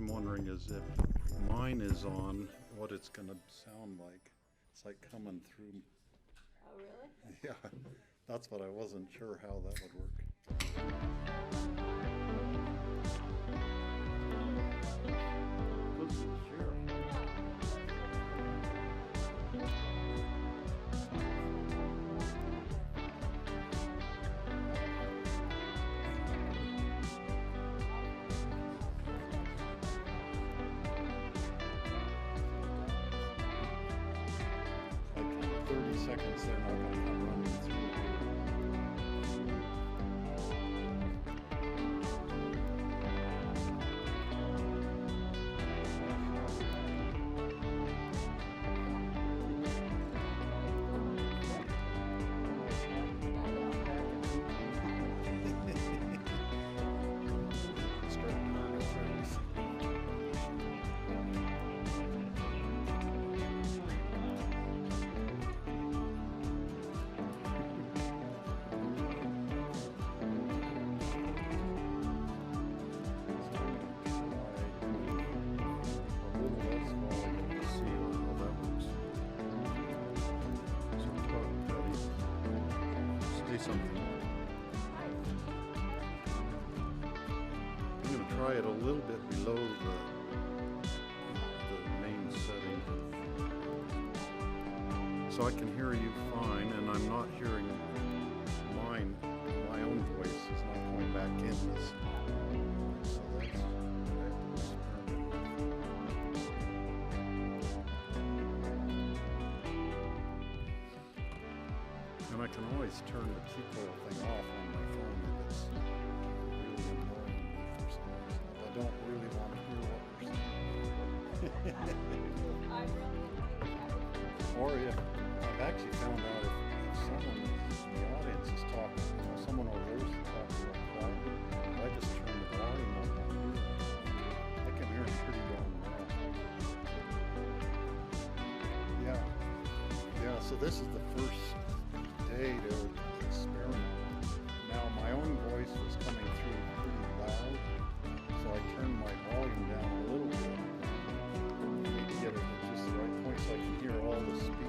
I'm wondering is if mine is on, what it's going to sound like. It's like coming through. Oh, really? Yeah, that's what I wasn't sure how that would work. Wasn't sure. Like 30 seconds, they're not going to come running through. Something. I'm going to try it a little bit below the main setting, so I can hear you fine, and I'm not hearing mine. My own voice is not coming back in this. So that's and I can always turn the keypole thing off on my phone if it's really annoying me for some reason. If I don't really want to hear what we're saying. Or if I've actually found out if someone in the audience is talking, someone over there is talking real quiet, if I just turn the volume up on here, I can hear them pretty darn well. Yeah, so this is the first day to experiment. Now my own voice was coming through pretty loud, so I turned my volume down a little bit to get it at just the right point so I can hear all the speakers.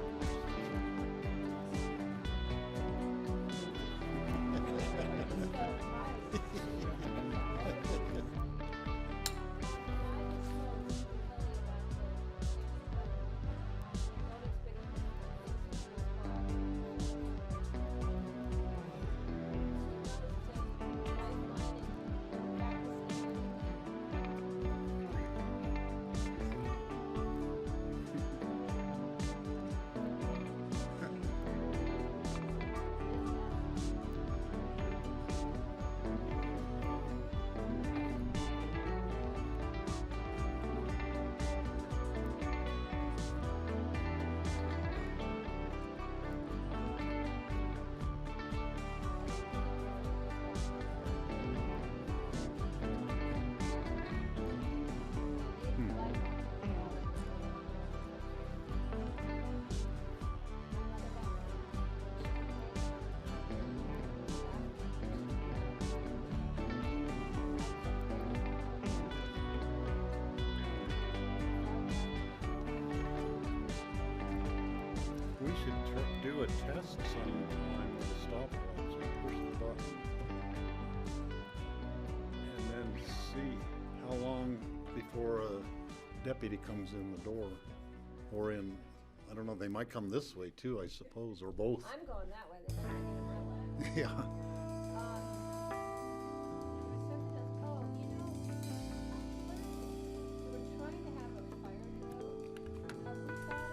Do a test sometime with a stopwatch and push the button and then see how long before a deputy comes in the door, or in, I don't know, they might come this way too, I suppose, or both. I'm going that way. They're not getting my way. Yeah. We're trying to have a fire drill. Have we thought about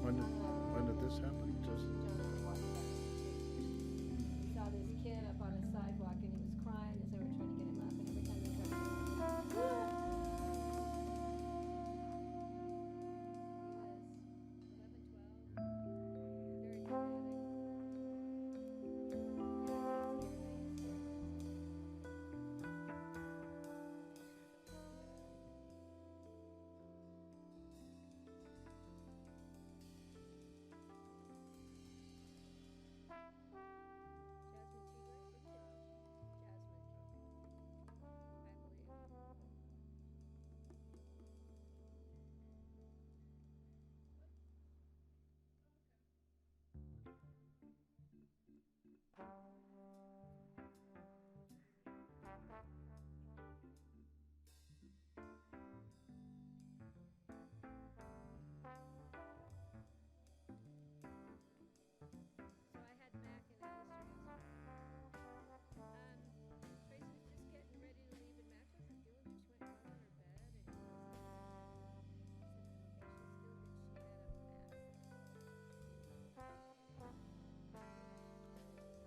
When did this happen? Just We saw this kid up on a sidewalk and he was crying as they were trying to get him up, and every time they tried to get him up, he was 11, 12. Very dramatic. Jasmine Tigre, Jasmine I believe. So I had Mac and Alistair yesterday. Tracy was just getting ready to leave, and Mac wasn't feeling good. She went and got on her bed, and he was I said, okay, she's feeling good.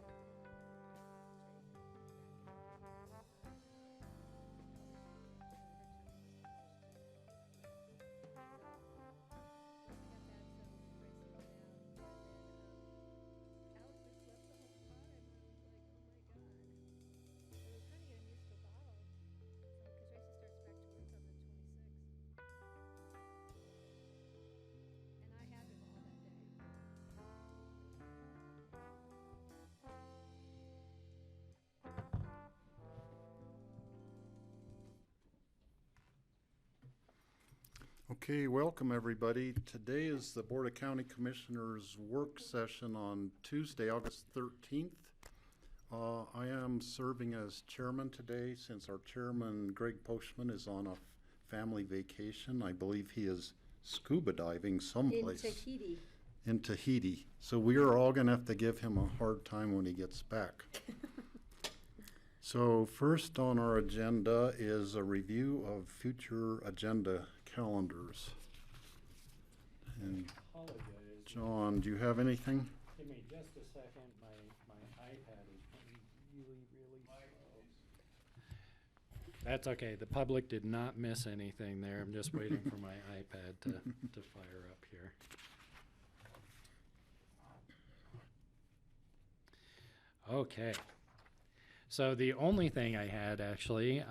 She had a Alistair slept the whole time, and I was like, oh my god. So we're kind of getting used to a bottle. So, because Tracy starts back to work on the 26th. And I have him all that day. okay, welcome everybody. Today is the Board of County Commissioners work session on Tuesday, August 13th. I am serving as chairman today since our chairman, Greg Postman, is on a family vacation. I believe he is scuba diving someplace. In Tahiti. So we are all going to have to give him a hard time when he gets back. So first on our agenda is a review of future agenda calendars. And Apologize. John, do you have anything? Give me just a second. My iPad is really slow. That's okay. The public did not miss anything there. I'm just waiting for my iPad to fire up here. Okay. So the only thing I had actually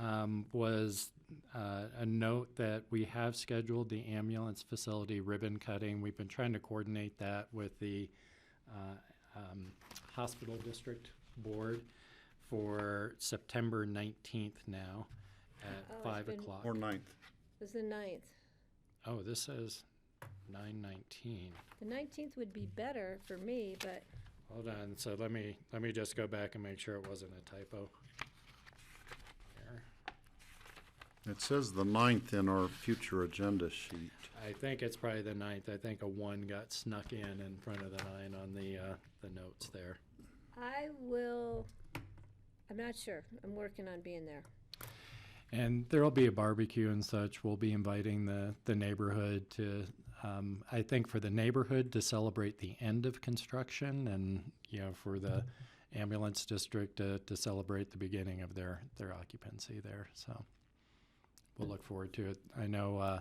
was a note that we have scheduled the ambulance facility ribbon cutting. We've been trying to coordinate that with the hospital district board for September 19th now at 5 o'clock. Or 9th? It was the 9th. Oh, this says 9/19. The 19th would be better for me, but Hold on. So let me just go back and make sure it wasn't a typo. There. It says the 9th in our future agenda sheet. I think it's probably the 9th. I think a 1 got snuck in front of the 9 on the notes there. I'm not sure. I'm working on being there. And there'll be a barbecue and such. We'll be inviting the neighborhood to, I think for the neighborhood to celebrate the end of construction, and for the ambulance district to celebrate the beginning of their occupancy there. So we'll look forward to it. I know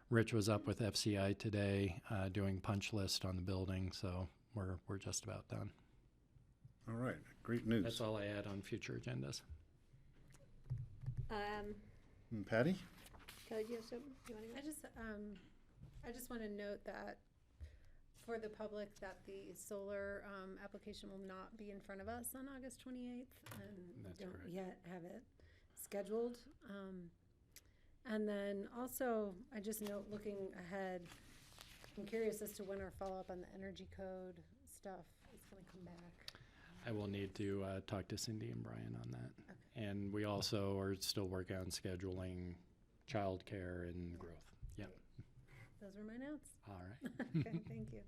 Rich was up with FCI today doing punch list on the building, so we're just about done. All right, great news. That's all I had on future agendas. And Patty? Kelly, do you have something you want to I just want to note that for the public that the solar application will not be in front of us on August 28th, and That's we don't correct. yet have it scheduled. And then also, I just note, looking ahead, I'm curious as to when our follow-up on the energy code stuff is going to come back. I will need to talk to Cindy and Brian on that. Okay. And we also are still working on scheduling childcare and growth. Yep. Those were my notes. All right. Okay, thank you.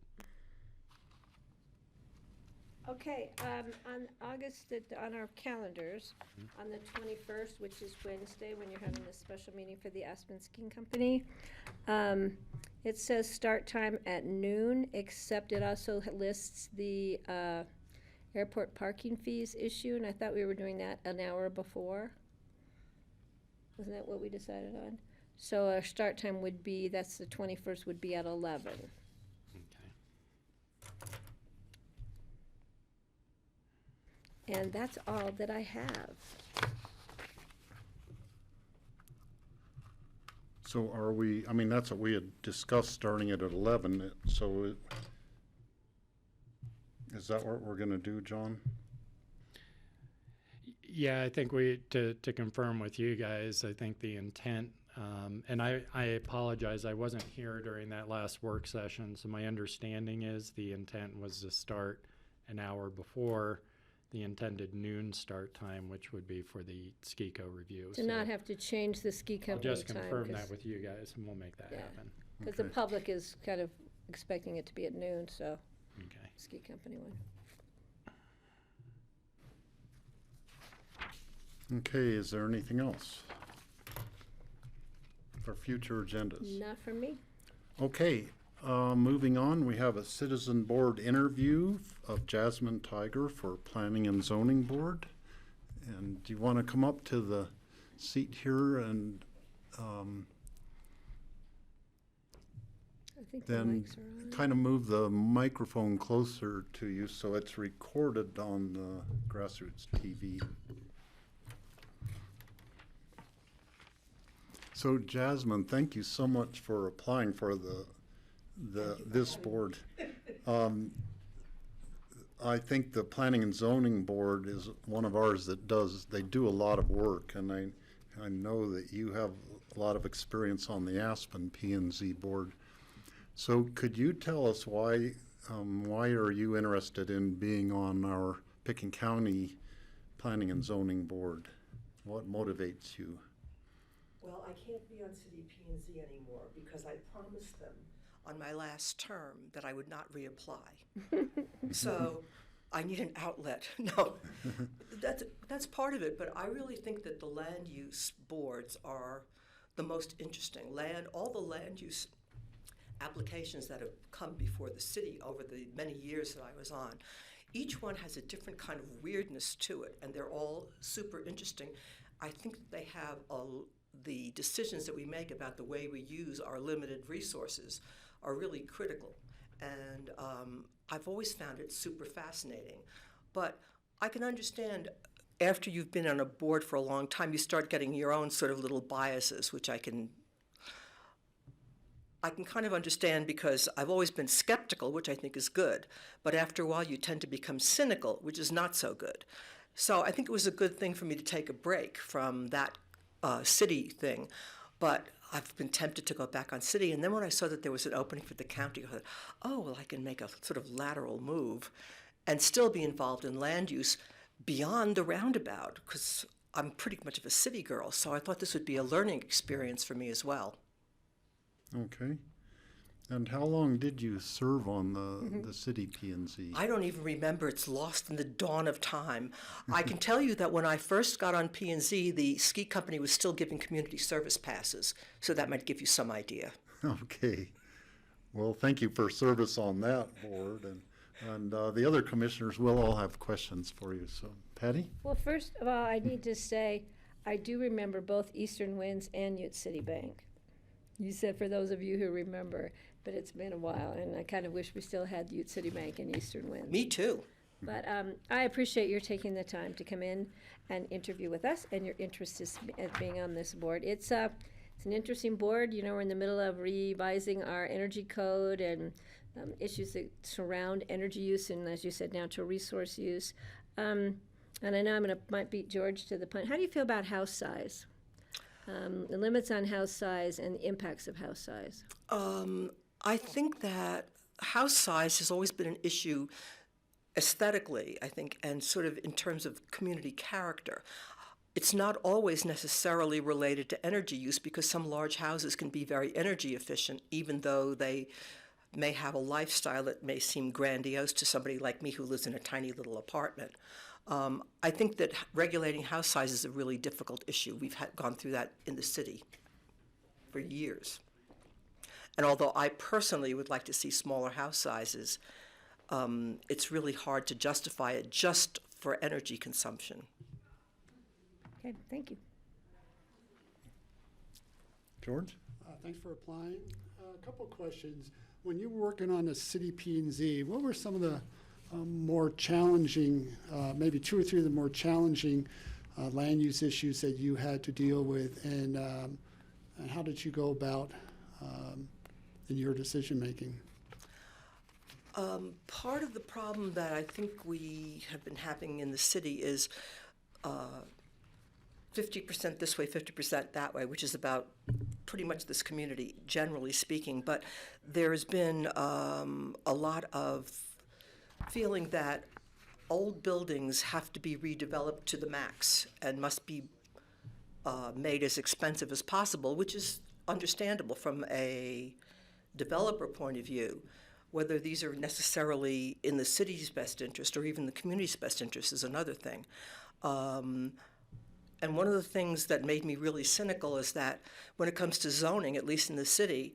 Okay, on on our calendars, on the 21st, which is Wednesday, when you're having this special meeting for the Aspen Skiing Company, it says start time at noon, except it also lists the airport parking fees issue, and I thought we were doing that an hour before. Wasn't that what we decided on? So our start time would be, that's the 21st, would be at 11. Okay. And that's all that I have. So are we, I mean, that's what we had discussed, starting it at 11, so is that what we're gonna do, John? Yeah, I think to confirm with you guys, I think the intent, and I apologize, I wasn't here during that last work session, so my understanding is the intent was to start an hour before the intended noon start time, which would be for the ski co review. To not have to change the ski I'll company just time. confirm that with you guys, and we'll make that happen. Because the Okay. public is kind of expecting it to be at noon, so Okay. ski company one. Okay, is there anything else for future agendas? Not from me. Okay, moving on, we have a citizen board interview of Jasmine Tiger for Planning and Zoning Board. And do you want to come up to the seat here and I think the then mics are on. kind of move the microphone closer to you so it's recorded on the Grassroots TV? So Jasmine, thank you so much for applying for this board. I think the Planning and Zoning Board is one of ours that they do a lot of work, and I know that you have a lot of experience on the Aspen P&Z board. So could you tell us why are you interested in being on our Pickens County Planning and Zoning Board? What motivates you? Well, I can't be on City P&Z anymore because I promised them on my last term that I would not reapply. So I need an outlet. No, that's part of it, but I really think that the land use boards are the most interesting. All the land use applications that have come before the city over the many years that I was on, each one has a different kind of weirdness to it, and they're all super interesting. I think that they have the decisions that we make about the way we use our limited resources are really critical. And I've always found it super fascinating. But I can understand after you've been on a board for a long time, you start getting your own sort of little biases, which I can kind of understand because I've always been skeptical, which I think is good. But after a while, you tend to become cynical, which is not so good. So I think it was a good thing for me to take a break from that city thing, but I've been tempted to go back on city. And then when I saw that there was an opening for the county, I thought, oh, well, I can make a sort of lateral move and still be involved in land use beyond the roundabout, because I'm pretty much of a city girl. So I thought this would be a learning experience for me as well. Okay. And how long did you serve on the city P&Z? I don't even remember. It's lost in the dawn of time. I can tell you that when I first got on P&Z, the ski company was still giving community service passes, so that might give you some idea. Okay. Well, thank you for service on that board, and the other commissioners will all have questions for you. So, Patty? Well, first of all, I need to say, I do remember both Eastern Winds and Ute City Bank. You said for those of you who remember, but it's been a while, and I kind of wish we still had Ute City Bank and Eastern Winds. Me too. But I appreciate your taking the time to come in and interview with us, and your interest in being on this board. It's an interesting board. You know, we're in the middle of revising our energy code and issues that surround energy use and, as you said, natural resource use. And I know might beat George to the punch. How do you feel about house size? The limits on house size and the impacts of house size? I think that house size has always been an issue aesthetically, I think, and sort of in terms of community character. It's not always necessarily related to energy use because some large houses can be very energy efficient, even though they may have a lifestyle that may seem grandiose to somebody like me who lives in a tiny little apartment. I think that regulating house size is a really difficult issue. We've gone through that in the city for years. And although I personally would like to see smaller house sizes, it's really hard to justify it just for energy consumption. Okay, thank you. George? Thanks for applying. A couple of questions. When you were working on the city P&Z, what were some of the more challenging, maybe two or three of the more challenging land use issues that you had to deal with, and how did you go about in your decision making? Part of the problem that I think we have been having in the city is 50% this way, 50% that way, which is about pretty much this community, generally speaking. But there's been a lot of feeling that old buildings have to be redeveloped to the max and must be made as expensive as possible, which is understandable from a developer point of view. Whether these are necessarily in the city's best interest or even the community's best interest is another thing. And one of the things that made me really cynical is that when it comes to zoning, at least in the city,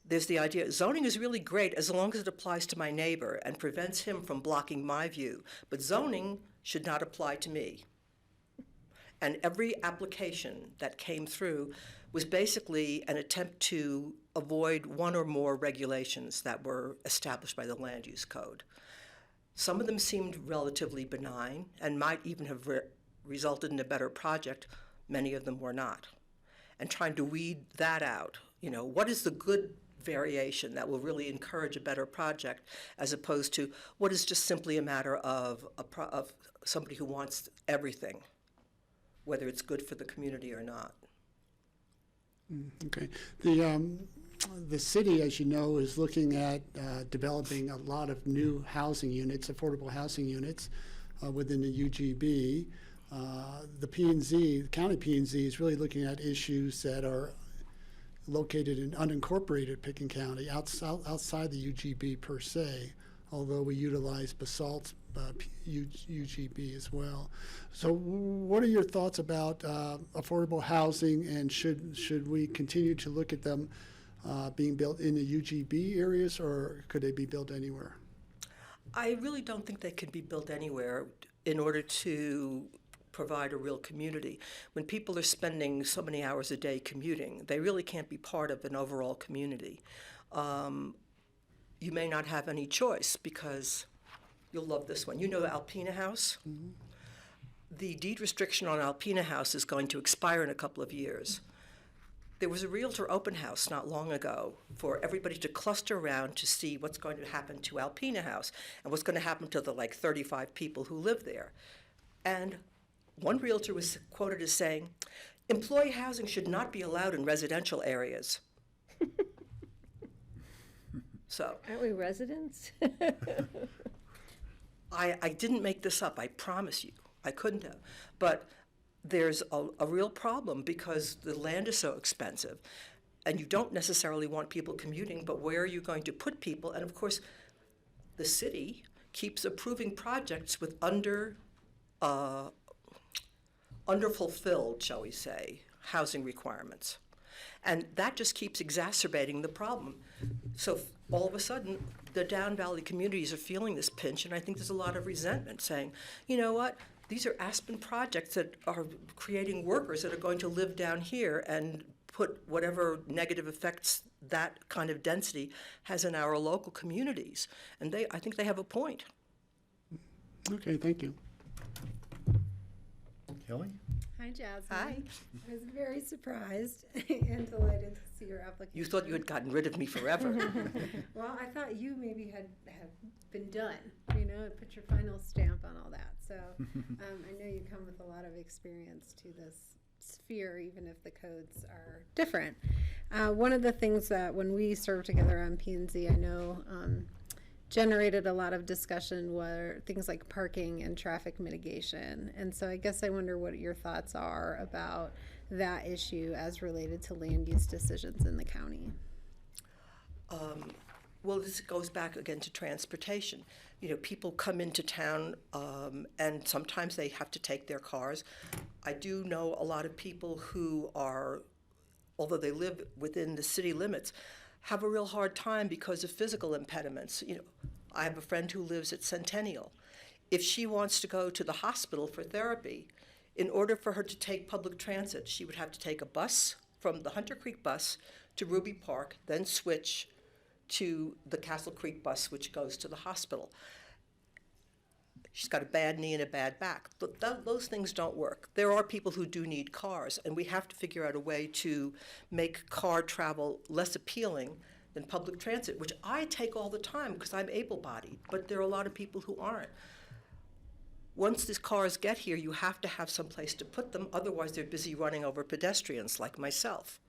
there's the idea zoning is really great as long as it applies to my neighbor and prevents him from blocking my view. But zoning should not apply to me. And every application that came through was basically an attempt to avoid one or more regulations that were established by the land use code. Some of them seemed relatively benign and might even have resulted in a better project. Many of them were not. And trying to weed that out, what is the good variation that will really encourage a better project, as opposed to what is just simply a matter of somebody who wants everything, whether it's good for the community or not. Okay. The city, as you know, is looking at developing a lot of new housing units, affordable housing units within the UGB. The P&Z, the county P&Z, is really looking at issues that are located in unincorporated Pickens County, outside the UGB per se, although we utilize BOCC UGB as well. So what are your thoughts about affordable housing, and should we continue to look at them being built in the UGB areas, or could they be built anywhere? I really don't think they can be built anywhere in order to provide a real community. When people are spending so many hours a day commuting, they really can't be part of an overall community. You may not have any choice, because you'll love this one. You know Alpena House? Mm-hmm. The deed restriction on Alpena House is going to expire in a couple of years. There was a realtor open house not long ago for everybody to cluster around to see what's going to happen to Alpena House and what's going to happen to the 35 people who live there. And one realtor was quoted as saying, "Employee housing should not be allowed in residential areas." So, aren't we residents? I didn't make this up, I promise you. I couldn't have. But there's a real problem, because the land is so expensive, and you don't necessarily want people commuting, but where are you going to put people? And of course, the city keeps approving projects with underfulfilled, shall we say, housing requirements. And that just keeps exacerbating the problem. So all of a sudden, the Down Valley communities are feeling this pinch, and I think there's a lot of resentment, saying, you know what, these are Aspen projects that are creating workers that are going to live down here and put whatever negative effects that kind of density has in our local communities. And I think they have a point. Okay, thank you. Kelly? Hi, Jasmine. Hi. I was very surprised and delighted to see your application. You thought you had gotten rid of me forever. Well, I thought you maybe had been done, put your final stamp on all that. So I know you come with a lot of experience to this sphere, even if the codes are different. One of the things that when we served together on P&Z, I know generated a lot of discussion were things like parking and traffic mitigation. And so I guess I wonder what your thoughts are about that issue as related to land use decisions in the county. Well, this goes back again to transportation. You know, people come into town, and sometimes they have to take their cars. I do know a lot of people who are, although they live within the city limits, have a real hard time because of physical impediments. You know, I have a friend who lives at Centennial. If she wants to go to the hospital for therapy, in order for her to take public transit, she would have to take a bus from the Hunter Creek bus to Ruby Park, then switch to the Castle Creek bus, which goes to the hospital. She's got a bad knee and a bad back. Those things don't work. There are people who do need cars, and we have to figure out a way to make car travel less appealing than public transit, which I take all the time because I'm able-bodied, but there are a lot of people who aren't. Once these cars get here, you have to have some place to put them, otherwise they're busy running over pedestrians like myself.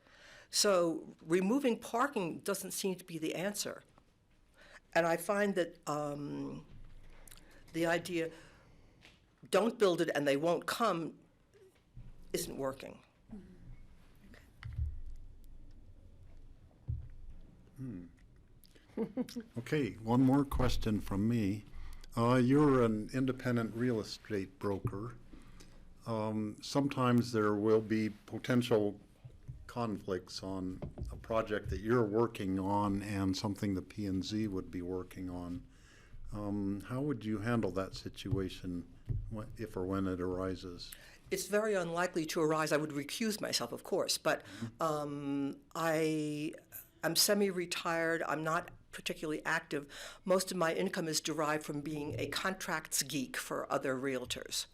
So removing parking doesn't seem to be the answer. And I find that the idea, don't build it and they won't come, isn't working. Okay, one more question from me. You're an independent real estate broker. Sometimes there will be potential conflicts on a project that you're working on and something the P&Z would be working on. How would you handle that situation if or when it arises? It's very unlikely to arise. I would recuse myself, of course, but I'm semi-retired. I'm not particularly active. Most of my income is derived from being a contracts geek for other realtors,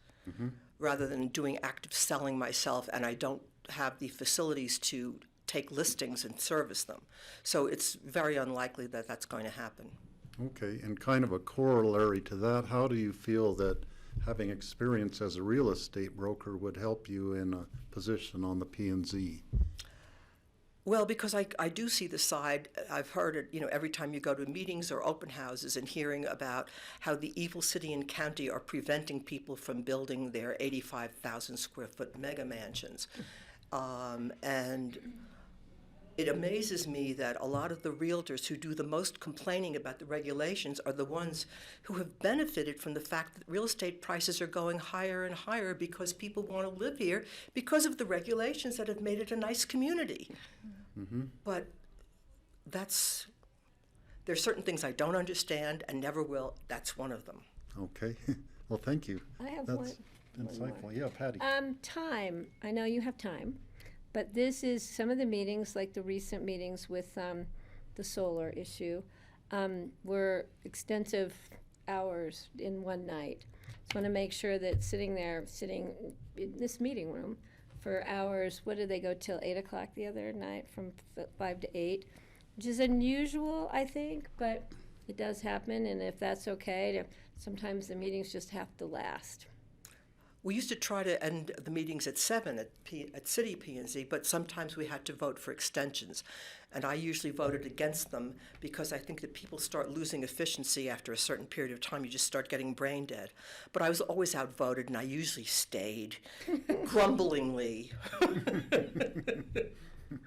rather than doing active selling myself, and I don't have the facilities to take listings and service them. So it's very unlikely that that's going to happen. Okay, and kind of a corollary to that, how do you feel that having experience as a real estate broker would help you in a position on the P&Z? Well, because I do see the side, I've heard it, you know, every time you go to meetings or open houses and hearing about how the evil city and county are preventing people from building their 85,000 square foot mega mansions. And it amazes me that a lot of the realtors who do the most complaining about the regulations are the ones who have benefited from the fact that real estate prices are going higher and higher because people want to live here because of the regulations that have made it a nice community. But there's certain things I don't understand and never will. That's one of them. Okay, well, thank you. I have That's one insightful. more. Yeah, Patty. Time, I know you have time, but this is some of the meetings, like the recent meetings with the solar issue, were extensive hours in one night. So I want to make sure that sitting in this meeting room for hours, what did they go till 8 o'clock the other night, from 5 to 8, which is unusual, I think, but it does happen, and if that's okay, sometimes the meetings just have to last. We used to try to end the meetings at 7 at City P&Z, but sometimes we had to vote for extensions. And I usually voted against them because I think that people start losing efficiency after a certain period of time. You just start getting brain dead. But I was always outvoted, and I usually stayed, grumblingly.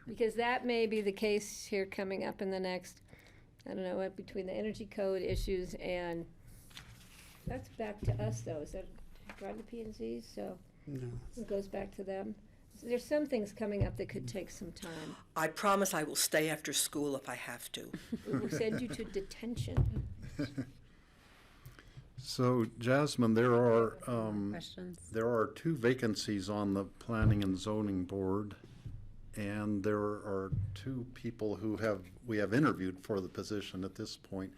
Because that may be the case here coming up in the next, I don't know, between the energy code issues and, that's back to us though, is that drive the P&Z, so No. it goes back to them. So there's some things coming up that could take some time. I promise I will stay after school if I have to. We will send you to detention. So, Jasmine, there are Questions? 2 vacancies on the Planning and Zoning Board, and there are 2 people who we have interviewed for the position at this point.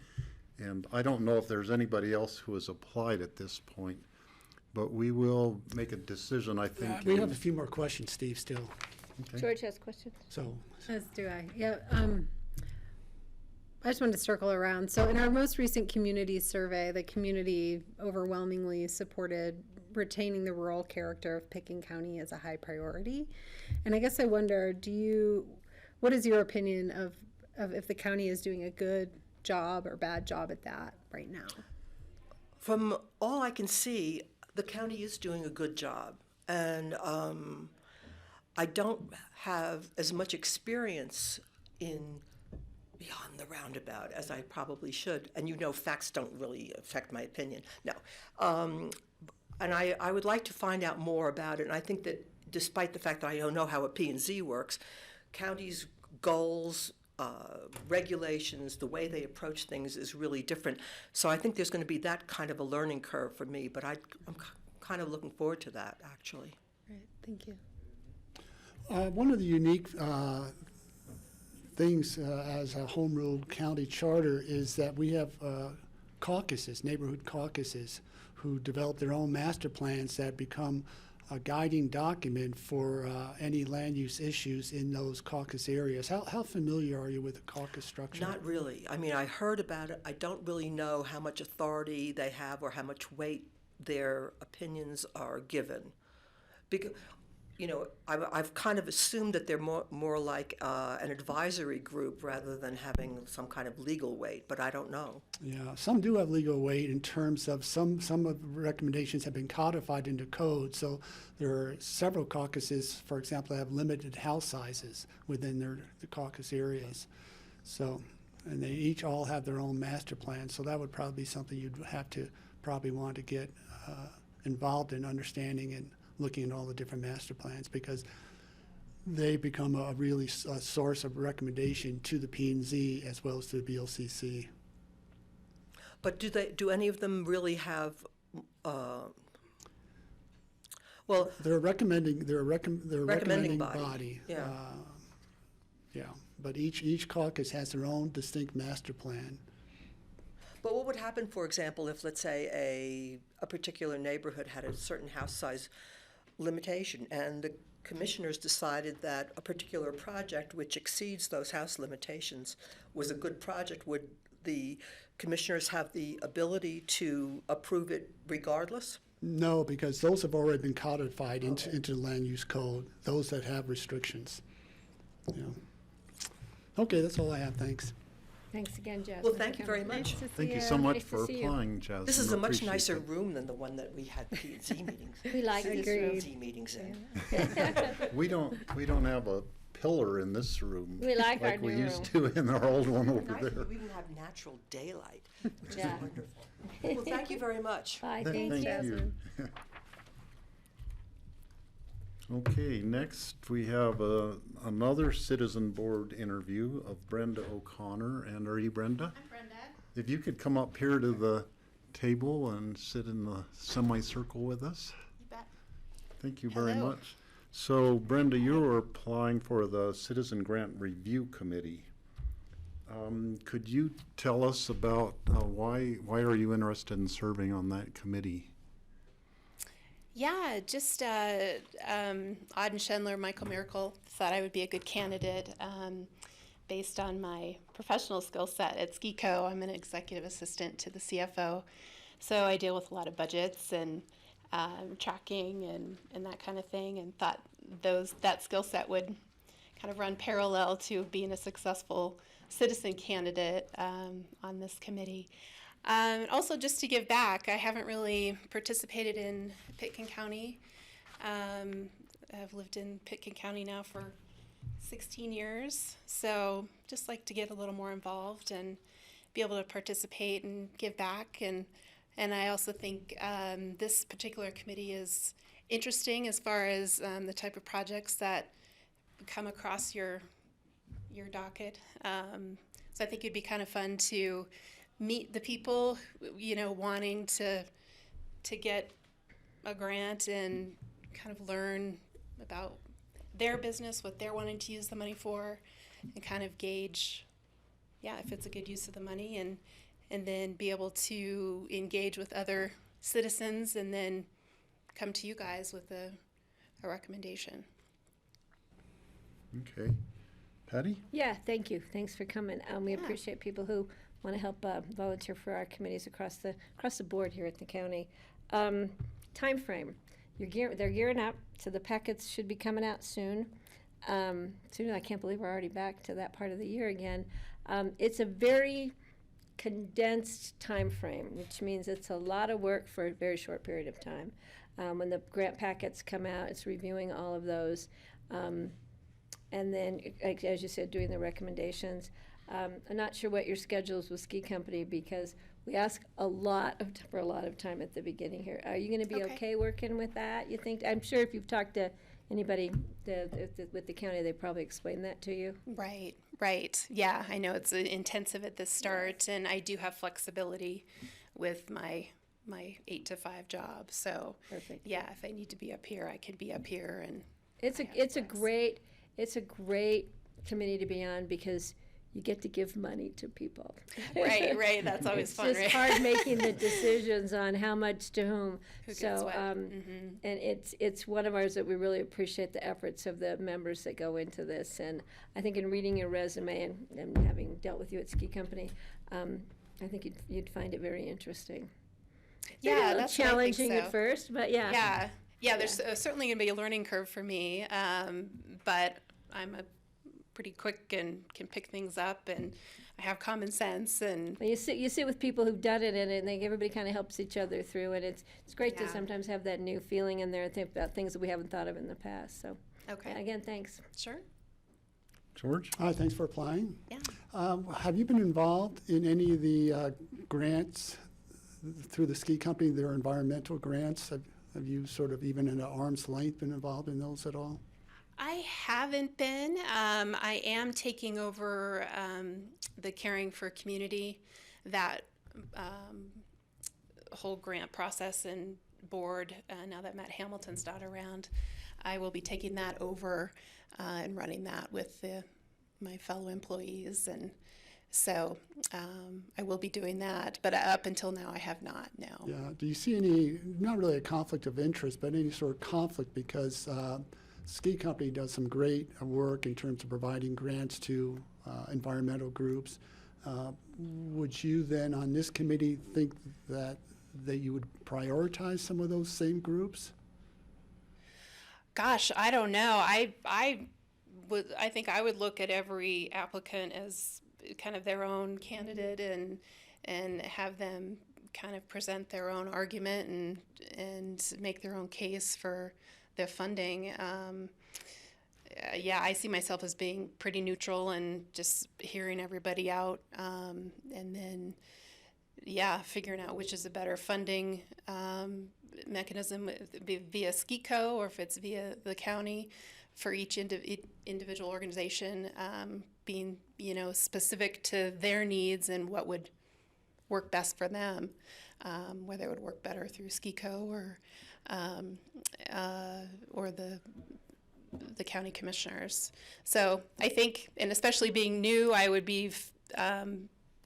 And I don't know if there's anybody else who has applied at this point, but we will make a decision, I think. We have a few more questions, Steve, still, Okay. George has questions. so. As do I. Yeah. I just wanted to circle around. So in our most recent community survey, the community overwhelmingly supported retaining the rural character of Pickens County as a high priority. And I guess I wonder, what is your opinion of if the county is doing a good job or bad job at that right now? From all I can see, the county is doing a good job. And I don't have as much experience in beyond the roundabout, as I probably should. And you know, facts don't really affect my opinion. No. And I would like to find out more about it. And I think that despite the fact that I don't know how a P&Z works, counties' goals, regulations, the way they approach things is really different. So I think there's going to be that kind of a learning curve for me, but I'm kind of looking forward to that, actually. Right, thank you. One of the unique things as a home rule county charter is that we have caucuses, neighborhood caucuses, who develop their own master plans that become a guiding document for any land use issues in those caucus areas. How familiar are you with the caucus structure? Not really. I mean, I heard about it. I don't really know how much authority they have or how much weight their opinions are given. Because, you know, I've kind of assumed that they're more like an advisory group rather than having some kind of legal weight, but I don't know. Yeah, some do have legal weight in terms of some of the recommendations have been codified into code. So there are several caucuses, for example, that have limited house sizes within the caucus areas. So, and they each all have their own master plan. So that would probably be something you'd have to probably want to get involved in understanding and looking at all the different master plans, because they become a really source of recommendation to the P&Z as well as to the BOCC. But do any of them really have? Well, They're a recommending body. body. Yeah. Yeah, but each caucus has their own distinct master plan. But what would happen, for example, if, let's say, a particular neighborhood had a certain house size limitation, and the commissioners decided that a particular project which exceeds those house limitations was a good project? Would the commissioners have the ability to approve it regardless? No, because those have already been codified into the land use code, those that have restrictions. Yeah. Okay, that's all I have, thanks. Thanks again, Jasmine. Well, thank you very much. Nice to Thank see you so much Nice to for see you. applying, Jasmine. This is a much Appreciate nicer it. room than the one that we had P&Z meetings. We like this room. P&Z meetings in. We don't have a pillar in this room. We like our we new used to in our old one over Nice, there. we even have natural daylight, which Yeah. is wonderful. Well, thank you very much. Bye, thank you. Jasmine. Okay, next we have another citizen board interview of Brenda O'Connor. And are you Brenda? I'm Brenda. If you could come up here to the table and sit in the semicircle with us. You bet. Thank you very Hello. much. So Brenda, you're applying for the Citizen Grant Review Committee. Could you tell us about why are you interested in serving on that committee? Yeah, just Auden Schendler, Michael Miracle thought I would be a good candidate based on my professional skill set at SKICO. I'm an executive assistant to the CFO, so I deal with a lot of budgets and tracking and that kind of thing, and thought that skill set would kind of run parallel to being a successful citizen candidate on this committee. Also, just to give back, I haven't really participated in Pitkin County. I've lived in Pitkin County now for 16 years, so just like to get a little more involved and be able to participate and give back. And I also think this particular committee is interesting as far as the type of projects that come across your docket. So I think it'd be kind of fun to meet the people, wanting to get a grant and kind of learn about their business, what they're wanting to use the money for, and kind of gauge, if it's a good use of the money, and then be able to engage with other citizens and then come to you guys with a recommendation. Okay. Patty? Yeah, thank you. Thanks for coming. We Yeah. appreciate people who want to help volunteer for our committees across the board here at the county. Time frame. They're gearing up, so the packets should be coming out soon. Soon, I can't believe we're already back to that part of the year again. It's a very condensed time frame, which means it's a lot of work for a very short period of time. When the grant packets come out, it's reviewing all of those. And then, as you said, doing the recommendations. I'm not sure what your schedule is with ski company because we ask for a lot of time at the beginning here. Are you going to be Okay. okay working with that? You think? I'm sure if you've talked to anybody with the county, they probably explained that to you. Right, right. Yeah, I know it's intensive at the start, and I do have flexibility with my 8 to 5 job. So, Perfect. yeah, if I need to be up here, I can be up here, and It's I a have it's a flex. great committee to be on because you get to give money to people. Right. That's always It's fun, just right? hard making the decisions on how much to whom. Who gets So, what. and it's one of ours that we really appreciate the efforts of the members that go into this. And I think in reading your resume and having dealt with you at Ski Company, I think you'd find it very interesting. Maybe a Yeah, little that's what I think challenging so. at first, but yeah. Yeah. There's certainly going to be a learning curve for me, but I'm a pretty quick and can pick things up, and I have common sense, and Well, you sit with people who've done it, and everybody kind of helps each other through, and it's great to Yeah. sometimes have that new feeling in there and think about things that we haven't thought of in the past. So, okay, again, thanks. sure, George? Hi, thanks for applying. yeah. Have you been involved in any of the grants through the ski company, their environmental grants? Have you sort of even at an arm's length been involved in those at all? I haven't been. I am taking over the Caring for Community, that whole grant process and board. Now that Matt Hamilton's not around, I will be taking that over and running that with my fellow employees. And so I will be doing that. But up until now, I have not, no. Yeah. Do you see any, not really a conflict of interest, but any sort of conflict because ski company does some great work in terms of providing grants to environmental groups. Would you then on this committee think that you would prioritize some of those same groups? Gosh, I don't know. I think I would look at every applicant as kind of their own candidate and have them kind of present their own argument and make their own case for their funding. Yeah, I see myself as being pretty neutral and just hearing everybody out, and then, yeah, figuring out which is a better funding mechanism, via SKICO or if it's via the county for each individual organization, being, specific to their needs and what would work best for them, whether it would work better through SKICO or the county commissioners. So I think, and especially being new, I would be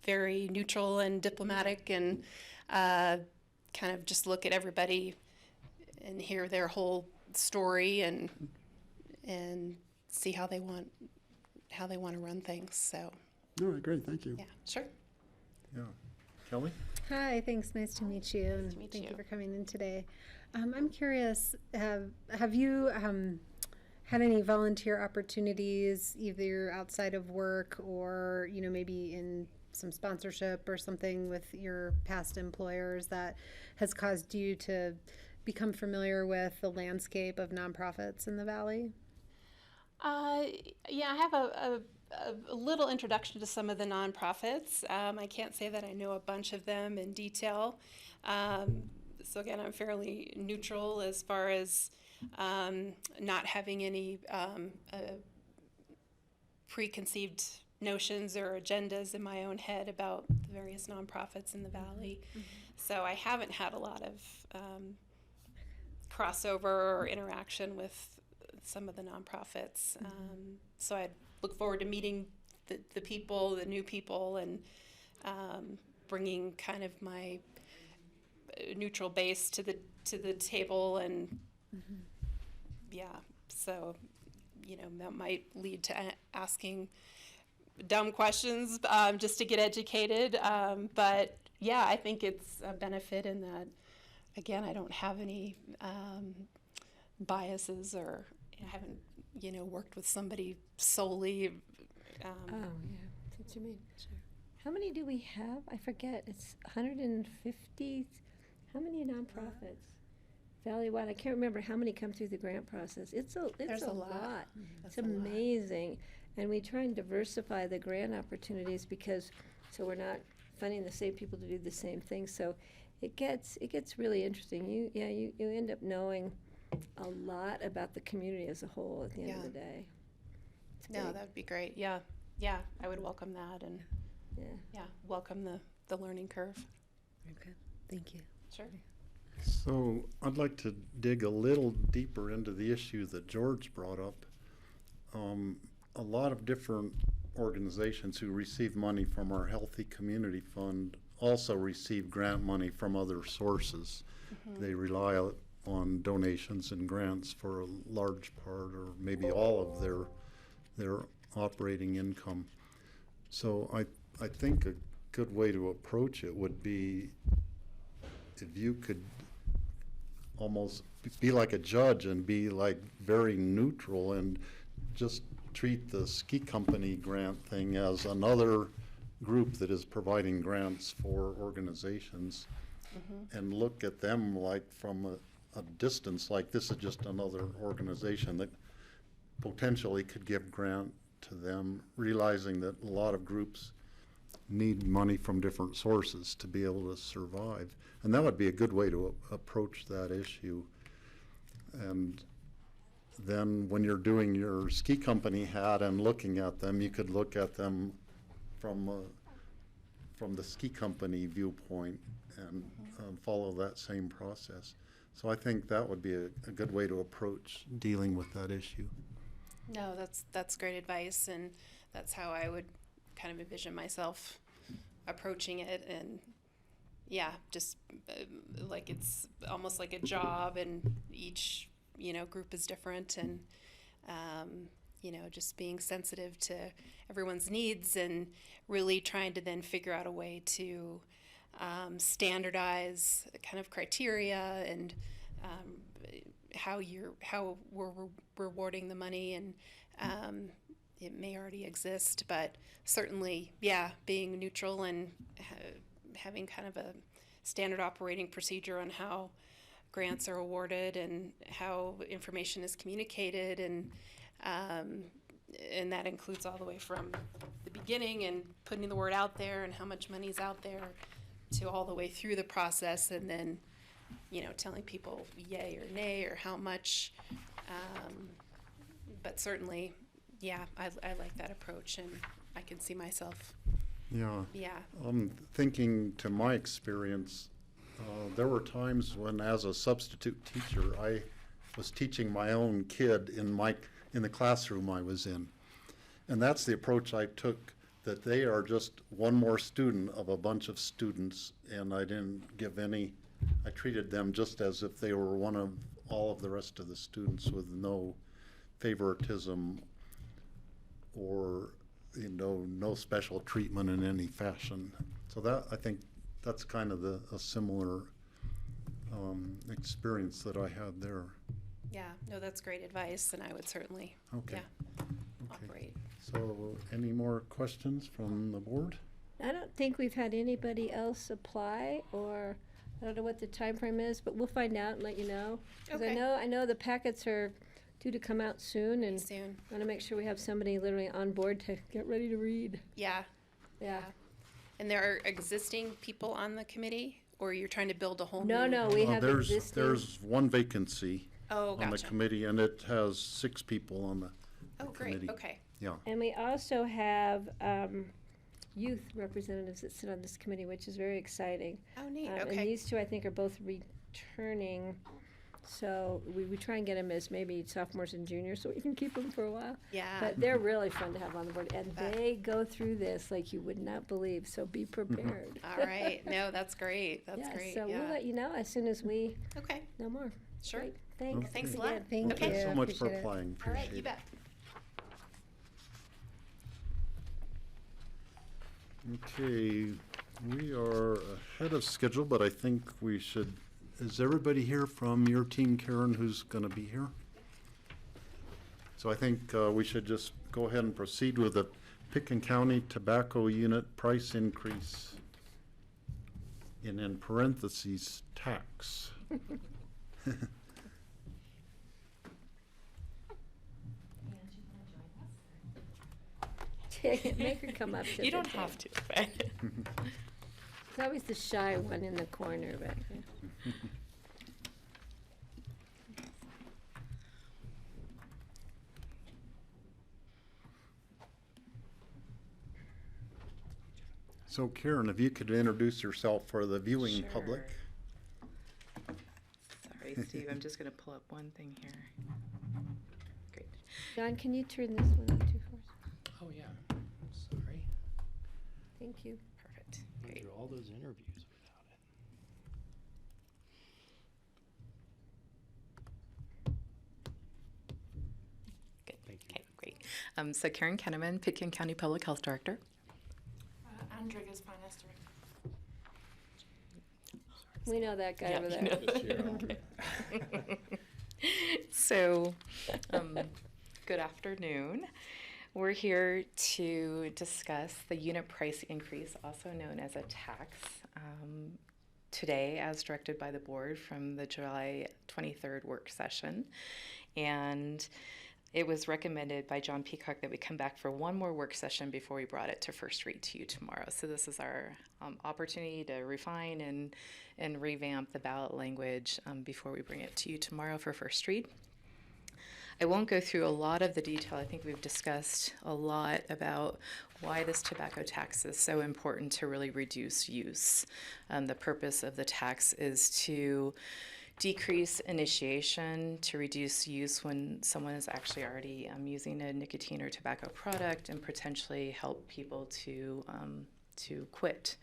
very neutral and diplomatic and kind of just look at everybody and hear their whole story and see how they want to run things. So All right, great, thank you. yeah, sure. Yeah. Kelly? Hi, thanks. Nice to meet you. And to meet thank you. you for coming in today. I'm curious, have you had any volunteer opportunities, either outside of work or, maybe in some sponsorship or something with your past employers that has caused you to become familiar with the landscape of nonprofits in the Valley? Yeah, I have a little introduction to some of the nonprofits. I can't say that I know a bunch of them in detail. So again, I'm fairly neutral as far as not having any preconceived notions or agendas in my own head about the various nonprofits in the Valley. Mm-hmm. So I haven't had a lot of crossover or interaction with some of the nonprofits. So I look forward to meeting the people, the new people, and bringing kind of my neutral base to the table. And yeah, so that might lead to asking dumb questions just to get educated. But yeah, I think it's a benefit in that, again, I don't have any biases, or I haven't, worked with somebody solely. Oh, yeah, that's what you mean. Sure. How many do we have? I forget. It's 150. How many nonprofits? Valley-wide, I can't remember how many come through the grant process. It's a There's a lot. lot. That's It's a lot. amazing. And we try and diversify the grant opportunities because, so we're not funding the same people to do the same thing. So it gets really interesting. You end up knowing a lot about the community as a whole at the end of the day. It's No, great. that would be great. Yeah. Yeah, I would welcome that, and Yeah. welcome the learning curve. Okay, thank you. Sure. So I'd like to dig a little deeper into the issue that George brought up. A lot of different organizations who receive money from our Healthy Community Fund also receive grant money from other sources. They rely on donations and grants for a large part or maybe all of their operating income. So I think a good way to approach it would be if you could almost be like a judge and be like very neutral and just treat the ski company grant thing as another group that is providing grants for organizations and look at them like from a distance, like this is just another organization that potentially could give grant to them, realizing that a lot of groups need money from different sources to be able to survive. And that would be a good way to approach that issue. And then when you're doing your ski company hat and looking at them, you could look at them from the ski company viewpoint and follow that same process. So I think that would be a good way to approach dealing with that issue. No, that's great advice, and that's how I would kind of envision myself approaching it. And just like it's almost like a job, and each group is different, and just being sensitive to everyone's needs and really trying to then figure out a way to standardize kind of criteria and how we're rewarding the money, and it may already exist, but certainly, being neutral and having kind of a standard operating procedure on how grants are awarded and how information is communicated, and that includes all the way from the beginning and putting the word out there and how much money is out there to all the way through the process, and then telling people yay or nay or how much. But certainly, I like that approach, and I can see myself. Thinking to my experience, there were times when, as a substitute teacher, I was teaching my own kid in the classroom I was in, and that's the approach I took. That they are just one more student of a bunch of students, and I didn't give any. I treated them just as if they were one of all of the rest of the students, with no favoritism or no special treatment in any fashion. So I think that's kind of a similar experience that I had there. Yeah, no, that's great advice, and I would certainly operate. So any more questions from the board? I don't think we've had anybody else apply, or I don't know what the time frame is, but we'll find out and let you know. 'Cause Okay. I know the packets are due to come out soon, and Soon. want to make sure we have somebody literally on board to get ready to read. Yeah. And there are existing people on the committee, or you're trying to build a whole No, new? we have There's existing. one vacancy Oh, on the gotcha. committee, and it has 6 people on the Oh, great. committee. Okay. Yeah. And we also have youth representatives that sit on this committee, which is very exciting. Oh, neat. And Okay. these two, I think, are both returning. So we try and get them as maybe sophomores and juniors so we can keep them for a while. Yeah. But they're really fun to have on the board. And Bet. they go through this like you would not believe. So be prepared. All right. No, that's great. That's great. So we'll let you know as soon as we Okay. know more. Sure. Great. Thanks. Thanks a again. lot. Thank Okay. Thanks you. so much for Appreciate it. applying. All right. Appreciate You it. bet. Okay, we are ahead of schedule, but I think we should, is everybody here from your team, Karen, who's going to be here? So I think we should just go ahead and proceed with the Picken County Tobacco Unit price increase in parentheses, tax. Make her come up to You the don't table. have to. But It's always the shy one in the corner back there. So Karen, if you could introduce yourself for the viewing Sure. public. Sorry, Steve. I'm just going to pull up one thing here. Great. John, can you turn this one on too for us? Oh, yeah. Sorry. Thank you. Perfect. Went Great. through all those interviews without it. Good. Thank you. Okay, great. So Karen Kenneman, Pitkin County Public Health Director. Andrea's finance director. We know that guy Yeah, over you there. know. So, good afternoon. We're here to discuss the unit price increase, also known as a tax, today as directed by the board from the July 23rd work session. And it was recommended by John Peacock that we come back for one more work session before we brought it to first read to you tomorrow. So this is our opportunity to refine and revamp the ballot language before we bring it to you tomorrow for first read. I won't go through a lot of the detail. I think we've discussed a lot about why this tobacco tax is so important to really reduce use. The purpose of the tax is to decrease initiation, to reduce use when someone is actually already using a nicotine or tobacco product, and potentially help people to quit.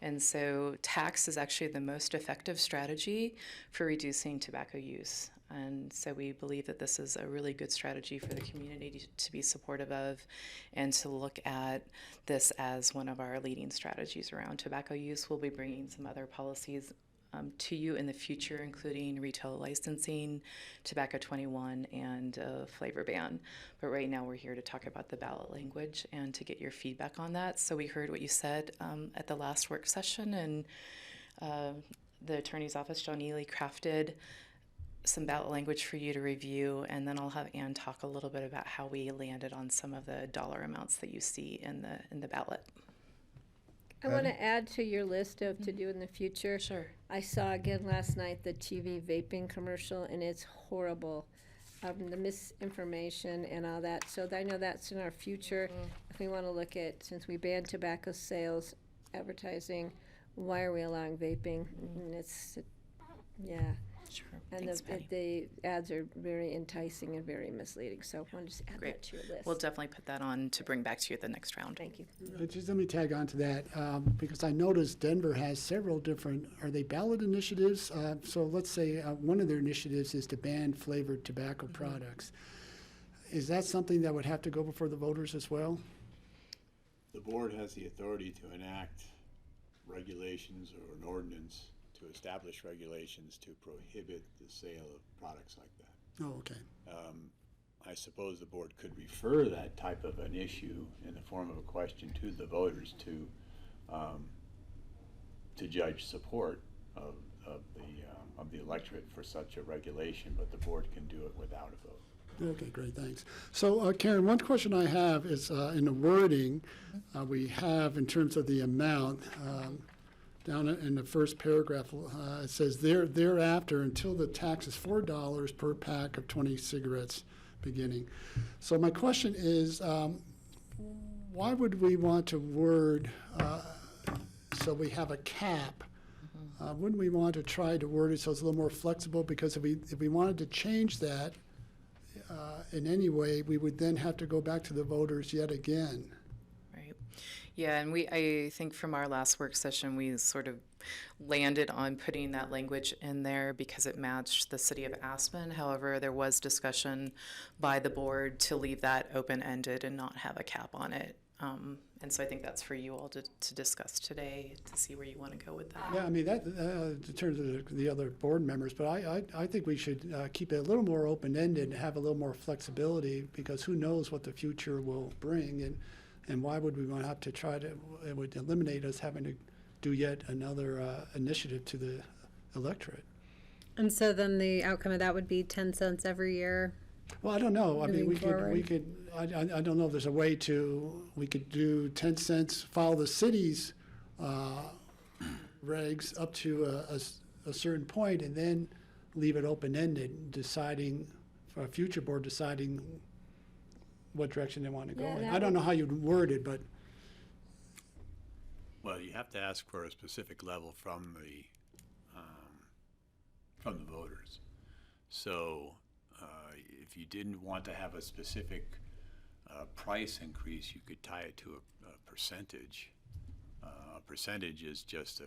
And so tax is actually the most effective strategy for reducing tobacco use. And so we believe that this is a really good strategy for the community to be supportive of, and to look at this as one of our leading strategies around tobacco use. We'll be bringing some other policies to you in the future, including retail licensing, tobacco 21, and a flavor ban. But right now we're here to talk about the ballot language and to get your feedback on that. So we heard what you said at the last work session, and the Attorney's Office, John Ely, crafted some ballot language for you to review, and then I'll have Ann talk a little bit about how we landed on some of the dollar amounts that you see in the ballot. I want to add to your list of to do in the future. Sure. I saw again last night the TV vaping commercial, and it's horrible. The misinformation and all that. So I know that's in our future. If we want to look at, since we banned tobacco sales, advertising, why are we allowing vaping? And yeah. Sure. And Thanks, Patty. the ads are very enticing and very misleading. So I want to just add Great. that to your list. We'll definitely put that on to bring back to you at the next round. Thank you. Just let me tag on to that, because I noticed Denver has several different, are they ballot initiatives? So let's say one of their initiatives is to ban flavored tobacco products. Is that something that would have to go before the voters as well? The board has the authority to enact regulations or an ordinance to establish regulations to prohibit the sale of products like that. Oh, okay. I suppose the board could refer that type of an issue in the form of a question to the voters to judge support of the electorate for such a regulation, but the board can do it without a vote. Okay, great, thanks. So, Karen, one question I have is in the wording we have in terms of the amount. Down in the first paragraph, it says thereafter until the tax is $4 per pack of 20 cigarettes beginning. So my question is, why would we want to word so we have a cap? Wouldn't we want to try to word it so it's a little more flexible? Because if we wanted to change that in any way, we would then have to go back to the voters yet again. Yeah, and I think from our last work session, we sort of landed on putting that language in there because it matched the city of Aspen. However, there was discussion by the board to leave that open-ended and not have a cap on it. And so I think that's for you all to discuss today to see where you want to go with that. Yeah, I mean, that in terms of the other board members, but I think we should keep it a little more open-ended and have a little more flexibility, because who knows what the future will bring, and why would we want to have to try to, it would eliminate us having to do yet another initiative to the electorate. And so then the outcome of that would be 10 cents every year Well, I don't know. I mean, Moving we could, I don't know if there's a way we could do 10 cents, follow the city's regs up to a certain point and then leave it open-ended, deciding, for a future board, deciding what direction they want to go Yeah, in. that I don't would- know how you'd word it, but Well, you have to ask for a specific level from the voters. So if you didn't want to have a specific price increase, you could tie it to a percentage. A percentage is just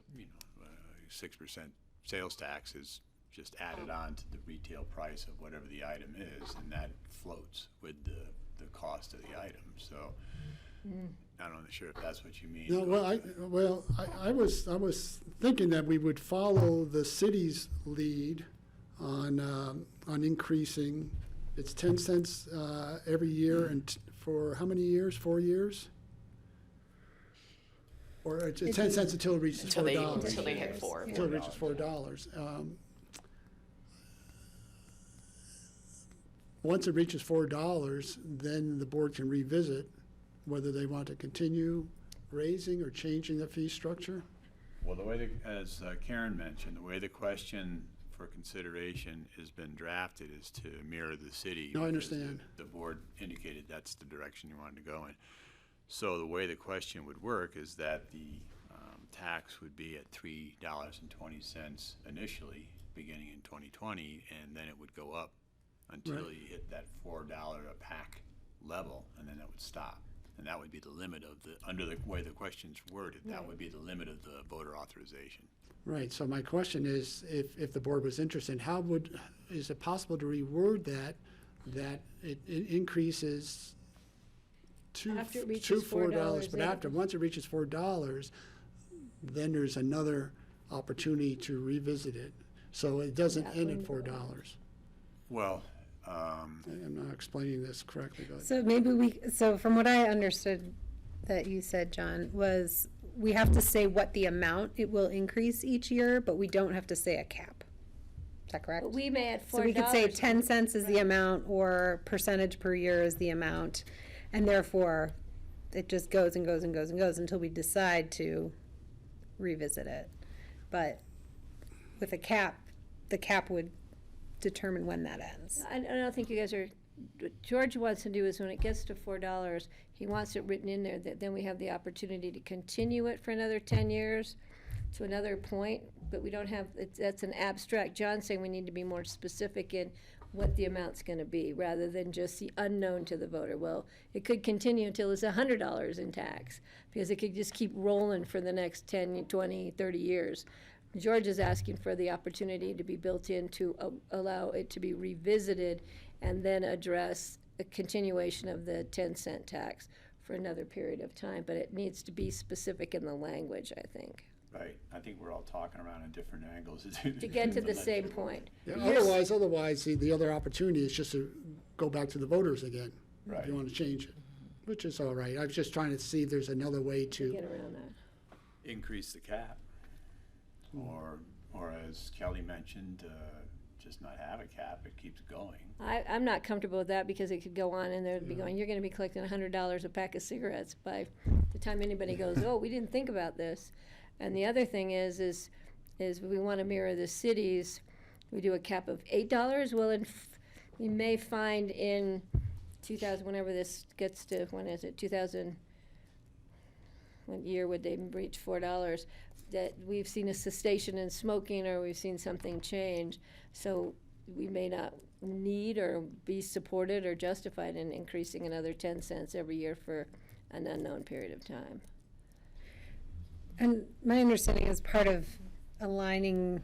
6% sales tax is just added on to the retail price of whatever the item is, and that floats with the cost of the item. So I'm not sure if that's what you mean. no, I was thinking that we would follow the city's lead on increasing. It's 10 cents every year, and for how many years? 4 years? Or it's 10 cents until it reaches $4. Until they hit $4. Until it reaches $4. Once it reaches $4, then the board can revisit whether they want to continue raising or changing the fee structure. Well, the way, as Karen mentioned, the way the question for consideration has been drafted is to mirror the city. No, I because understand. The board indicated that's the direction you wanted to go in. So the way the question would work is that the tax would be at $3.20 initially, beginning in 2020, and then it would go up until Right. you hit that $4 a pack level, and then that would stop. And that would be the limit of under the way the question's worded, that would be the limit of the voter authorization. Right, so my question is, if the board was interested, is it possible to reword that it increases After it to reaches $4, $4, but after, once it reaches $4, then there's another opportunity to revisit it. So it doesn't That end at window. $4. Well, I'm not explaining this correctly, but. So maybe so from what I understood that you said, John, was we have to say what the amount it will increase each year, but we don't have to say a cap. Is that correct? But we may add $4. So we could say 10 cents is the amount, or percentage per year is the amount, and therefore it just goes and goes and goes and goes until we decide to revisit it. But with a cap, the cap would determine when that ends. I don't think you guys are, what George wants to do is when it gets to $4, he wants it written in there that then we have the opportunity to continue it for another 10 years to another point, but we don't have, that's an abstract. John's saying we need to be more specific in what the amount's gonna be, rather than just the unknown to the voter. Well, it could continue until it's $100 in tax, because it could just keep rolling for the next 10, 20, 30 years. George is asking for the opportunity to be built in to allow it to be revisited and then address a continuation of the 10-cent tax for another period of time, but it needs to be specific in the language, I think, right, I think we're all talking around in different angles. to get to the same point. Yeah, Yours- otherwise, the other opportunity is just to go back to the voters again. If Right. you want to change it, which is all right. I was just trying to see if there's another way Get to, around that. Increase the cap, or as Kelly mentioned, just not have a cap, it keeps going. I'm not comfortable with that, because it could go on and they'd be going, you're gonna be collecting $100 a pack of cigarettes by the time anybody goes, oh, we didn't think about this. And the other thing is we wanna mirror the cities. We do a cap of $8. Well, we may find in 2000, whenever this gets to, when is it, 2000, what year would they reach $4? That we've seen a cessation in smoking, or we've seen something change. So we may not need or be supported or justified in increasing another 10 cents every year for an unknown period of time. And my understanding is part of aligning,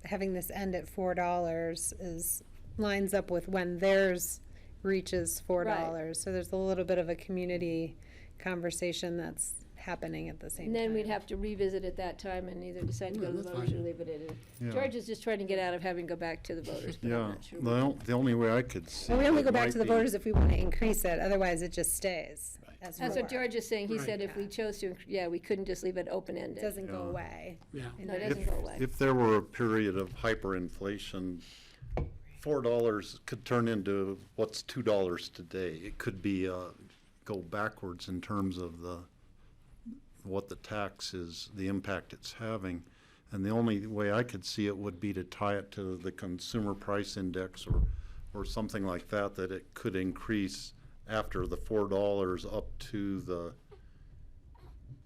having this end at $4 is, lines up with when theirs reaches $4. So there's a little bit of a community conversation that's happening at the same And time. then we'd have to revisit at that time and either decide to go to the that's voters or fine. leave it in. Yeah. George is just trying to get out of having to go back to the voters, but I'm Yeah, not sure. the only way I could see. Well, we only it go back might to the be- voters if we want to increase it, otherwise it just stays as That's what four. George is saying. He Right. said if we chose to, we couldn't just leave it It open-ended. doesn't go Yeah. away. yeah. No, it doesn't go away. If there were a period of hyperinflation $4 could turn into what's $2 today. It could be, go backwards in terms of what the tax is, the impact it's having. And the only way I could see it would be to tie it to the consumer price index or something like that, that it could increase after the $4 up to the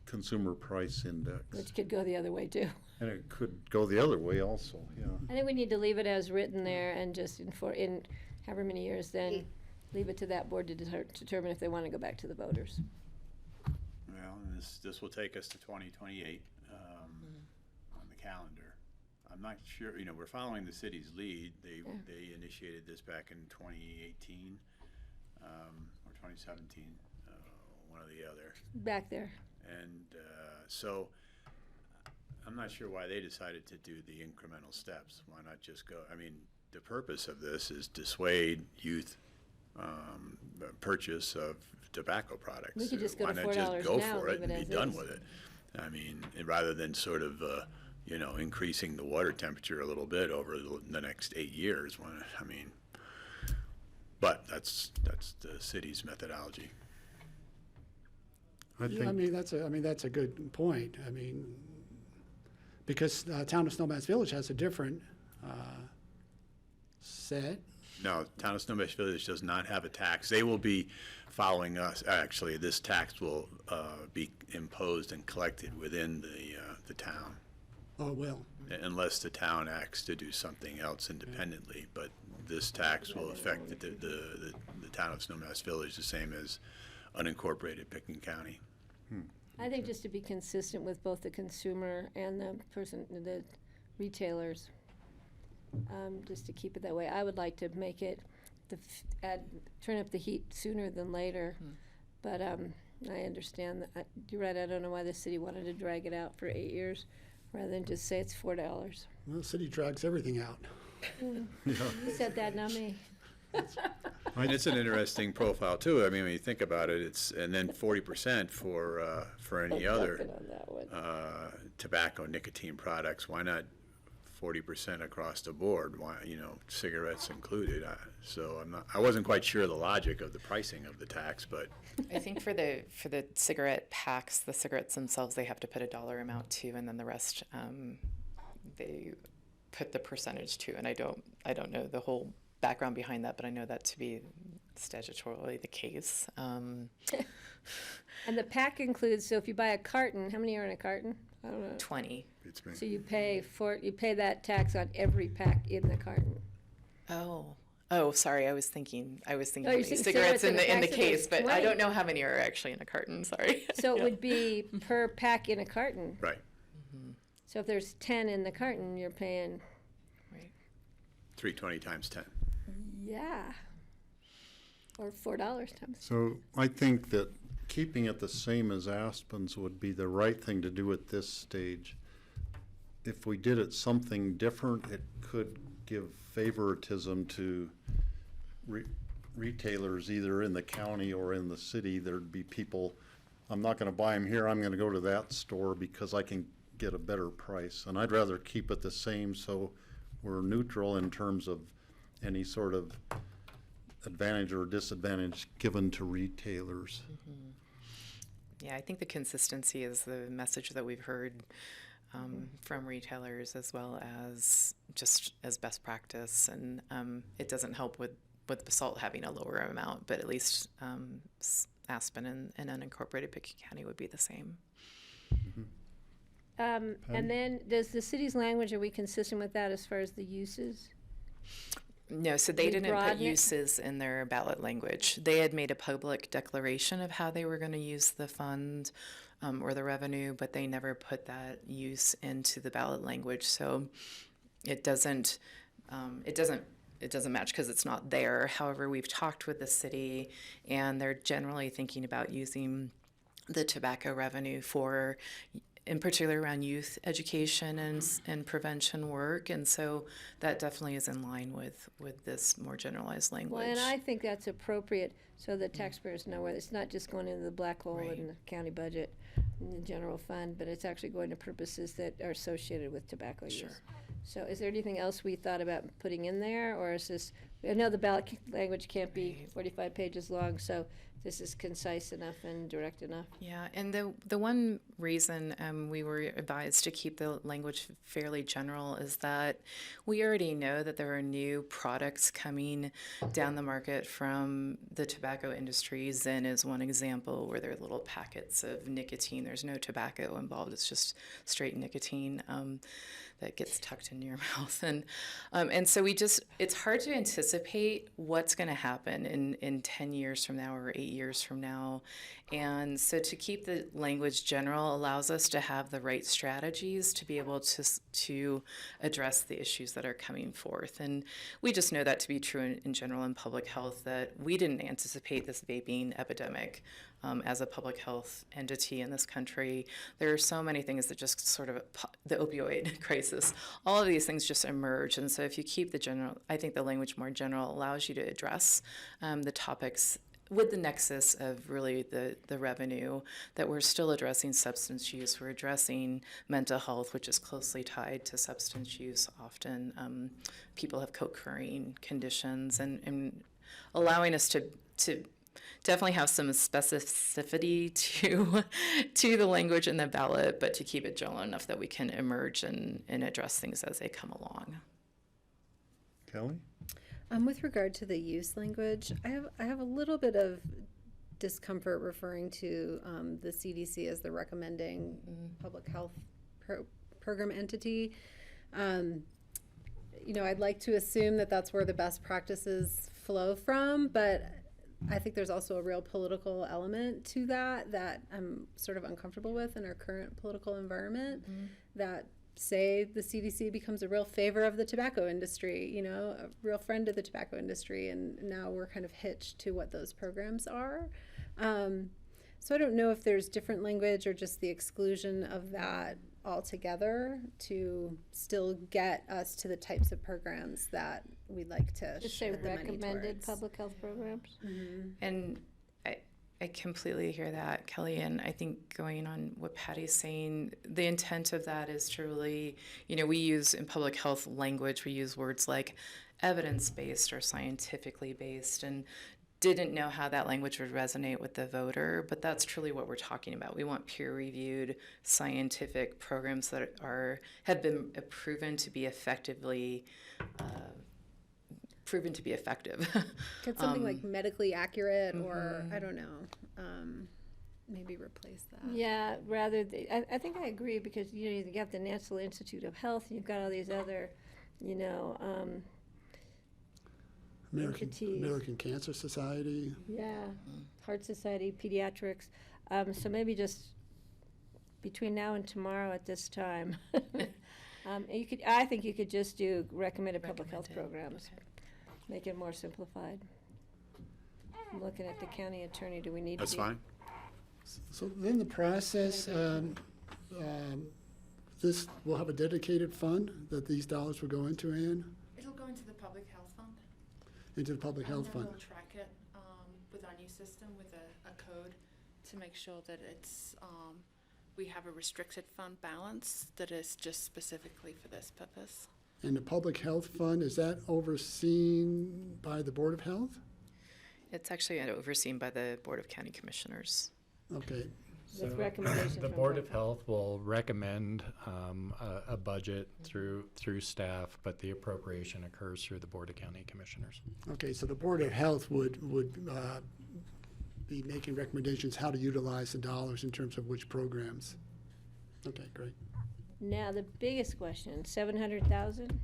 consumer price index. Which could go the other way too. And it could go the other way also, yeah. I think we need to leave it as written there and just in however many years, then leave it to that board to determine if they want to go back to the voters. Well, and this will take us to 2028 on the calendar. I'm not sure, we're following the city's lead. They initiated this back in 2018 or 2017, one or the other. Back there. And so I'm not sure why they decided to do the incremental steps. Why not just go? I mean, the purpose of this is dissuade youth purchase of tobacco products. We could just go Why to not $4 just go now, for it leave and it be as done is. with it? I mean, rather than sort of increasing the water temperature a little bit over the next 8 years. I mean, but that's the city's methodology. I think, I mean, that's a good point. I mean, because town of Snowmass Village has a different set. No, Town of Snowmass Village does not have a tax. They will be following us. Actually, this tax will be imposed and collected within the town, Oh, well. unless the town acts to do something else independently. But this tax will affect the Town of Snowmass Village the same as unincorporated Pickens County. I think just to be consistent with both the consumer and the retailers, just to keep it that way. I would like to make it, turn up the heat sooner than later. But I understand that, you're right, I don't know why the city wanted to drag it out for 8 years, rather than just say it's $4. Well, the city drags everything out. You said that, not me. And it's an interesting profile too. I mean, when you think about it, and then 40% for any other Jumping on that one. tobacco, nicotine products. Why not 40% across the board? Why, cigarettes included? I wasn't quite sure the logic of the pricing of the tax, but I think for the cigarette packs, the cigarettes themselves, they have to put a dollar amount to, and then the rest they put the percentage to. And I don't know the whole background behind that, but I know that to be statutorily the case. And the pack includes, so if you buy a carton, how many are in a carton? I don't know. 20. it's me. So you pay that tax on every pack in the carton. Oh, sorry. I was thinking you're the saying cigarettes in the packs, so case, there's but I 20. don't know how many are actually in a carton. Sorry. So it would be per pack in a carton. Right. So if there's 10 in the carton, you're paying, Right. 320 times 10. yeah, or $4 times. so I think that keeping it the same as Aspen's would be the right thing to do at this stage. If we did it something different, it could give favoritism to retailers either in the county or in the city. There'd be people, I'm not going to buy them here, I'm going to go to that store because I can get a better price. And I'd rather keep it the same so we're neutral in terms of any sort of advantage or disadvantage given to retailers. Yeah, I think the consistency is the message that we've heard from retailers, as well as just as best practice. And it doesn't help with Basalt having a lower amount, but at least Aspen and unincorporated Pickens County would be the same. And then, does the city's language, are we consistent with that as far as the uses? No, so they We didn't put broaden it? uses in their ballot language. They had made a public declaration of how they were going to use the fund or the revenue, but they never put that use into the ballot language. So it doesn't match because it's not there. However, we've talked with the city, and they're generally thinking about using the tobacco revenue for, in particular, around youth education and prevention work. And so that definitely is in line with this more generalized language. Well, and I think that's appropriate, so the taxpayers know where, it's not just going into the black hole Right. in the county budget, in the general fund, but it's actually going to purposes that are associated with tobacco Sure. use. So is there anything else we thought about putting in there, or is this, I know the ballot language can't be 45 pages long, so this is concise enough and direct enough? Yeah, and the one reason we were advised to keep the language fairly general is that we already know that there are new products coming down the market from the tobacco industry. Zyn is one example, where there are little packets of nicotine. There's no tobacco involved. It's just straight nicotine that gets tucked into your mouth. And so it's hard to anticipate what's going to happen in 10 years from now or 8 years from now. And so to keep the language general allows us to have the right strategies to be able to address the issues that are coming forth. And we just know that to be true in general in public health, that we didn't anticipate this vaping epidemic as a public health entity in this country. There are so many things that just sort of, the opioid crisis, all of these things just emerge. And so if you keep I think the language more general allows you to address the topics with the nexus of really the revenue, that we're still addressing substance use, we're addressing mental health, which is closely tied to substance use. Often people have co-occurring conditions, and allowing us to definitely have some specificity to the language in the ballot, but to keep it general enough that we can emerge and address things as they come along. Kelly? With regard to the use language, I have a little bit of discomfort referring to the CDC as the recommending public health program entity. I'd like to assume that that's where the best practices flow from, but I think there's also a real political element to that I'm sort of uncomfortable with in our current political environment, that say the CDC becomes a real favor of the tobacco industry, a real friend of the tobacco industry, and now we're kind of hitched to what those programs are. So I don't know if there's different language or just the exclusion of that altogether to still get us to the types of programs that we'd like to Just say put the money recommended towards. public health programs? And I completely hear that, Kelly, and I think going on what Patty's saying, the intent of that is to really, we use in public health language, we use words like evidence-based or scientifically based, and didn't know how that language would resonate with the voter, but that's truly what we're talking about. We want peer-reviewed scientific programs that have been proven to be effective. Get something like medically accurate, or I don't know, maybe replace that. Yeah, I think I agree, because you got the National Institute of Health, and you've got all these other, entities. American Cancer Society. Yeah, Heart Society, pediatrics. So maybe just between now and tomorrow at this time, I think you could just do recommended public health programs. Okay. Make it more simplified. I'm looking at the county attorney. Do we need That's to? fine. So then the process, this will have a dedicated fund that these dollars will go into, Ann? It'll go into the public health fund. Into the public health And fund? then we'll track it with our new system with a code to make sure that it's, we have a restricted fund balance that is just specifically for this purpose. And the public health fund, is that overseen by the Board of Health? It's actually overseen by the Board of County Commissioners. Okay, With recommendation The from Board both. of Health will recommend a budget through staff, but the appropriation occurs through the Board of County Commissioners. okay, so the Board of Health would be making recommendations how to utilize the dollars in terms of which programs. Okay, great. Now, the biggest question, 700,000?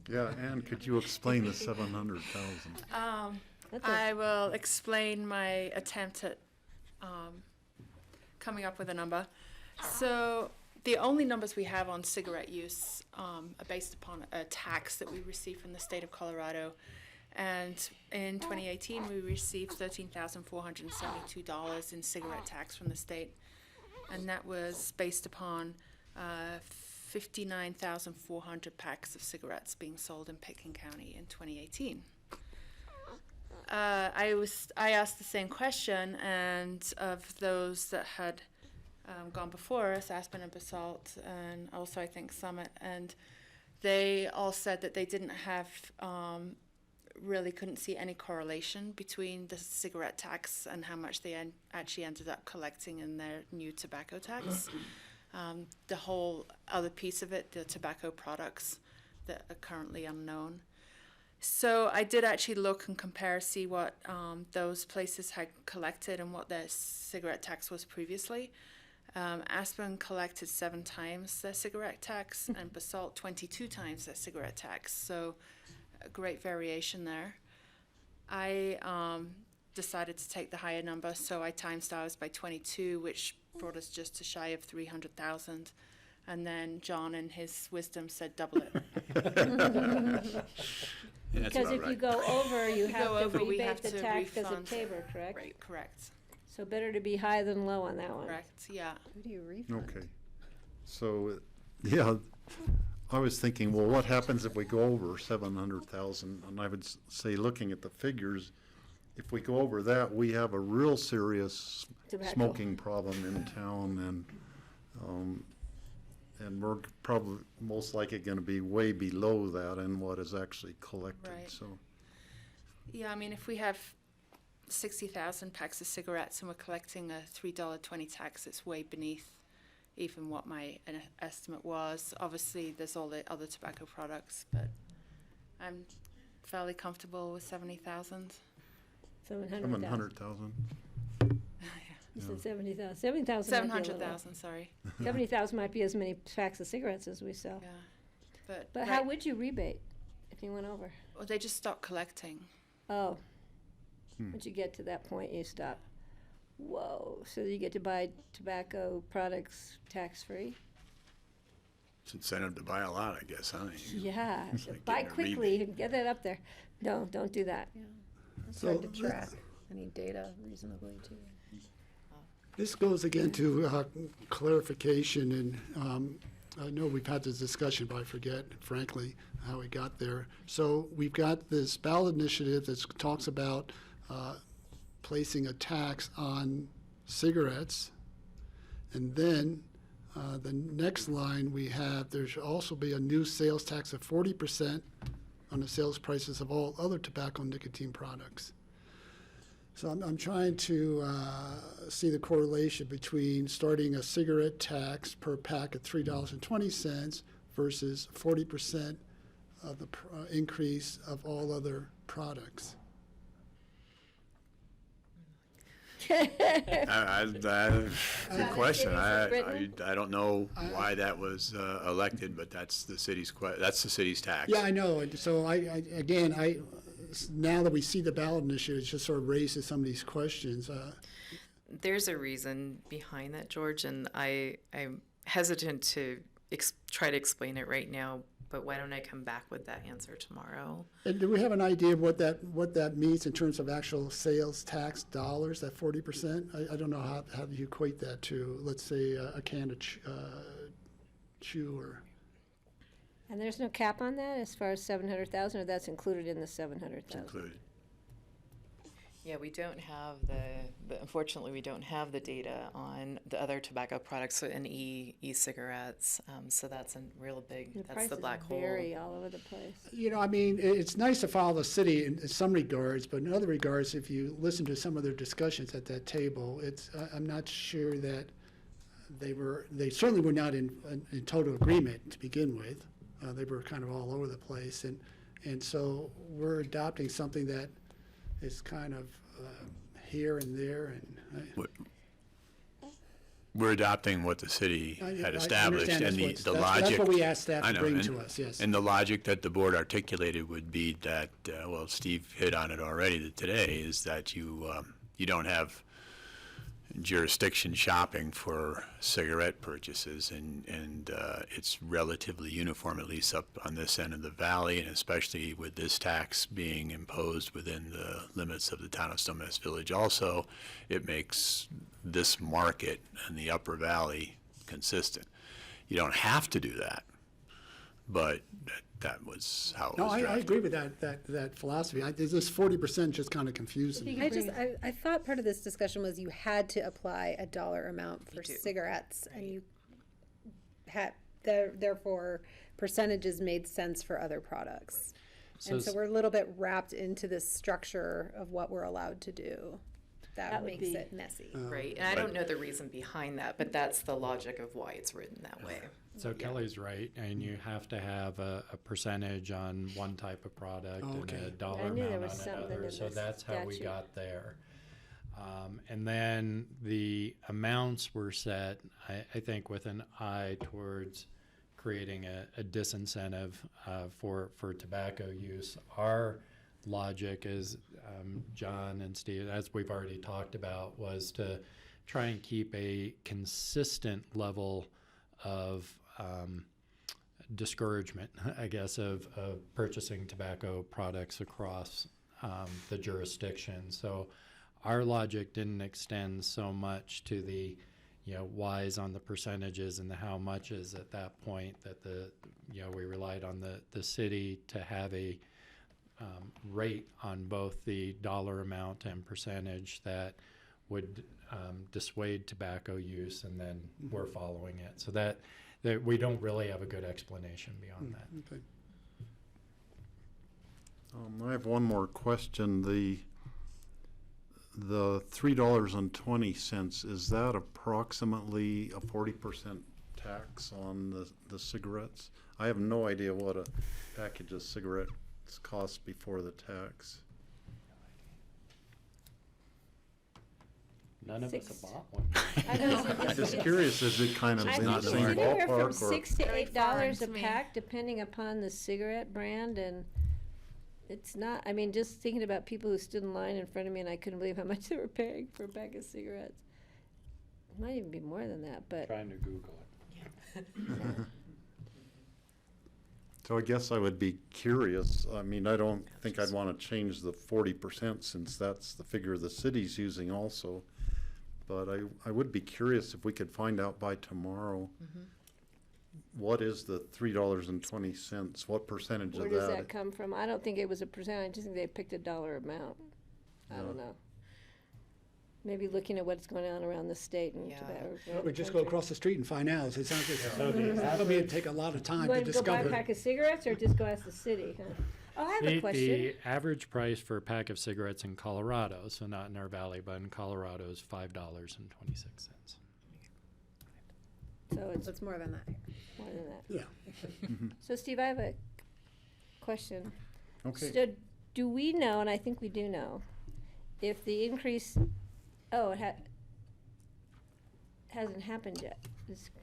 Yeah, Ann, could you explain the 700,000? That's I will explain my attempt at coming up with a number. So the only numbers we have on cigarette use are based upon a tax that we receive from the state of Colorado. And in 2018, we received $13,472 in cigarette tax from the state. And that was based upon 59,400 packs of cigarettes being sold in Pitkin County in 2018. I asked the same question, and of those that had gone before us, Aspen and Basalt, and also I think Summit, and they all said that they didn't have, really couldn't see any correlation between the cigarette tax and how much they actually ended up collecting in their new tobacco tax. The whole other piece of it, the tobacco products that are currently unknown. So I did actually look and compare, see what those places had collected and what their cigarette tax was previously. Aspen collected 7 times their cigarette tax and Basalt 22 times their cigarette tax. So a great variation there. I decided to take the higher number, so I times ours by 22, which brought us just to shy of 300,000. And then John, in his wisdom, said double it. Yeah, that's Because about if you right. go over, you If you have go to over, we rebate have the to tax because refund. of Tabor, correct? Right, correct, So better to be high than low on that one. correct, yeah. Who do you refund? Okay. So, yeah, I was thinking, well, what happens if we go over 700,000? And I would say, looking at the figures, if we go over that, we have a real serious Tobacco. smoking problem in town, and we're probably most likely going to be way below that in what is actually collected. Right. So, Yeah, I mean, if we have 60,000 packs of cigarettes and we're collecting a $3.20 tax, it's way beneath even what my estimate was. Obviously, there's all the other tobacco products, but I'm fairly comfortable with 70,000. 700,000. 700,000. You said 70,000. 70,000 might be a little. 700,000, sorry. 70,000 might be as many packs of cigarettes as we sell. Yeah, But how would you rebate if you went over? Well, they just stopped collecting. Oh. Once you get to that point, you stop. Whoa. So you get to buy tobacco products tax-free? It's incentive to buy a lot, I guess, huh? Yeah. It's like Buy getting a quickly and get that up there. No, don't do that. It's So hard to track. I need data reasonably too. This goes again to clarification, and I know we've had this discussion, but I forget, frankly, how we got there. So we've got this ballot initiative that talks about placing a tax on cigarettes, and then the next line we have, there should also be a new sales tax of 40% on the sales prices of all other tobacco and nicotine products. So I'm trying to see the correlation between starting a cigarette tax per pack at $3.20 versus 40% of the increase of all other products. Good question. Brittany? I don't know why that was elected, but that's the city's tax. Yeah, I know. And so again, now that we see the ballot initiative, it just sort of raises some of these questions. There's a reason behind that, George, and I'm hesitant to try to explain it right now, but why don't I come back with that answer tomorrow? And do we have an idea of what that means in terms of actual sales tax dollars, that 40%? I don't know how you equate that to, let's say, a can of chew or... And there's no cap on that as far as 700,000, or that's included in the 700,000? Included. Yeah, we don't have unfortunately, we don't have the data on the other tobacco products and e-cigarettes. So that's a real big, that's the black hole. Prices vary all over the place. You know, I mean, it's nice to follow the city in some regards, but in other regards, if you listen to some of their discussions at that table, I'm not sure that they certainly were not in total agreement to begin with. They were kind of all over the place, and so we're adopting something that is kind of here and there, and We're adopting what the city I had understand established, and that's the that's logic. what we asked staff I to know, bring and- to us, yes. And the logic that the board articulated would be that, well, Steve hit on it already today, is that you don't have jurisdiction shopping for cigarette purchases, and it's relatively uniform, at least up on this end of the valley, and especially with this tax being imposed within the limits of the town of Stonemass Village also, it makes this market and the upper valley consistent. You don't have to do that, but that was how it No, was I drafted. agree with that philosophy. This 40% just kind of confuses me. I thought part of this discussion was you had to apply a dollar amount for do. cigarettes, and you had, therefore, percentages made sense for other products. So And so s- we're a little bit wrapped into this structure of what we're allowed to do. That That would makes be- it messy. Right, and I don't know the reason behind that, but that's the logic of why it's written that way. So Kelly's right, and you have to have a percentage on one type of product and Okay. a dollar I knew there amount was on something another, in so this that's how we statute. got there. And then the amounts were set, I think, with an eye towards creating a disincentive for tobacco use. Our logic is, John and Steve, as we've already talked about, was to try and keep a consistent level of discouragement, I guess, of purchasing tobacco products across the jurisdiction. So our logic didn't extend so much to the, whys on the percentages and the how muches at that point that we relied on the city to have a rate on both the dollar amount and percentage that would dissuade tobacco use, and then we're following it. So that we don't really have a good explanation beyond that. Okay. I have one more question. The $3.20, is that approximately a 40% tax on the cigarettes? I have no idea what a package of cigarettes costs before the tax. None of us Six. have bought one. I know. I'm just curious, is it kind of I in think the it's same anywhere from ballpark? Or $6 to Very $8 foreign a to me. pack, depending upon the cigarette brand, and it's not. I mean, just thinking about people who stood in line in front of me, and I couldn't believe how much they were paying for a pack of cigarettes. It might even be more than that, but Trying to Google it. So I guess I would be curious. I mean, I don't think I'd want to change the 40% since that's the figure the city's using also. But I would be curious if we could find out by tomorrow, what is the $3.20? What percentage where of does that? that come from? I don't think it was a percent. I just think they picked a dollar amount. I don't know. Maybe looking at what's going on around the state and Yeah. tobacco. Well, we just go across the street and find out. It sounds like it'd take a lot of time You to want to go buy a discover. pack of cigarettes or just go ask the city? Huh? Oh, I have a question. The average price for a pack of cigarettes in Colorado, so not in our valley, but in Colorado, is $5.26. So it's So it's more than that. more than that. Yeah. So Steve, I have a question. Okay. So do we know, and I think we do know, if the increase, it hasn't happened yet.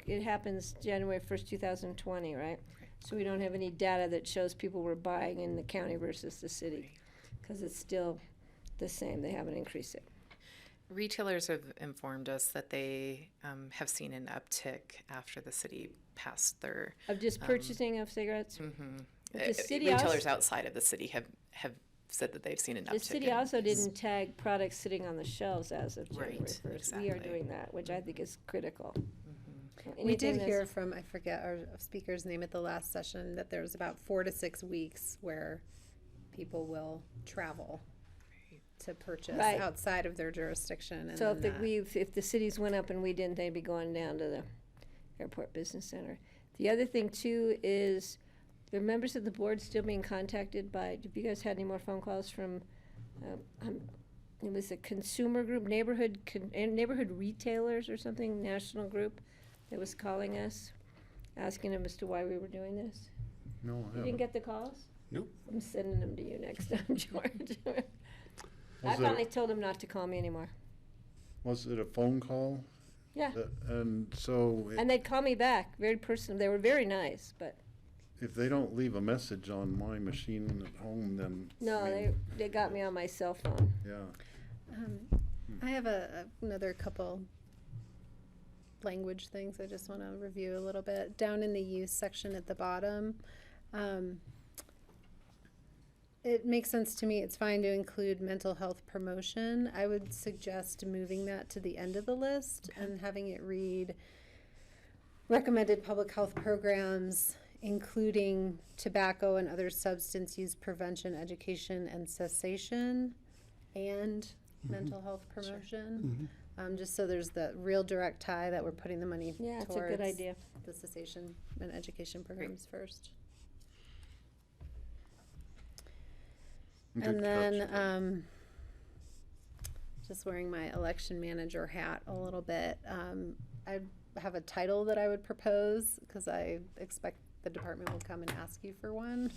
It happens January 1st, 2020, right? So we don't have any data that shows people were buying in the county versus the city, because it's still the same. They haven't increased it. Retailers have informed us that they have seen an uptick after the city passed their. Of just purchasing of cigarettes? But the city Retailers also, outside of the city have said that they've seen an uptick. the city in- also didn't tag products sitting on the shelves as of January Right, 1st. We are exactly. doing that, which I think is critical. We did Anything hear that's- from, I forget our speaker's name at the last session, that there was about 4 to 6 weeks where people will travel to purchase Right. outside of their jurisdiction. And So if then if the cities went up and we didn't, they'd be going down to the airport business center. The other thing too is, the members of the board still being contacted by, have you guys had any more phone calls from, it was a consumer group, neighborhood retailers or something, national group that was calling us, asking them as to why we were doing this? No, I You haven't. didn't get the calls? Nope. I'm sending them to you next time, George. I Was finally it, told them not to call me anymore. was it a phone call? Yeah. And so And they'd call me back, very personal. They were very nice, but if they don't leave a message on my machine at home, then. no, I mean, they got me on my cell phone. Yeah. I have another couple language things I just want to review a little bit. Down in the use section at the bottom, it makes sense to me. It's fine to include mental health promotion. I would suggest moving that to the end of the list and having it read recommended public health programs including tobacco and other substance use prevention, education, and cessation, and mental health promotion. Just so there's the real direct tie that we're putting the money Yeah, it's a towards good idea. the cessation and education programs first. Good And then, catch. just wearing my election manager hat a little bit, I have a title that I would propose, because I expect the department will come and ask you for one.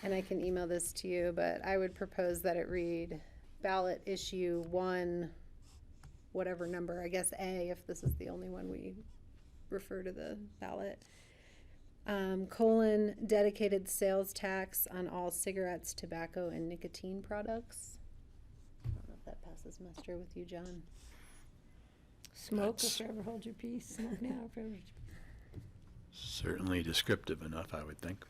And I can email this to you, but I would propose that it read ballot issue 1, whatever number, I guess A, if this is the only one we refer to the ballot. Colon, dedicated sales tax on all cigarettes, tobacco, and nicotine products. I don't know if that passes muster with you, John. Smoke or That's- forever hold your peace. Smoke now or forever hold your peace. Certainly descriptive enough, I would think.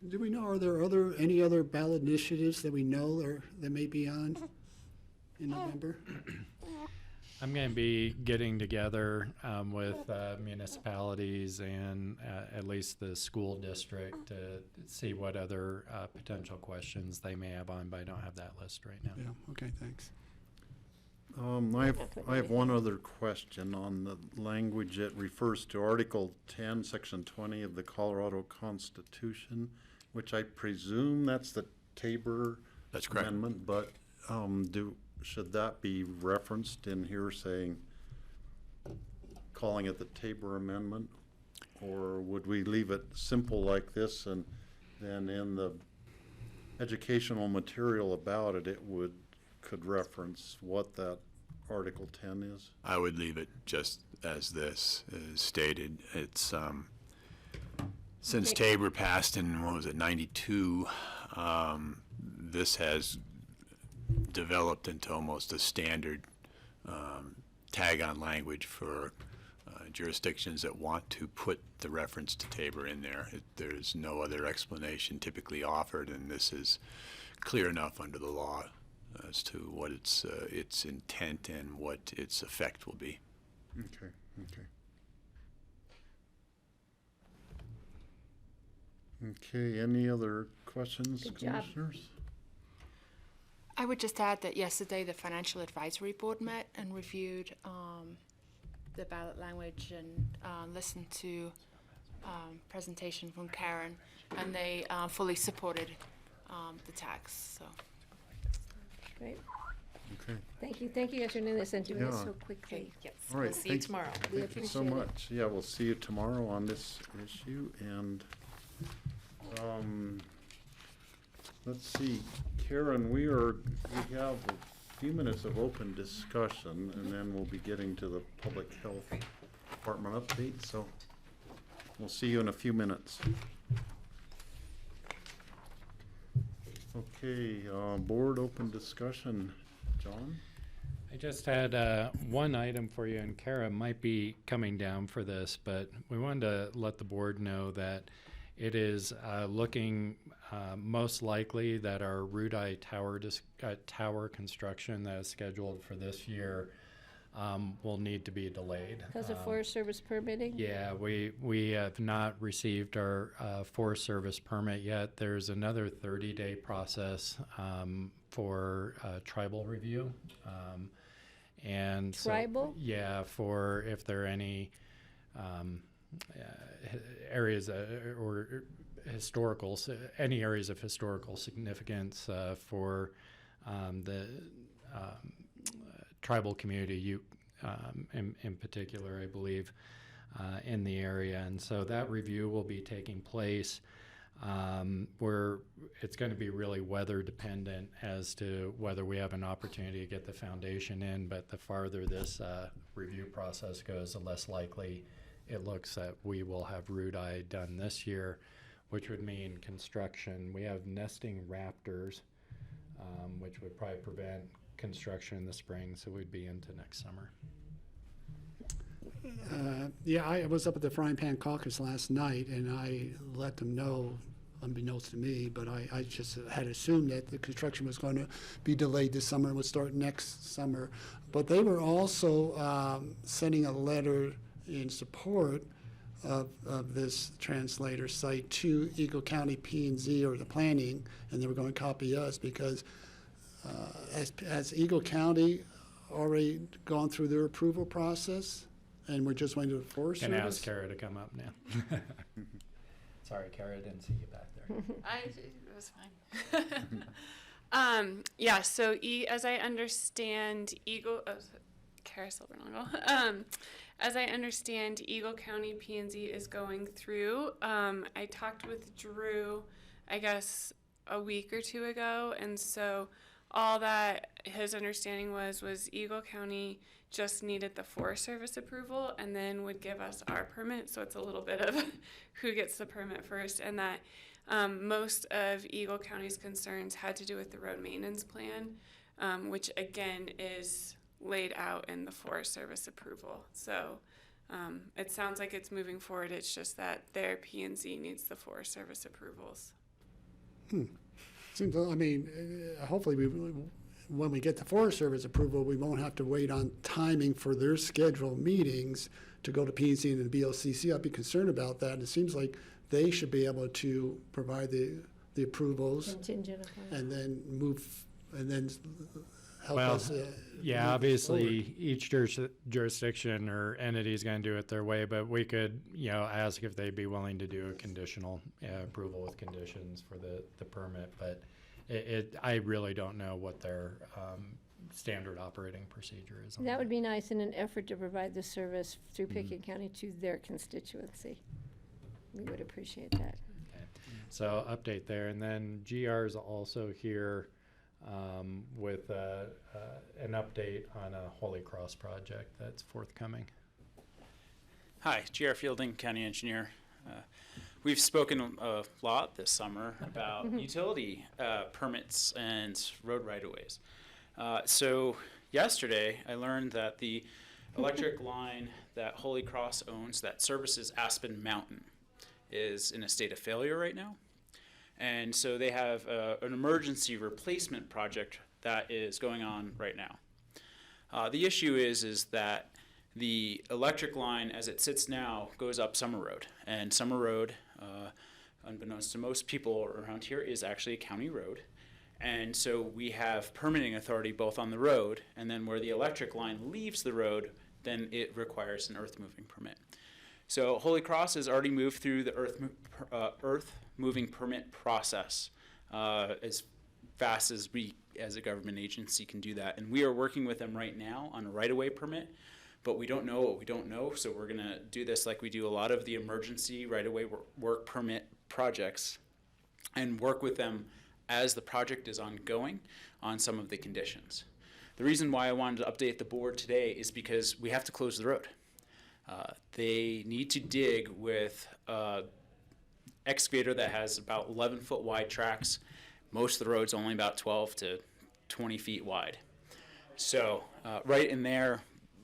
Do we know, are there any other ballot initiatives that we know that may be on in November? I'm going to be getting together with municipalities and at least the school district to see what other potential questions they may have on, but I don't have that list right now. Yeah, okay, thanks. I have one other question on the language that refers to Article 10, Section 20 of the Colorado Constitution, which I presume that's the Tabor That's correct. Amendment, but should that be referenced in here saying, calling it the Tabor Amendment? Or would we leave it simple like this, and then in the educational material about it, could reference what that Article 10 is? I would leave it just as this is stated. It's, since Tabor passed in, what was it, 92, this has developed into almost a standard tag-on language for jurisdictions that want to put the reference to Tabor in there. There's no other explanation typically offered, and this is clear enough under the law as to what its intent and what its effect will be. Okay. Okay, any other questions, Good job. commissioners? I would just add that yesterday the Financial Advisory Board met and reviewed the ballot language and listened to presentation from Karen, and they fully supported the tax. So Great. Okay. Thank you guys for doing this and doing it Yeah. so quickly. Yes, All right, we'll see you tomorrow. We Thank you so appreciate it. much. Yeah, we'll see you tomorrow on this issue, and, let's see, Karen, we have a few minutes of open discussion, and then we'll be getting to the Public Health Department update, so we'll see you in a few minutes. Okay, board open discussion, John? I just had one item for you, and Kara might be coming down for this, but we wanted to let the board know that it is looking most likely that our Rudai tower construction that is scheduled for this year will need to be delayed. Because of Forest Service permitting? Yeah, we have not received our Forest Service permit yet. There's another 30-day process for tribal review. And so- Tribal? yeah, for if there are any areas or any areas of historical significance for the tribal community, in particular, I believe, in the area. And so that review will be taking place where it's going to be really weather dependent as to whether we have an opportunity to get the foundation in. But the farther this review process goes, the less likely it looks that we will have Rudai done this year, which would mean construction. We have nesting raptors, which would probably prevent construction in the spring, so we'd be into next summer. Yeah, I was up at the Frying Pan Caucus last night, and I let them know unbeknownst to me, but I just had assumed that the construction was going to be delayed this summer and would start next summer. But they were also sending a letter in support of this translator site to Eagle County P&Z or the planning, and they were going to copy us because has Eagle County already gone through their approval process, and we're just waiting to the Forest Can Service? ask Kara to come up now. Sorry, Kara, I didn't see you back there. It was fine. Yeah, so as I understand, Kara Silvernagle. As I understand, Eagle County P&Z is going through. I talked with Drew, I guess, a week or two ago, and so all that his understanding was Eagle County just needed the Forest Service approval and then would give us our permit. So it's a little bit of who gets the permit first, and that most of Eagle County's concerns had to do with the road maintenance plan, which again is laid out in the Forest Service approval. So it sounds like it's moving forward. It's just that their P&Z needs the Forest Service approvals. Seems, I mean, hopefully when we get the Forest Service approval, we won't have to wait on timing for their scheduled meetings to go to P&Z and the BOCC. I'd be concerned about that. It seems like they should be able to provide the approvals Contingent upon. and then help Well, us. Yeah, move obviously, forward. each jurisdiction or entity is going to do it their way, but we could, ask if they'd be willing to do a conditional approval with conditions for the permit. But I really don't know what their standard operating procedure is on That would be nice in an effort to provide the service through Pickett County to their constituency. We would appreciate that. Okay. So update there, and then GR is also here with an update on a Holy Cross project that's forthcoming. Hi, GR Fielding, County Engineer. We've spoken a lot this summer about utility permits and road right-of-ways. So yesterday, I learned that the electric line that Holy Cross owns that services Aspen Mountain is in a state of failure right now. And so they have an emergency replacement project that is going on right now. The issue is that the electric line, as it sits now, goes up Summer Road. And Summer Road, unbeknownst to most people around here, is actually a county road. And so we have permitting authority both on the road, and then where the electric line leaves the road, then it requires an earth moving permit. So Holy Cross has already moved through the earth moving permit process as fast as we as a government agency can do that. And we are working with them right now on a right-of-way permit, but we don't know what we don't know, so we're going to do this like we do a lot of the emergency right-of-way work permit projects and work with them as the project is ongoing on some of the conditions. The reason why I wanted to update the board today is because we have to close the road. They need to dig with excavator that has about 11-foot wide tracks. Most of the road's only about 12 to 20 feet wide. So right in there,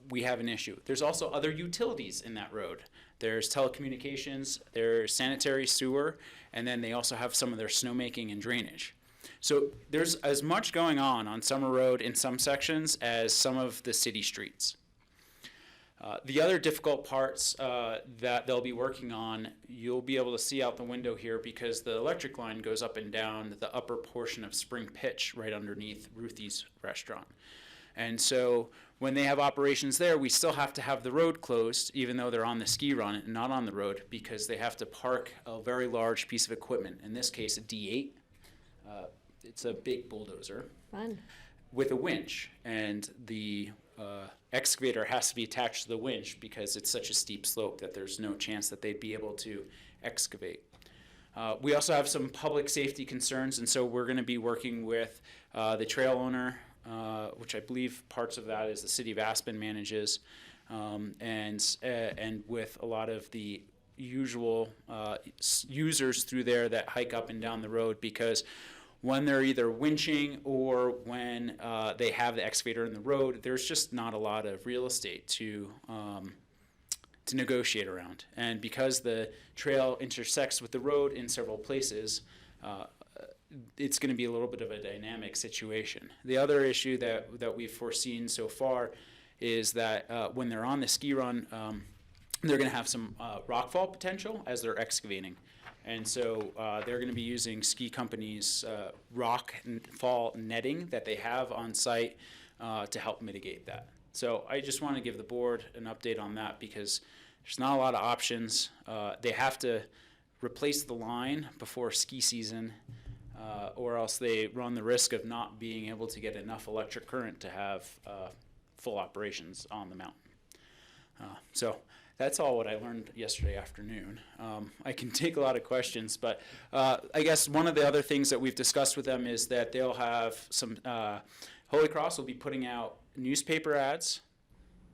we have an issue. There's also other utilities in that road. There's telecommunications, there's sanitary sewer, and then they also have some of their snowmaking and drainage. So there's as much going on Summer Road in some sections as some of the city streets. The other difficult parts that they'll be working on, you'll be able to see out the window here because the electric line goes up and down the upper portion of Spring Pitch right underneath Ruthie's restaurant. And so when they have operations there, we still have to have the road closed, even though they're on the ski run and not on the road, because they have to park a very large piece of equipment, in this case a D8. It's a big bulldozer. Fun. With a winch, and the excavator has to be attached to the winch because it's such a steep slope that there's no chance that they'd be able to excavate. We also have some public safety concerns, and so we're going to be working with the trail owner, which I believe parts of that is the city of Aspen manages, and with a lot of the usual users through there that hike up and down the road, because when they're either winching or when they have the excavator in the road, there's just not a lot of real estate to to negotiate around. And because the trail intersects with the road in several places, it's going to be a little bit of a dynamic situation. The other issue that we've foreseen so far is that when they're on the ski run, they're going to have some rockfall potential as they're excavating. And so they're going to be using ski companies' rock and fall netting that they have on site to help mitigate that. So I just want to give the board an update on that because there's not a lot of options. They have to replace the line before ski season or else they run the risk of not being able to get enough electric current to have full operations on the mountain. So that's all what I learned yesterday afternoon. I can take a lot of questions, but I guess one of the other things that we've discussed with them is that they'll have some, Holy Cross will be putting out newspaper ads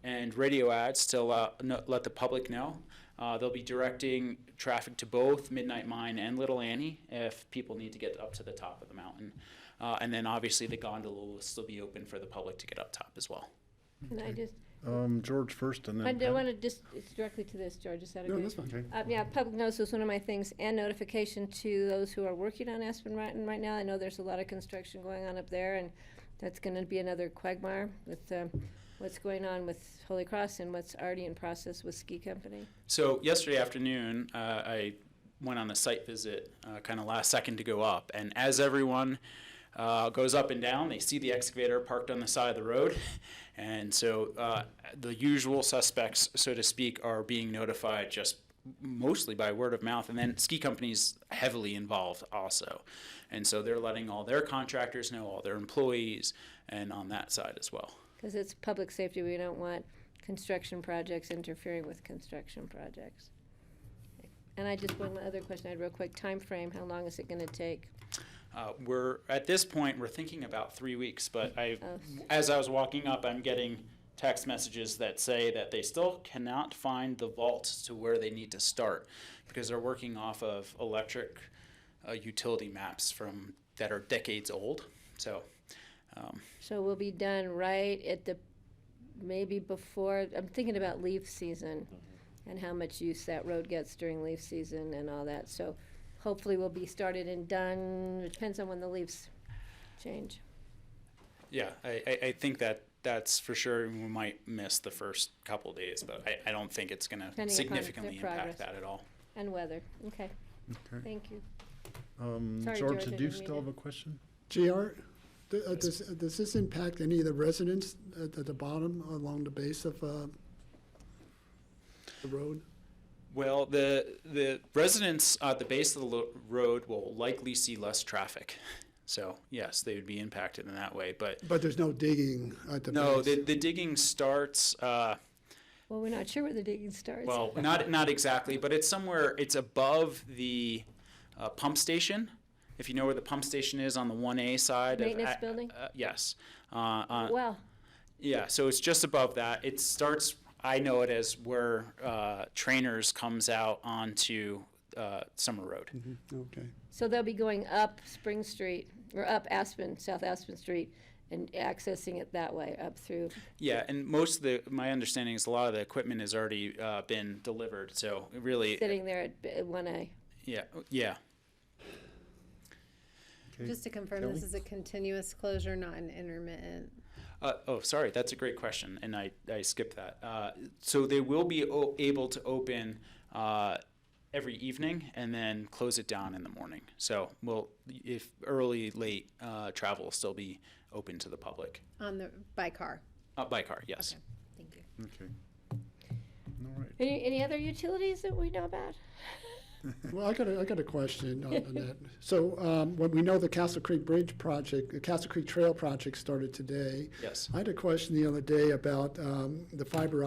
and radio ads to let the public know. They'll be directing traffic to both Midnight Mine and Little Annie if people need to get up to the top of the mountain. And then obviously the gondola will still be open for the public to get up top as well. Can I just, George first and then I Pat. don't want to just, it's directly to this, George, is that okay? No, that's fine. Yeah, public notice was one of my things, and notification to those who are working on Aspen right now. I know there's a lot of construction going on up there, and that's going to be another quagmire with what's going on with Holy Cross and what's already in process with Ski Company. So yesterday afternoon, I went on a site visit, kind of last second to go up, and as everyone goes up and down, they see the excavator parked on the side of the road, and so the usual suspects, so to speak, are being notified just mostly by word of mouth, and then ski companies heavily involved also, and so they're letting all their contractors know, all their employees, and on that side as well. Because it's public safety, we don't want construction projects interfering with construction projects. And I just, one other question I had real quick, time frame, how long is it going to take? We're at this point, we're thinking about 3 weeks, but as I was walking up, I'm getting text messages that say that they still cannot find the vault to where they need to start because they're working off of electric utility maps that are decades old. So we'll be done right at maybe before, I'm thinking about leaf season and how much use that road gets during leaf season and all that. So hopefully we'll be started and done. It depends on when the leaves change. Yeah, I think that's for sure. We might miss the first couple of days, but I don't think it's going to significantly impact that at all. And weather. Okay. Thank you. Sorry, George, I did you didn't still mean have a question? GR, does this impact any of the residents at the bottom along the base of the road? Well, the residents at the base of the road will likely see less traffic. So, yes, they would be impacted in that way. But there's no digging at the no, base? the digging starts... well, we're not sure where the digging starts. Well, not exactly, but it's somewhere, it's above the pump station. If you know where the pump station is on the 1A side. Maintenance building? Yes. Well. Yeah, so it's just above that. It starts, I know it as where Trainers comes out onto Summer Road. Mm-hmm. Okay. So they'll be going up Spring Street, or up South Aspen Street, and accessing it that way, up through. Yeah, and my understanding is a lot of the equipment has already been delivered, so it really. Sitting there at 1A. Yeah. Okay. Just to confirm, Kelly? this is a continuous closure, not an intermittent. Sorry, that's a great question, and I skipped that. So they will be able to open every evening and then close it down in the morning. So if late travel will still be open to the public. By car? By car, yes. Okay, thank you. Okay. All right. Any other utilities that we know about? Well, I got a question on that. So when we know the Castle Creek Bridge project, the Castle Creek Trail project started today. Yes. I had a question the other day about the fiber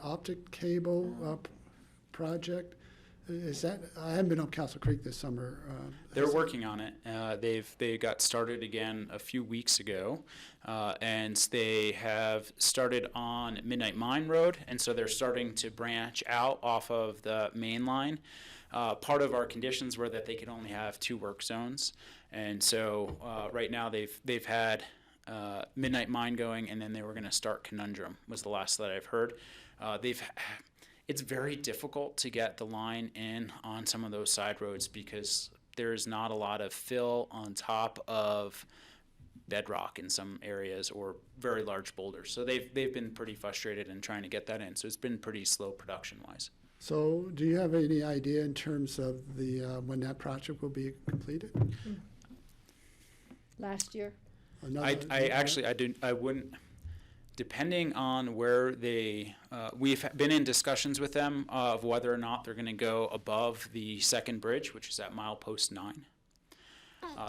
optic cable project. Is that, I haven't been up Castle Creek this summer. They're working on it. They got started again a few weeks ago, and they have started on Midnight Mine Road, and so they're starting to branch out off of the main line. Part of our conditions were that they could only have 2 work zones, and so right now they've had Midnight Mine going, and then they were going to start Conundrum was the last that I've heard. it's very difficult to get the line in on some of those side roads because there's not a lot of fill on top of bedrock in some areas or very large boulders. So they've been pretty frustrated in trying to get that in. So it's been pretty slow production-wise. So do you have any idea in terms of the when that project will be completed? Last year. I wouldn't, depending on where we've been in discussions with them of whether or not they're going to go above the second bridge, which is at milepost 9.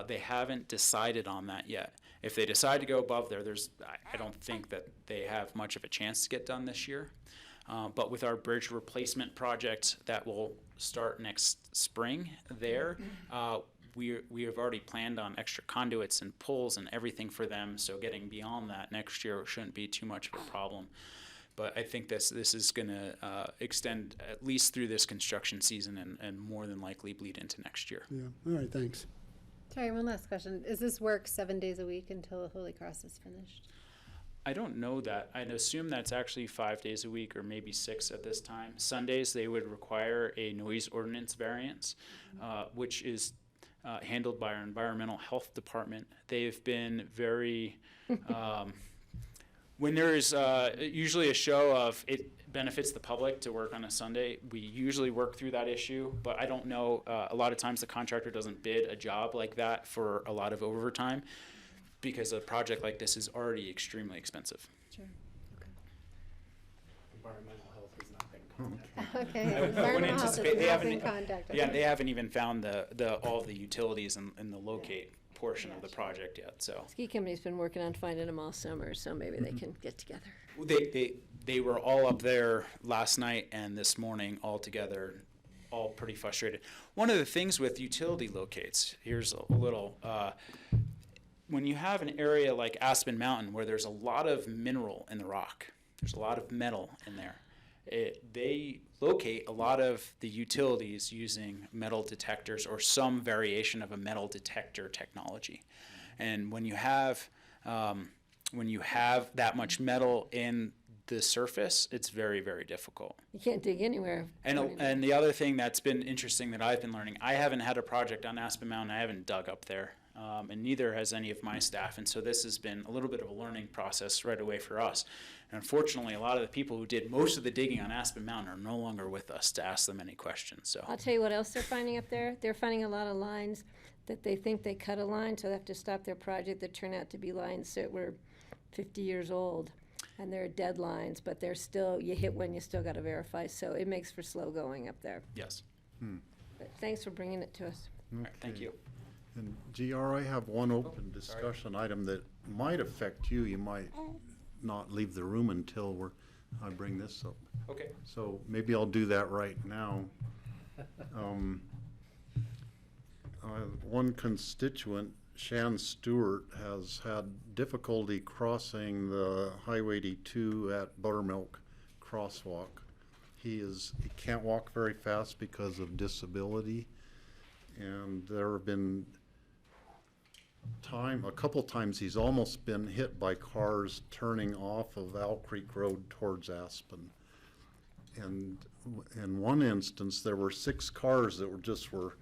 They haven't decided on that yet. If they decide to go above there, I don't think that they have much of a chance to get done this year. But with our bridge replacement project that will start next spring there, we have already planned on extra conduits and poles and everything for them. So getting beyond that next year shouldn't be too much of a problem. But I think this is going to extend at least through this construction season and more than likely bleed into next year. Yeah. All right. Thanks. Sorry, one last question. Is this work 7 days a week until the Holy Cross is finished? I don't know that. I'd assume that's actually 5 days a week or maybe 6 at this time. Sundays, they would require a noise ordinance variance, which is handled by our environmental health department. They've been very, when there is usually a show of it benefits the public to work on a Sunday, we usually work through that issue, but I don't know, a lot of times the contractor doesn't bid a job like that for a lot of overtime because a project like this is already extremely expensive. Sure. Environmental health has not been contacted. Okay. I wouldn't Environmental health anticipate, is they not being haven't, contacted. yeah, they haven't even found all the utilities in the locate portion of the project yet, so. Ski company's been working on finding them all summer, so maybe they can get together. They were all up there last night and this morning all together, all pretty frustrated. One of the things with utility locates, here's a little, when you have an area like Aspen Mountain where there's a lot of mineral in the rock, there's a lot of metal in there, they locate a lot of the utilities using metal detectors or some variation of a metal detector technology. And when you have that much metal in the surface, it's very, very difficult. You can't dig anywhere. And the other thing that's been interesting that I've been learning, I haven't had a project on Aspen Mountain, I haven't dug up there, and neither has any of my staff. And so this has been a little bit of a learning process right away for us. And unfortunately, a lot of the people who did most of the digging on Aspen Mountain are no longer with us to ask them any questions. So I'll tell you what else they're finding up there. They're finding a lot of lines that they think they cut a line, so they have to stop their project that turn out to be lines that were 50 years old. And they're dead lines, but they're still, you hit one, you still got to verify. So it makes for slow going up there. yes. But thanks for bringing it to us. All right, thank you. And GR, I have one open discussion item that might affect you. You might not leave the room until I bring this up. Okay. So maybe I'll do that right now. One constituent, Shan Stewart, has had difficulty crossing the Highway 82 at Buttermilk Crosswalk. He can't walk very fast because of disability, and there have been a couple times he's almost been hit by cars turning off of Owl Creek Road towards Aspen. And in one instance, there were 6 cars that were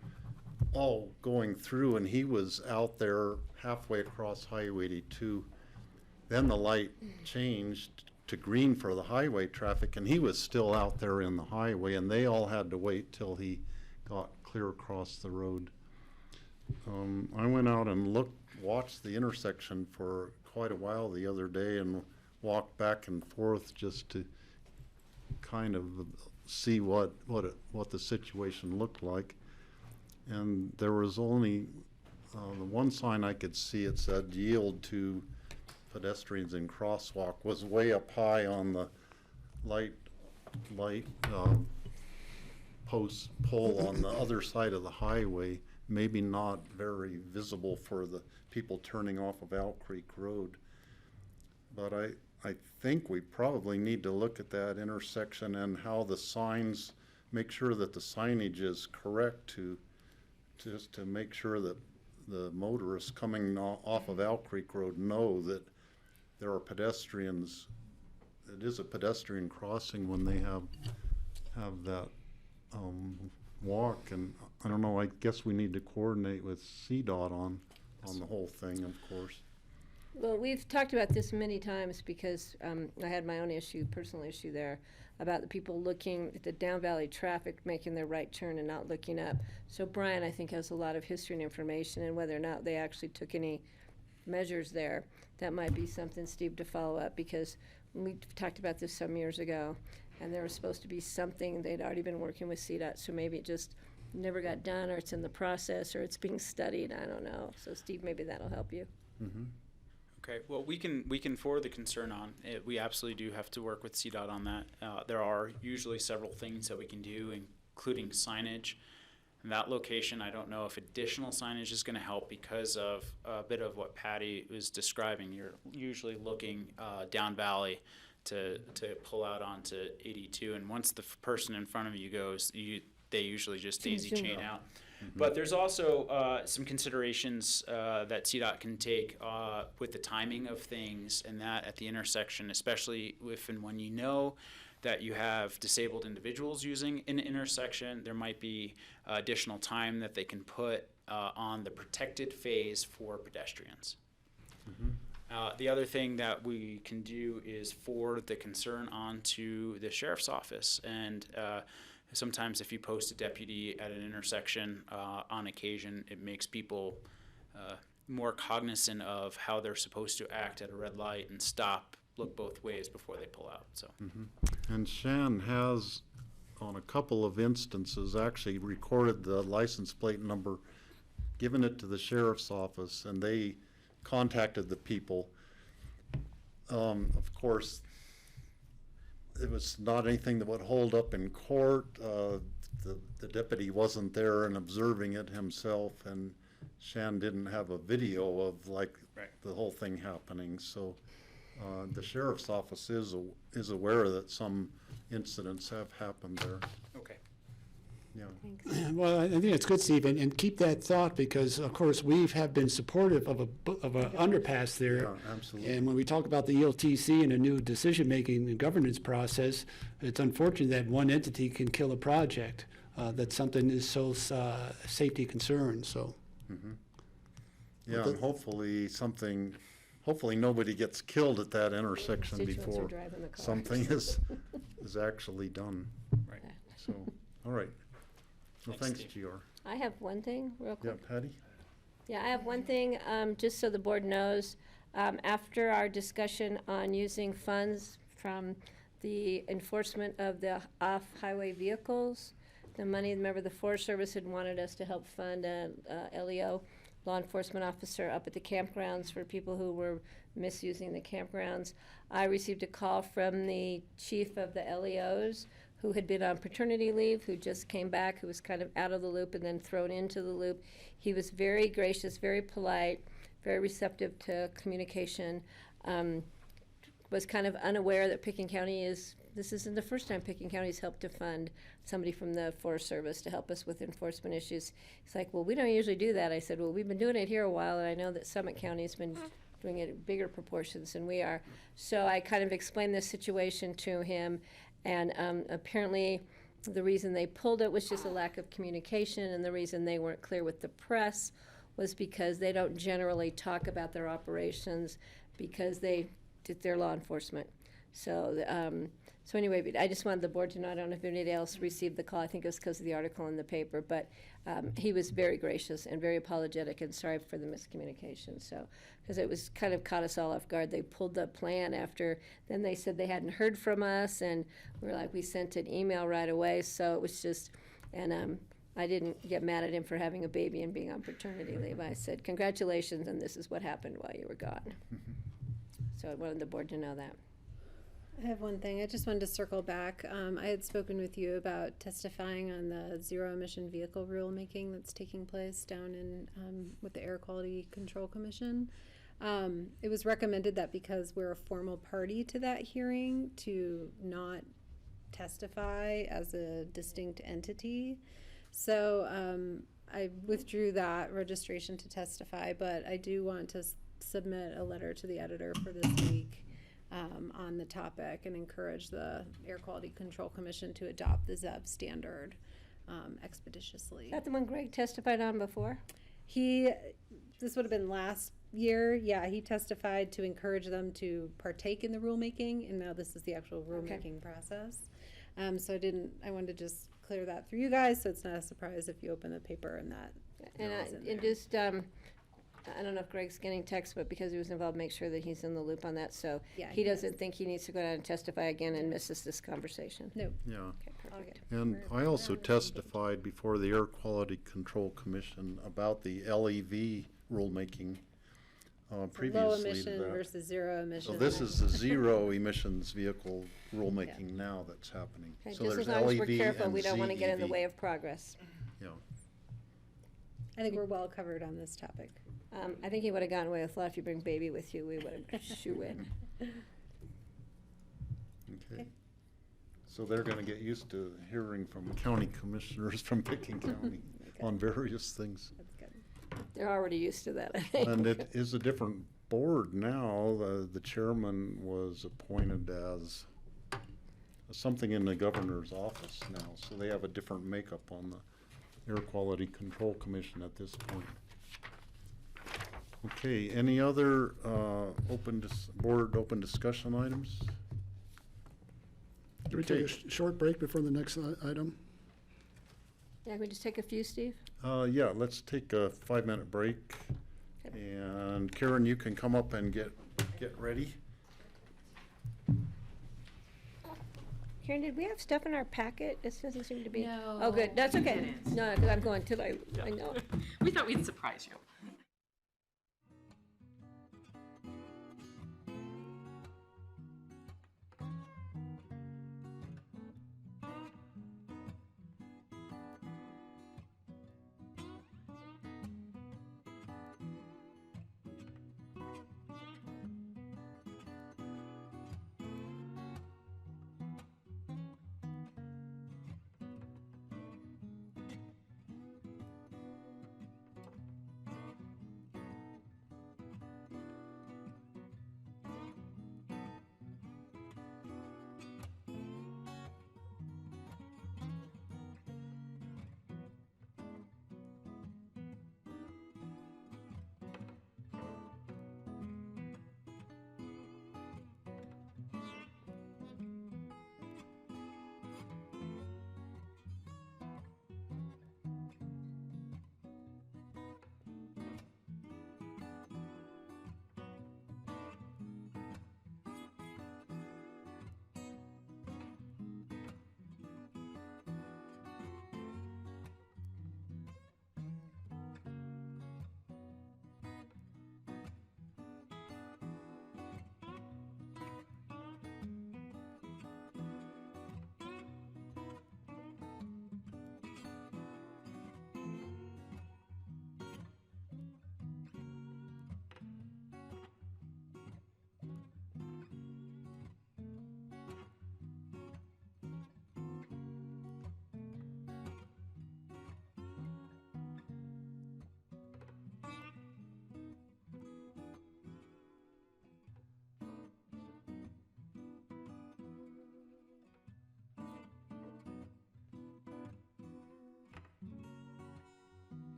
all going through, and he was out there halfway across Highway 82. Then the light changed to green for the highway traffic, and he was still out there in the highway, and they all had to wait till he got clear across the road. I went out and watched the intersection for quite a while the other day and walked back and forth just to kind of see what the situation looked like. And there was only the one sign I could see. It said yield to pedestrians in crosswalk, was way up high on the light pole on the other side of the highway, maybe not very visible for the people turning off of Owl Creek Road. But I think we probably need to look at that intersection and how the signs, make sure that the signage is correct just to make sure that the motorists coming off of Owl Creek Road know that there are pedestrians. It is a pedestrian crossing when they have have that walk, and I don't know, I guess we need to coordinate with CDOT on the whole thing, of course. Well, we've talked about this many times because I had my own personal issue there, about the people looking at the down valley traffic, making their right turn and not looking up. So Brian, I think, has a lot of history and information, and whether or not they actually took any measures there, that might be something, Steve, to follow up, because we talked about this some years ago, and there was supposed to be something, they'd already been working with CDOT, so maybe it just never got done, or it's in the process, or it's being studied, I don't know. So Steve, maybe that'll help you. Mm-hmm. Okay, well, we can forward the concern on. We absolutely do have to work with CDOT on that. There are usually several things that we can do, including signage. In that location, I don't know if additional signage is going to help because of a bit of what Patty was describing. You're usually looking down valley to pull out onto 82, and once the person in front of you goes, they usually just daisy chain out. But there's also some considerations that CDOT can take with the timing of things, and that at the intersection, especially if and when you know that you have disabled individuals using an intersection, there might be additional time that they can put on the protected phase for pedestrians. The other thing that we can do is forward the concern on to the sheriff's office, and sometimes if you post a deputy at an intersection on occasion, it makes people more cognizant of how they're supposed to act at a red light and stop, look both ways before they pull out. So. And Shan has, on a couple of instances, actually recorded the license plate number, given it to the sheriff's office, and they contacted the people. Of course, it was not anything that would hold up in court. The deputy wasn't there and observing it himself, and Shan didn't have a video of the whole thing happening. So the sheriff's office is aware that some incidents have happened there. Okay. Yeah. Thanks. Well, I think it's good, Steve, and keep that thought, because of course we have been supportive of a underpass there. Yeah, absolutely. And when we talk about the ELTC and a new decision-making and governance process, it's unfortunate that one entity can kill a project. That something is so safety concerned. So. Yeah, and hopefully nobody gets killed at that intersection Constituents are before driving the car. something is actually done. Right. So, all right. Well, Thanks, thanks, Steve. GR. I have one thing, real Yeah, quick. Patty? Yeah, I have one thing, just so the board knows. After our discussion on using funds from the enforcement of the off-highway vehicles, the money, remember the Forest Service had wanted us to help fund a LEO, law enforcement officer, up at the campgrounds for people who were misusing the campgrounds. I received a call from the chief of the LEOs, who had been on paternity leave, who just came back, who was kind of out of the loop and then thrown into the loop. He was very gracious, very polite, very receptive to communication, was kind of unaware that Pickens County this isn't the first time Pickens County's helped to fund somebody from the Forest Service to help us with enforcement issues. He's like, well, we don't usually do that. I said, well, we've been doing it here a while, and I know that Summit County's been doing it in bigger proportions than we are. So I kind of explained this situation to him, and apparently the reason they pulled it was just a lack of communication, and the reason they weren't clear with the press was because they don't generally talk about their operations because they did their law enforcement. So, so anyway, I just wanted the board to know. I don't know if anybody else received the call. I think it was because of the article in the paper, but he was very gracious and very apologetic and sorry for the miscommunication. So, because it was kind of caught us all off guard. They pulled the plan after, then they said they hadn't heard from us, and we were like, we sent an email right away. So it was just, and I didn't get mad at him for having a baby and being on paternity leave. I said, congratulations, and this is what happened while you were gone. So I wanted the board to know that. I have one thing. I just wanted to circle back. I had spoken with you about testifying on the zero emission vehicle rulemaking that's taking place down in with the Air Quality Control Commission. It was recommended that because we're a formal party to that hearing, to not testify as a distinct entity. So I withdrew that registration to testify, but I do want to submit a letter to the editor for this week, on the topic and encourage the Air Quality Control Commission to adopt the ZEB standard expeditiously. Is that the one Greg testified on before? This would have been last year. Yeah, he testified to encourage them to partake in the rulemaking, and now this is the actual rulemaking process. So I wanted to just clear that for you guys, so it's not a surprise if you open the paper and that. I don't know if Greg's getting text, but because he was involved, make sure that he's in the loop on that, so Yeah, he he is. doesn't think he needs to go down and testify again and misses this conversation. No. Yeah. Okay, perfect. And I also testified before the Air Quality Control Commission about the LEV rulemaking previously Low to emission that. versus zero emission. So this is the zero emissions vehicle rulemaking now that's happening. Okay, So just there's as long as we're LEV careful, and we don't want to get in the ZEV. way of progress. Yeah. I think we're well covered on this topic. I think he would have gotten away with a lot if you bring baby with you, we would have shoo in. Okay. So they're gonna get used to hearing from county commissioners from Pickens County on various things. That's good. They're already used to that, I think. And it is a different board now. The chairman was appointed as something in the governor's office now, so they have a different makeup on the Air Quality Control Commission at this point. Okay, any other board open discussion items? Can we take Okay. a short break before the next item? Yeah, can we just take a few, Steve? Yeah, let's take a 5-minute break. And Karen, you can come up and get ready. Karen, did we have stuff in our packet? It doesn't seem to be. No, Oh, good, that's we okay. didn't. No, because I'm going till I know. We thought we'd surprise you.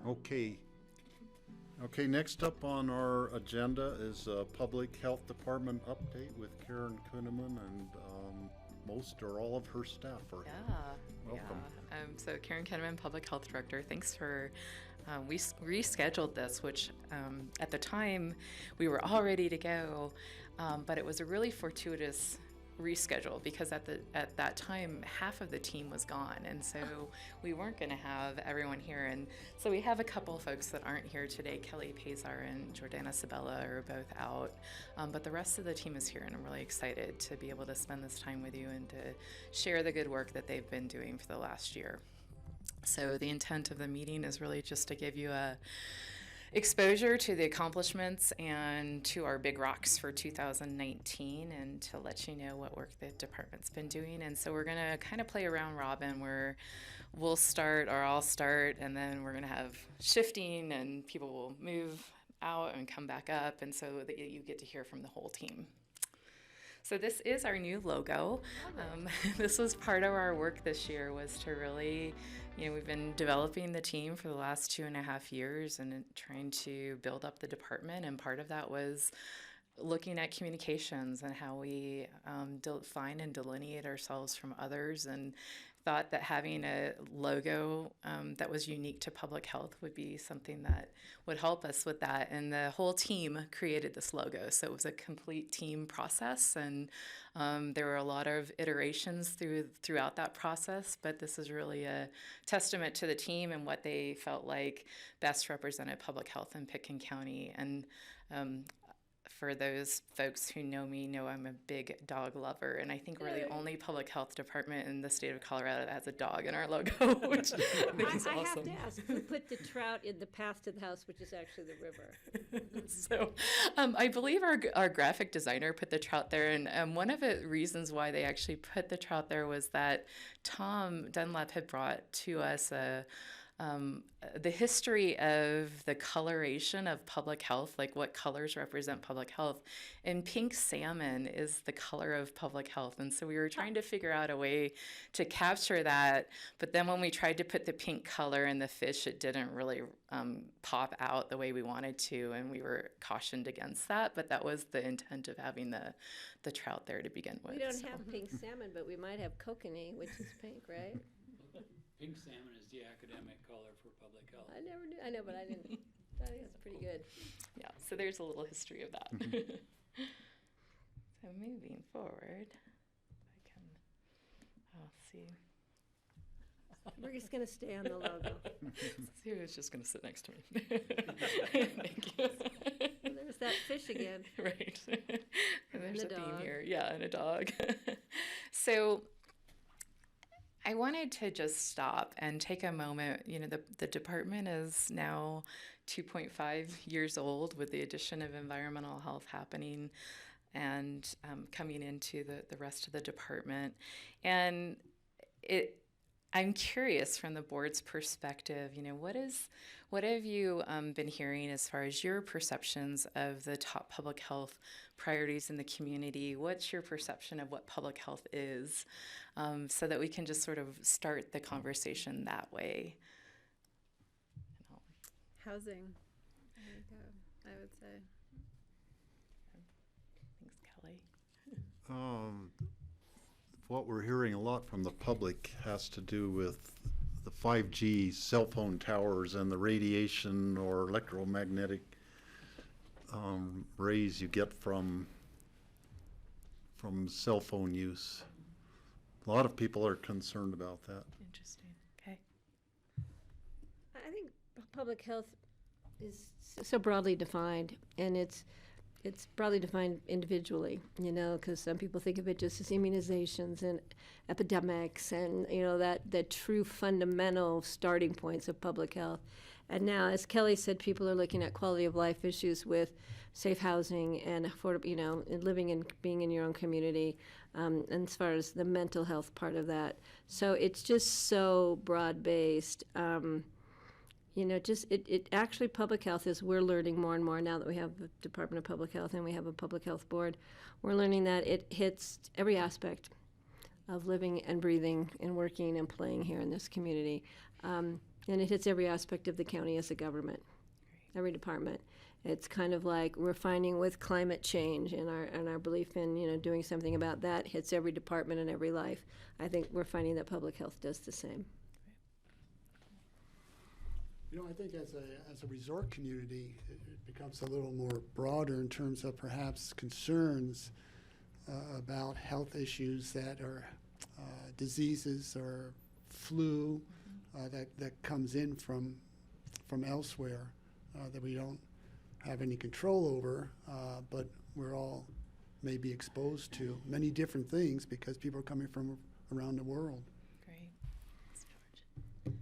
Okay. Okay, next up on our agenda is a Public Health Department update with Karen Kuhneman, and most or all of her staff are here. Welcome. Yeah. So Karen Kenneman, Public Health Director. Thanks for, we rescheduled this, which at the time we were all ready to go, but it was a really fortuitous reschedule because at that time half of the team was gone, and so we weren't going to have everyone here, and so we have a couple folks that aren't here today. Kelly Pazar and Jordana Sabella are both out, but the rest of the team is here, and I'm really excited to be able to spend this time with you and to share the good work that they've been doing for the last year. So the intent of the meeting is really just to give you a exposure to the accomplishments and to our big rocks for 2019, and to let you know what work the department's been doing. And so we're going to kind of play a round robin where we'll start, or I'll start, and then we're going to have shifting and people will move out and come back up, and so that you get to hear from the whole team. So this is our new logo. This was part of our work this year, was to really, we've been developing the team for the last 2.5 years and trying to build up the department, and part of that was looking at communications and how we define and delineate ourselves from others, and thought that having a logo that was unique to public health would be something that would help us with that. And the whole team created this logo, so it was a complete team process, and there were a lot of iterations throughout that process, but this is really a testament to the team and what they felt like best represented public health in Pitkin County. And for those folks who know me, know I'm a big dog lover, and I think we're the only public health department in the state of Colorado that has a dog in our logo, which I think is awesome. I have to ask, who put the trout in the path to the house, which is actually the river? So I believe our graphic designer put the trout there, and one of the reasons why they actually put the trout there was that Tom Dunlap had brought to us the history of the coloration of public health, like what colors represent public health. And pink salmon is the color of public health. And so we were trying to figure out a way to capture that. But then when we tried to put the pink color in the fish, it didn't really pop out the way we wanted to. And we were cautioned against that. But that was the intent of having the trout there to begin with. We don't have pink salmon, but we might have kokanee, which is pink, right? Pink salmon is the academic color for public health. I never knew. I know, but I didn't. I think it's pretty good. Yeah, so there's a little history of that. So moving forward, I'll see. We're just going to stay on the logo. See who's just going to sit next to me. Thank you. Well, there's that fish again. Right. And there's And a a theme dog. here. Yeah, and a dog. So I wanted to just stop and take a moment. The department is now 2.5 years old, with the addition of environmental health happening and coming into the rest of the department. And I'm curious from the board's perspective, what have you been hearing as far as your perceptions of the top public health priorities in the community? What's your perception of what public health is, so that we can just sort of start the conversation that way? Housing, I would say. Thanks, Kelly. What we're hearing a lot from the public has to do with the 5G cell phone towers and the radiation or electromagnetic rays you get from cell phone use. A lot of people are concerned about that. Interesting. Okay. I think public health is so broadly defined, and it's broadly defined individually, because some people think of it just as immunizations and epidemics and, that true fundamental starting points of public health. And now, as Kelly said, people are looking at quality of life issues with safe housing and affordable, and living and being in your own community, and as far as the mental health part of that. So it's just so broad-based. It actually, public health is, we're learning more and more now that we have the Department of Public Health and we have a public health board. We're learning that it hits every aspect of living and breathing and working and playing here in this community. And it hits every aspect of the county as a government, every department. It's kind of like we're finding with climate change and our belief in, doing something about that hits every department and every life. I think we're finding that public health does the same. I think as a resort community, it becomes a little more broader in terms of perhaps concerns about health issues that are diseases or flu that comes in from elsewhere that we don't have any control over, but we're all maybe exposed to many different things because people are coming from around the world. Great. Thanks, George.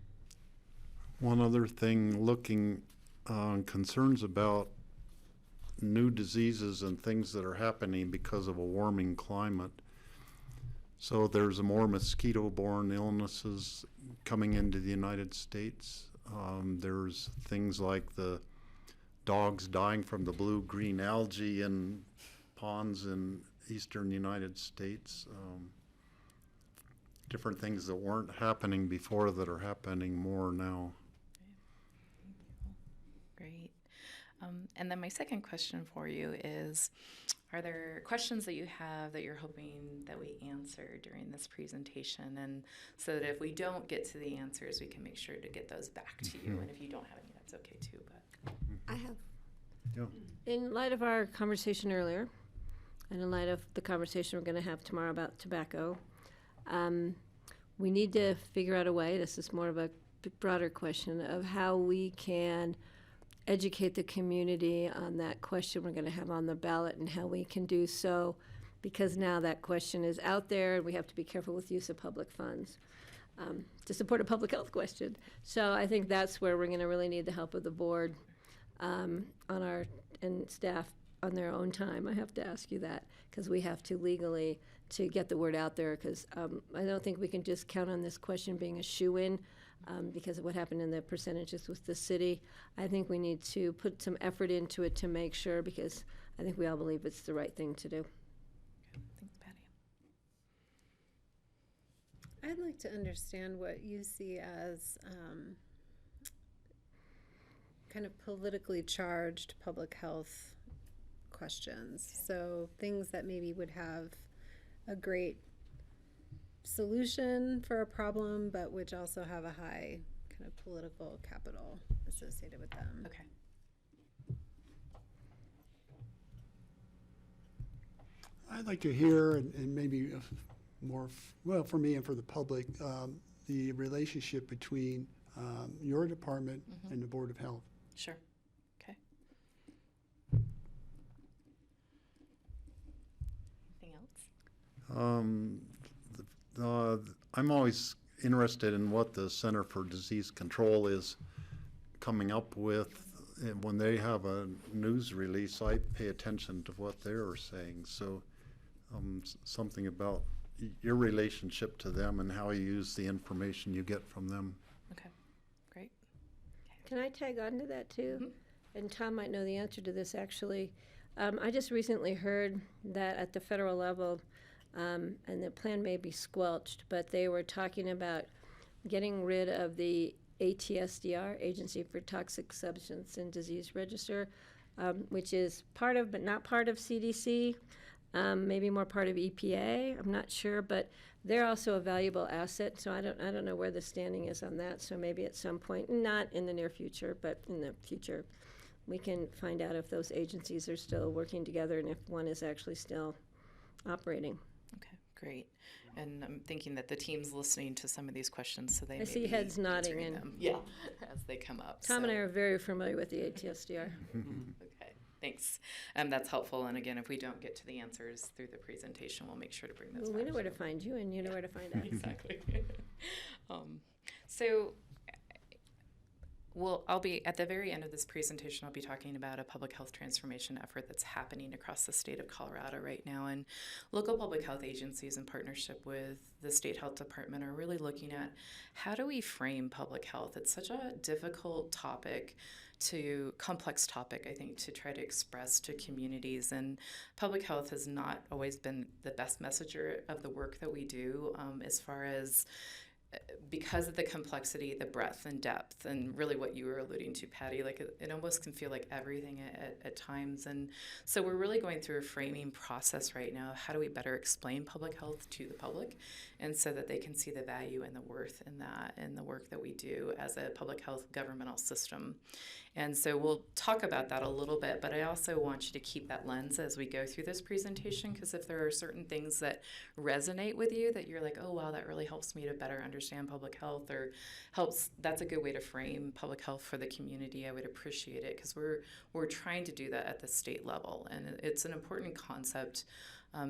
One other thing, looking on concerns about new diseases and things that are happening because of a warming climate. So there's more mosquito-borne illnesses coming into the United States. There's things like the dogs dying from the blue-green algae in ponds in eastern United States. Different things that weren't happening before that are happening more now. Great. And then my second question for you is, are there questions that you have that you're hoping that we answer during this presentation? And so that if we don't get to the answers, we can make sure to get those back to you. And if you don't have any, that's okay too. But I have. Yeah. In light of our conversation earlier, and in light of the conversation we're going to have tomorrow about tobacco, we need to figure out a way, this is more of a broader question, of how we can educate the community on that question we're going to have on the ballot and how we can do so, because now that question is out there and we have to be careful with use of public funds to support a public health question. So I think that's where we're going to really need the help of the board on our and staff on their own time. I have to ask you that because we have to legally to get the word out there, because I don't think we can just count on this question being a shoo-in because of what happened in the percentages with the city. I think we need to put some effort into it to make sure, because I think we all believe it's the right thing to do. thanks, Patty. I'd like to understand what you see as kind of politically charged public health questions. So things that maybe would have a great solution for a problem, but which also have a high kind of political capital associated with them. Okay. I'd like to hear, and maybe more, well, for me and for the public, the relationship between your department and the Board of Health. Sure. Okay. Anything else? I'm always interested in what the Center for Disease Control is coming up with. And when they have a news release, I pay attention to what they're saying. So something about your relationship to them and how you use the information you get from them. Okay. Great. Can I tag on to that too? And Tom might know the answer to this actually. I just recently heard that at the federal level, and the plan may be squelched, but they were talking about getting rid of the ATSDR, Agency for Toxic Substance and Disease Register, which is part of, but not part of CDC, maybe more part of EPA. I'm not sure, but they're also a valuable asset. So I don't know where the standing is on that. So maybe at some point, not in the near future, but in the future, we can find out if those agencies are still working together and if one is actually still operating. Okay, great. And I'm thinking that the team's listening to some of these questions, so they may see be heads nodding answering and- them, yeah, as they come up. Tom and I So- are very familiar with the ATSDR. Okay, thanks. That's helpful. And again, if we don't get to the answers through the presentation, we'll make sure to bring those Well, back. we know where to find you, and you know where to find us. Exactly. So, I'll be, at the very end of this presentation, I'll be talking about a public health transformation effort that's happening across the state of Colorado right now. And local public health agencies in partnership with the state health department are really looking at how do we frame public health. It's such a difficult topic, complex topic, I think, to try to express to communities. And public health has not always been the best messenger of the work that we do as far as because of the complexity, the breadth and depth, and really what you were alluding to, Patty, like it almost can feel like everything at times. And so we're really going through a framing process right now. How do we better explain public health to the public, and so that they can see the value and the worth in that and the work that we do as a public health governmental system. And so we'll talk about that a little bit, but I also want you to keep that lens as we go through this presentation, because if there are certain things that resonate with you that you're like, oh wow, that really helps me to better understand public health, or helps, that's a good way to frame public health for the community, I would appreciate it, because we're trying to do that at the state level, and it's an important concept.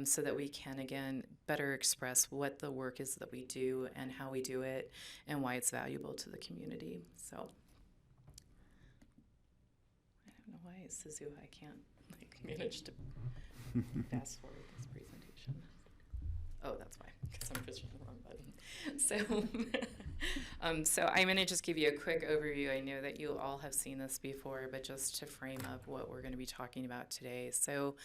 So that we can, again, better express what the work is that we do and how we do it and why it's valuable to the community. So I don't know why, Suzu, I can't manage to fast forward this presentation. Oh, that's why, because I'm pushing the wrong button. So I'm going to just give you a quick overview. I know that you all have seen this before, but just to frame up what we're going to be talking about today. So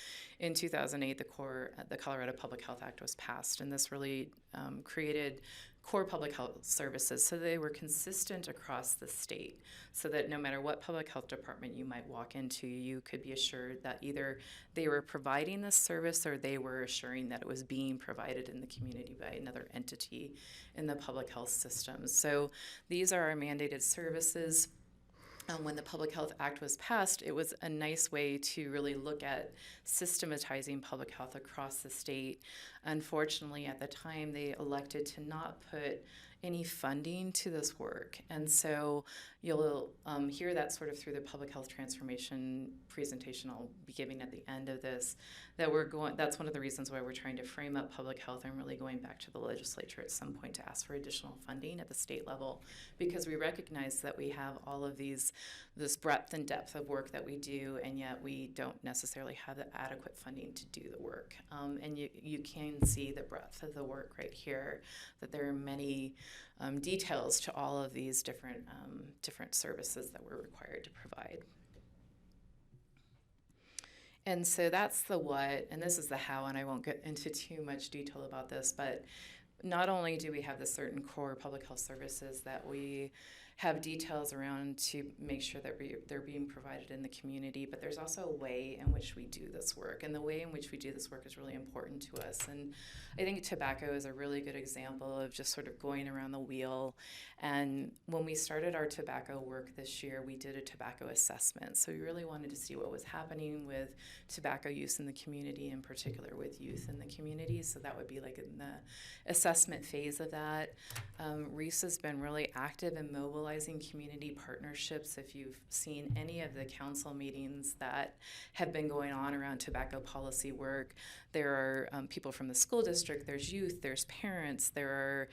in 2008, the Colorado Public Health Act was passed, and this really created core public health services so they were consistent across the state, so that no matter what public health department you might walk into, you could be assured that either they were providing this service or they were assuring that it was being provided in the community by another entity in the public health system. So these are our mandated services. When the Public Health Act was passed, it was a nice way to really look at systematizing public health across the state. Unfortunately, at the time, they elected to not put any funding to this work. And so you'll hear that sort of through the public health transformation presentation I'll be giving at the end of this, that that's one of the reasons why we're trying to frame up public health and really going back to the legislature at some point to ask for additional funding at the state level, because we recognize that we have all of this breadth and depth of work that we do, and yet we don't necessarily have the adequate funding to do the work. And you can see the breadth of the work right here, that there are many details to all of these different services that we're required to provide. And so that's the what, and this is the how, and I won't get into too much detail about this, but not only do we have the certain core public health services that we have details around to make sure that they're being provided in the community, but there's also a way in which we do this work. And the way in which we do this work is really important to us. And I think tobacco is a really good example of just sort of going around the wheel. And when we started our tobacco work this year, we did a tobacco assessment. So we really wanted to see what was happening with tobacco use in the community, in particular with youth in the community. So that would be like in the assessment phase of that. Reese has been really active in mobilizing community partnerships. If you've seen any of the council meetings that have been going on around tobacco policy work, there are people from the school district, there's youth, there's parents, there are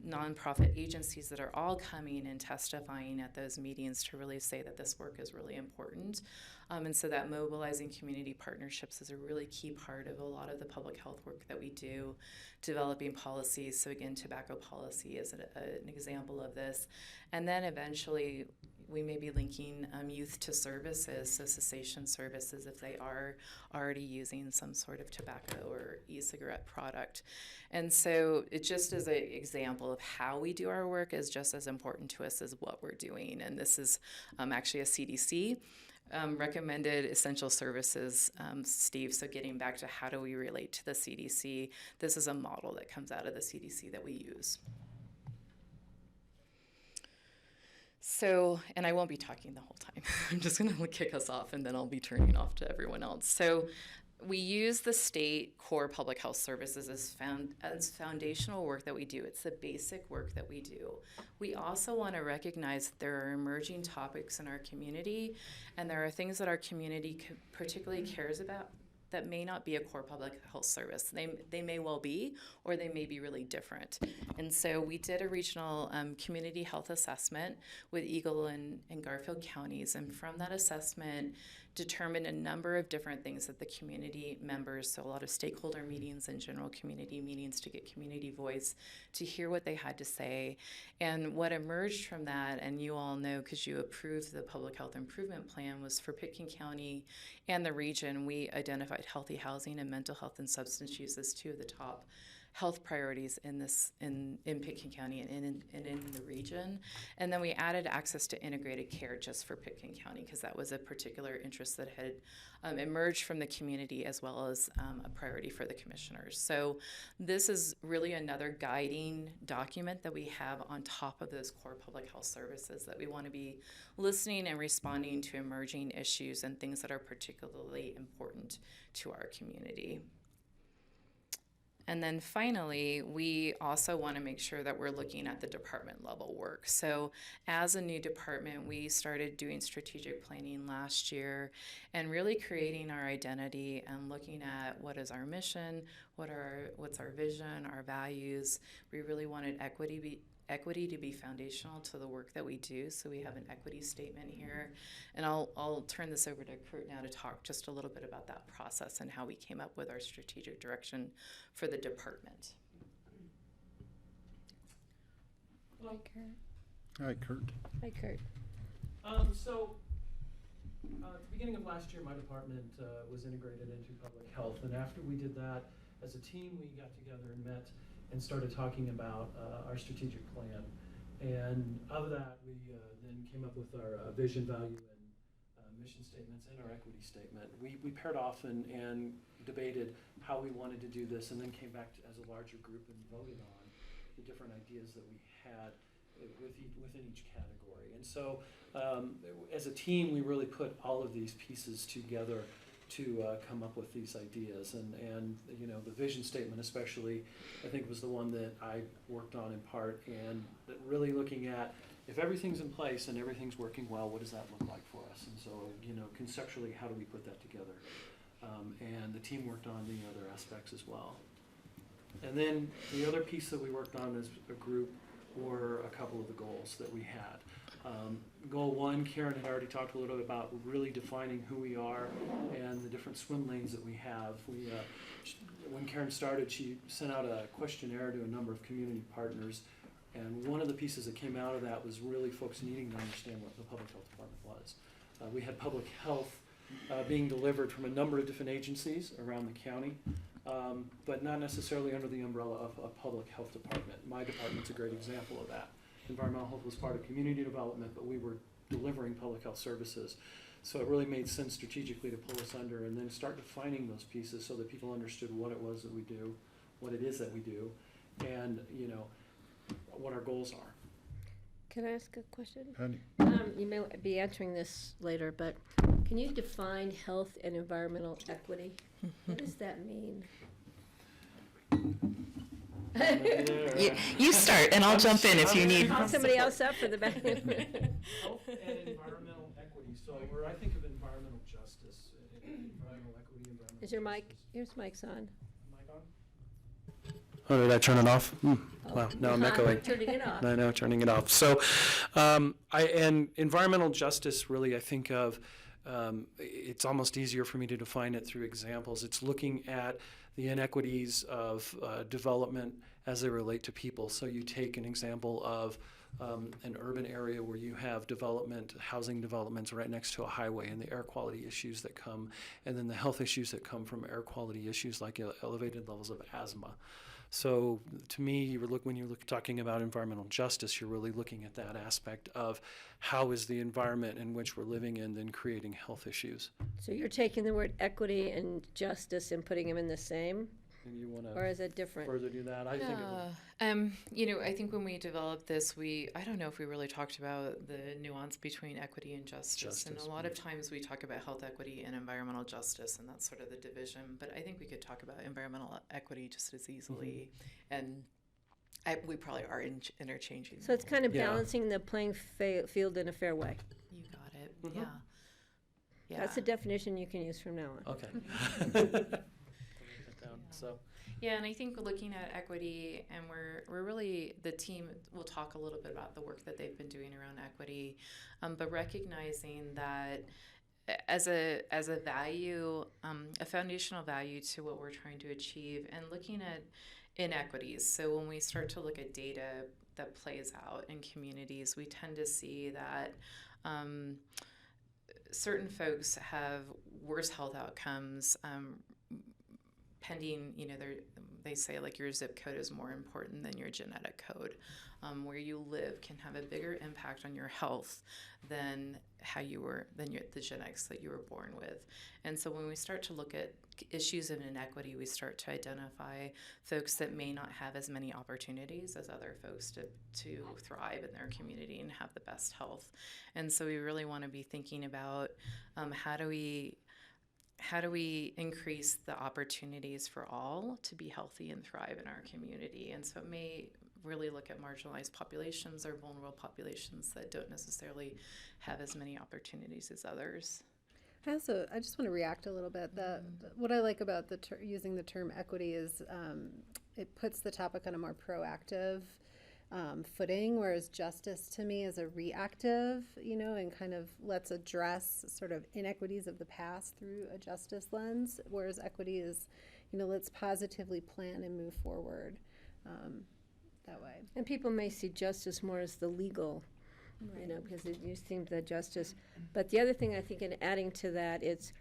nonprofit agencies that are all coming and testifying at those meetings to really say that this work is really important. And so that mobilizing community partnerships is a really key part of a lot of the public health work that we do, developing policies. So again, tobacco policy is an example of this. And then eventually we may be linking youth to services, so cessation services if they are already using some sort of tobacco or e-cigarette product. And so it just as an example of how we do our work is just as important to us as what we're doing. And this is actually a CDC recommended essential services, Steve. So getting back to how do we relate to the CDC, this is a model that comes out of the CDC that we use. So, and I won't be talking the whole time. I'm just going to kick us off and then I'll be turning off to everyone else. So we use the state core public health services as foundational work that we do. It's the basic work that we do. We also want to recognize that there are emerging topics in our community, and there are things that our community particularly cares about that may not be a core public health service. They may well be, or they may be really different. And so we did a regional community health assessment with Eagle and Garfield counties, and from that assessment determined a number of different things that the community members, so a lot of stakeholder meetings and general community meetings to get community voice, to hear what they had to say. And what emerged from that, and you all know because you approved the Public Health Improvement Plan, was for Pitkin County and the region, we identified healthy housing and mental health and substance use as two of the top health priorities in Pitkin County and in the region. And then we added access to integrated care just for Pitkin County because that was a particular interest that had emerged from the community as well as a priority for the commissioners. So this is really another guiding document that we have on top of those core public health services that we want to be listening and responding to emerging issues and things that are particularly important to our community. And then finally, we also want to make sure that we're looking at the department level work. So as a new department, we started doing strategic planning last year and really creating our identity and looking at what is our mission, what's our vision, our values. We really wanted equity to be foundational to the work that we do. So we have an equity statement here. And I'll turn this over to Kurt now to talk just a little bit about that process and how we came up with our strategic direction for the department. Hi, Kurt. Hi, Kurt. Hi, Kurt. So, at the beginning of last year, my department was integrated into public health. And after we did that, as a team, we got together and met and started talking about our strategic plan. And of that, we then came up with our vision, value, and mission statements and our equity statement. We paired off and debated how we wanted to do this, and then came back as a larger group and voted on the different ideas that we had within each category. And so as a team, we really put all of these pieces together to come up with these ideas. And you know, the vision statement especially, I think, was the one that I worked on in part, and that really looking at, if everything's in place and everything's working well, what does that look like for us? And so, you know, conceptually, how do we put that together? And the team worked on the other aspects as well. And then the other piece that we worked on as a group were a couple of the goals that we had. Goal one, Karen had already talked a little bit about really defining who we are and the different swim lanes that we have. When Karen started, she sent out a questionnaire to a number of community partners, and one of the pieces that came out of that was really folks needing to understand what the public health department was. We had public health being delivered from a number of different agencies around the county, but not necessarily under the umbrella of a public health department. My department's a great example of that. Environmental health was part of community development, but we were delivering public health services. So it really made sense strategically to pull us under and then start defining those pieces so that people understood what it was that we do, what it is that we do, and, you know, what our goals are. Can I ask a question? Penny. You may be answering this later, but can you define health and environmental equity? What does that mean? You start, and I'll jump in if you need. Call somebody else up for the back. Health and environmental equity. So where I think of environmental justice, environmental equity, environmental Is your mic? justice. Your mic's on. Mic on? Oh, did I turn it off? Wow, now I'm echoing. Turning it off. I know, turning it off. So, and environmental justice, really, I think of, it's almost easier for me to define it through examples. It's looking at the inequities of development as they relate to people. So you take an example of an urban area where you have housing developments right next to a highway, and the air quality issues that come, and then the health issues that come from air quality issues like elevated levels of asthma. So to me, when you're talking about environmental justice, you're really looking at that aspect of how is the environment in which we're living in then creating health issues. So you're taking the word equity and justice and putting them in the same? And you want Or to is it different? further do that? I think it would. You know, I think when we developed this, I don't know if we really talked about the nuance between equity and justice. And a lot of times we talk about health equity and environmental justice, and that's sort of the division. But I think we could talk about environmental equity just as easily. And we probably are interchanging. So it's kind of balancing the playing field in a fair way. You got it. Mhm. Yeah. Yeah. That's a definition you can use from now on. Okay. So. Yeah, and I think looking at equity, and we're really, the team will talk a little bit about the work that they've been doing around equity, but recognizing that as a value, a foundational value to what we're trying to achieve, and looking at inequities. So when we start to look at data that plays out in communities, we tend to see that certain folks have worse health outcomes pending, they say like your zip code is more important than your genetic code. Where you live can have a bigger impact on your health than the genetics that you were born with. And so when we start to look at issues of inequity, we start to identify folks that may not have as many opportunities as other folks to thrive in their community and have the best health. And so we really want to be thinking about how do we increase the opportunities for all to be healthy and thrive in our community. And so it may really look at marginalized populations or vulnerable populations that don't necessarily have as many opportunities as others. I just want to react a little bit. What I like about using the term equity is it puts the topic on a more proactive footing, whereas justice to me is a reactive, and kind of let's address sort of inequities of the past through a justice lens, whereas equity is, let's positively plan and move forward that way. And people may see justice more as the legal, because you seem the justice. But the other thing I think in adding to that, it's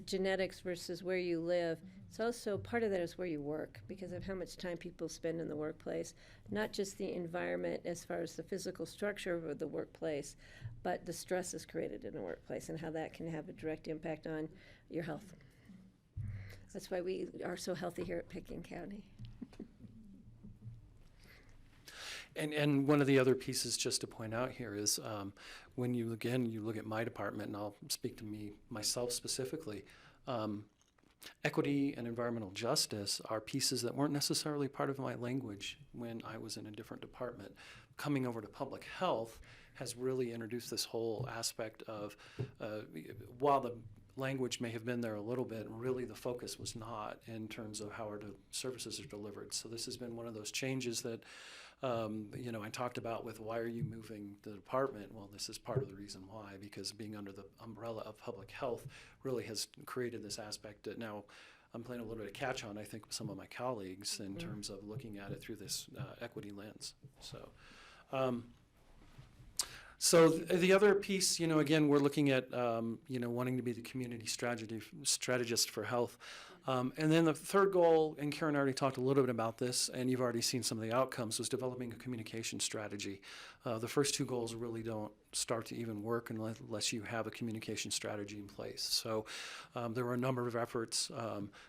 genetics versus where you live. It's also part of that is where you work, because of how much time people spend in the workplace, not just the environment as far as the physical structure of the workplace, but the stress is created in the workplace and how that can have a direct impact on your health. That's why we are so healthy here at Pickens County. And one of the other pieces just to point out here is when you look at my department, and I'll speak to myself specifically, equity and environmental justice are pieces that weren't necessarily part of my language when I was in a different department. Coming over to public health has really introduced this whole aspect of, while the language may have been there a little bit, really the focus was not in terms of how our services are delivered. So this has been one of those changes that I talked about with why are you moving the department? Well, this is part of the reason why, because being under the umbrella of public health really has created this aspect that now I'm playing a little bit of catch on, I think, with some of my colleagues in terms of looking at it through this equity lens. So the other piece, again, we're looking at, wanting to be the community strategist for health. And then the third goal, and Karen already talked a little bit about this, and you've already seen some of the outcomes, was developing a communication strategy. The first two goals really don't start to even work unless you have a communication strategy in place. So there were a number of efforts.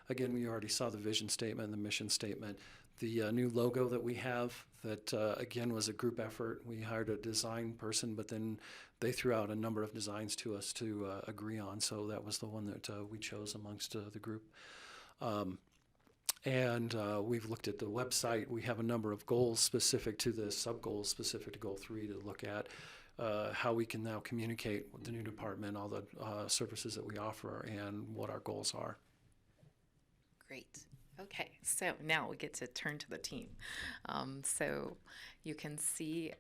Again, we already saw the vision statement and the mission statement. The new logo that we have, that again was a group effort. We hired a design person, but then they threw out a number of designs to us to agree on. So that was the one that we chose amongst the group. We've looked at the website. We have a number of goals specific to the sub-goals specific to Goal 3 to look at how we can now communicate with the new department, all the services that we offer, and what our goals are. Great. Okay, so now we get to turn to the team. So you can see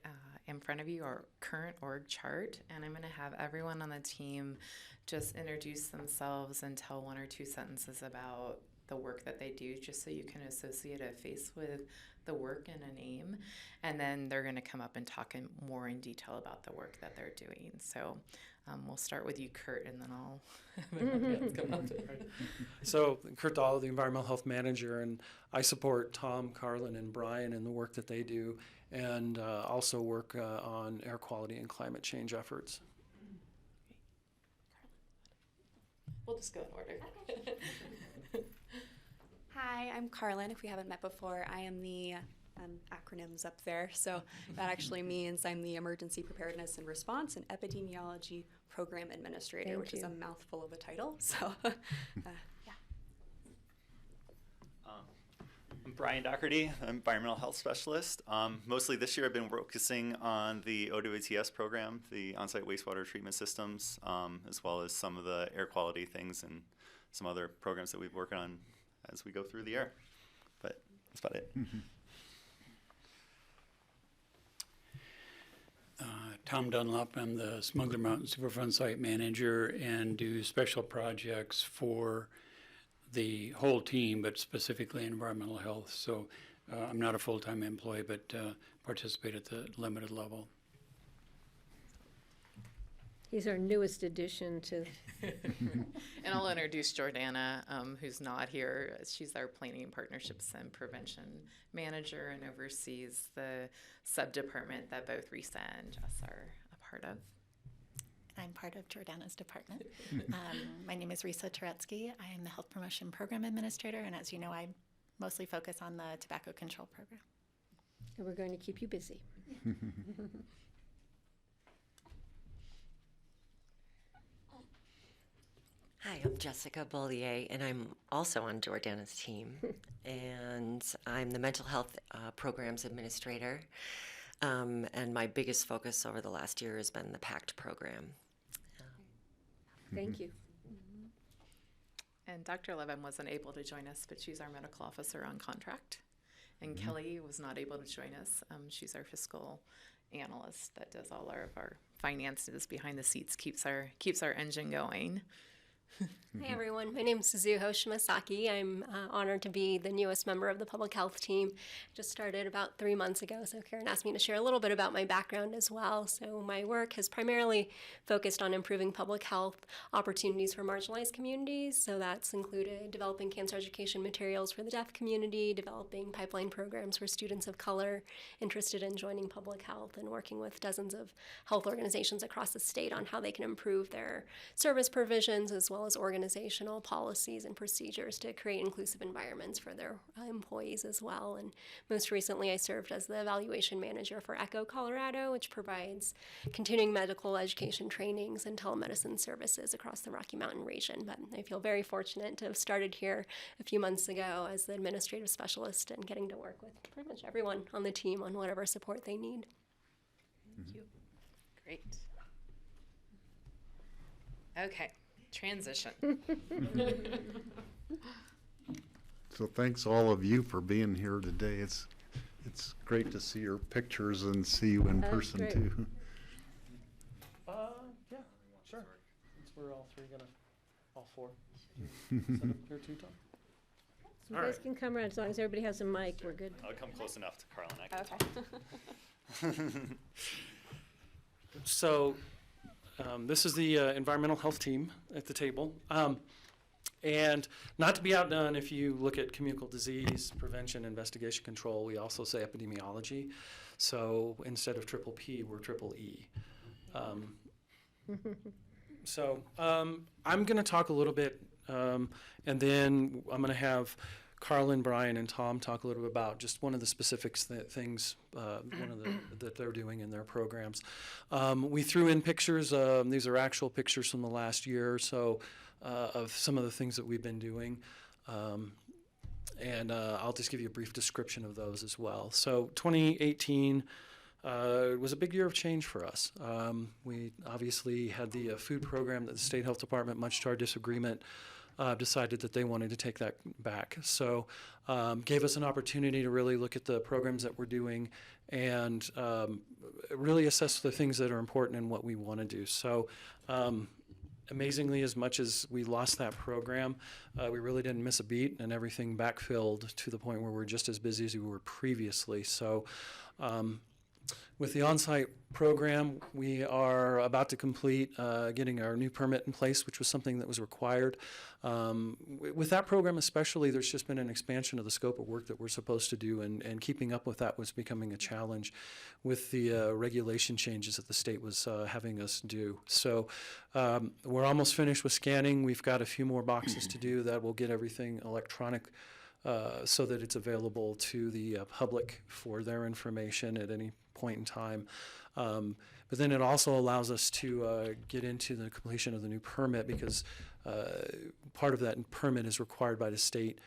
in front of you our current org chart, and I'm going to have everyone on the team just introduce themselves and tell one or two sentences about the work that they do, just so you can associate a face with the work and a name. And then they're going to come up and talk more in detail about the work that they're doing. So we'll start with you, Kurt, and then I'll have everybody else come up. So Kurt Dahl, the Environmental Health Manager, and I support Tom, Carlin, and Brian in the work that they do, and also work on air quality and climate change efforts. We'll just go in order. Hi, I'm Carlin. If we haven't met before, I am the acronyms up there. So that actually means I'm the Emergency Preparedness and Response and Epidemiology Program Administrator, which is a mouthful of a title. So, yeah. I'm Brian Doherty. I'm Environmental Health Specialist. Mostly this year I've been focusing on the OWATS program, the on-site wastewater treatment systems, as well as some of the air quality things and some other programs that we've worked on as we go through the year. But that's about it. Tom Dunlop, I'm the Smuggler Mountain Superfund Site Manager and do special projects for the whole team, but specifically environmental health. So I'm not a full-time employee, but participate at the limited level. He's our newest addition to. And I'll introduce Jordana, who's not here. She's our Planning, Partnerships, and Prevention Manager and oversees the sub-department that both Risa and Jess are a part of. I'm part of Jordana's department. My name is Risa Turetsky. I am the Health Promotion Program Administrator, and as you know, I mostly focus on the tobacco control program. And we're going to keep you busy. Hi, I'm Jessica Bollier, and I'm also on Jordana's team. And I'm the Mental Health Programs Administrator. And my biggest focus over the last year has been the PACT program. Thank you. And Dr. Levin wasn't able to join us, but she's our medical officer on contract. And Kelly was not able to join us. She's our fiscal analyst that does all of our finances behind the seats, keeps our engine going. Hey everyone, my name is Suzuho Shimasaki. I'm honored to be the newest member of the public health team. Just started about 3 months ago, so Karen asked me to share a little bit about my background as well. So my work has primarily focused on improving public health opportunities for marginalized communities. So that's included developing cancer education materials for the deaf community, developing pipeline programs for students of color interested in joining public health, and working with dozens of health organizations across the state on how they can improve their service provisions as well as organizational policies and procedures to create inclusive environments for their employees as well. And most recently, I served as the evaluation manager for ECHO Colorado, which provides continuing medical education trainings and telemedicine services across the Rocky Mountain region. But I feel very fortunate to have started here a few months ago as the administrative specialist and getting to work with pretty much everyone on the team on whatever support they need. Thank you. Great. Okay. Transition. So thanks all of you for being here today. It's great to see your pictures and see you in person great. too. Yeah, sure. Since we're all three gonna, all four. Set up here too, Tom? So you guys can come around as long as everybody has a mic, we're good. I'll come close enough to Carl and I can talk. So, this is the environmental health team at the table. And not to be outdone, if you look at communicable disease prevention, investigation, control, we also say epidemiology. So instead of triple P, we're triple E. So I'm going to talk a little bit, and then I'm going to have Carlin, Brian, and Tom talk a little bit about just one of the specifics things that they're doing in their programs. We threw in pictures. These are actual pictures from the last year or so of some of the things that we've been doing. And I'll just give you a brief description of those as well. So 2018 was a big year of change for us. We obviously had the food program that the State Health Department, much to our disagreement, decided that they wanted to take that back. So gave us an opportunity to really look at the programs that we're doing and really assess the things that are important and what we want to do. So amazingly, as much as we lost that program, we really didn't miss a beat, and everything backfilled to the point where we're just as busy as we were previously. So with the on-site program, we are about to complete getting our new permit in place, which was something that was required. With that program especially, there's just been an expansion of the scope of work that we're supposed to do, and keeping up with that was becoming a challenge with the regulation changes that the state was having us do. So we're almost finished with scanning. We've got a few more boxes to do that will get everything electronic so that it's available to the public for their information at any point in time. But then it also allows us to get into the completion of the new permit, because part of that permit is required by the state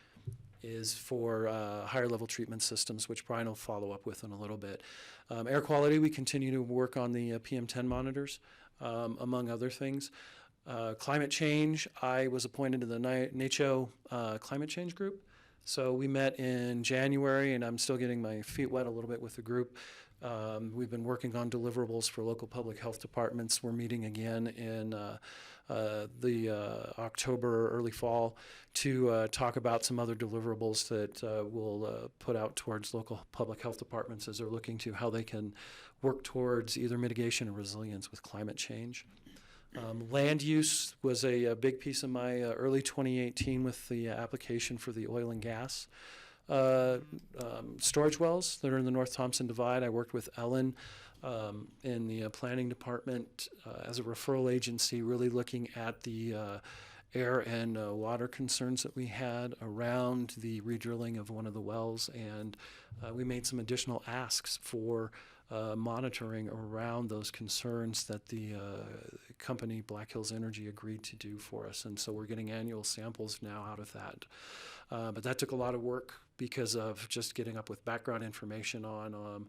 is for higher level treatment systems, which Brian will follow up with in a little bit. Air quality, we continue to work on the PM10 monitors, among other things. Climate change, I was appointed to the NACCHO climate change group. So we met in January, and I'm still getting my feet wet a little bit with the group. We've been working on deliverables for local public health departments. We're meeting again in the October, early fall, to talk about some other deliverables that we'll put out towards local public health departments as they're looking to how they can work towards either mitigation or resilience with climate change. Land use was a big piece of my early 2018 with the application for the oil and gas storage wells that are in the North Thompson Divide. I worked with Ellen in the planning department as a referral agency, really looking at the air and water concerns that we had around the redrilling of one of the wells, and we made some additional asks for monitoring around those concerns that the company Black Hills Energy agreed to do for us, and so we're getting annual samples now out of that. But that took a lot of work because of just getting up with background information on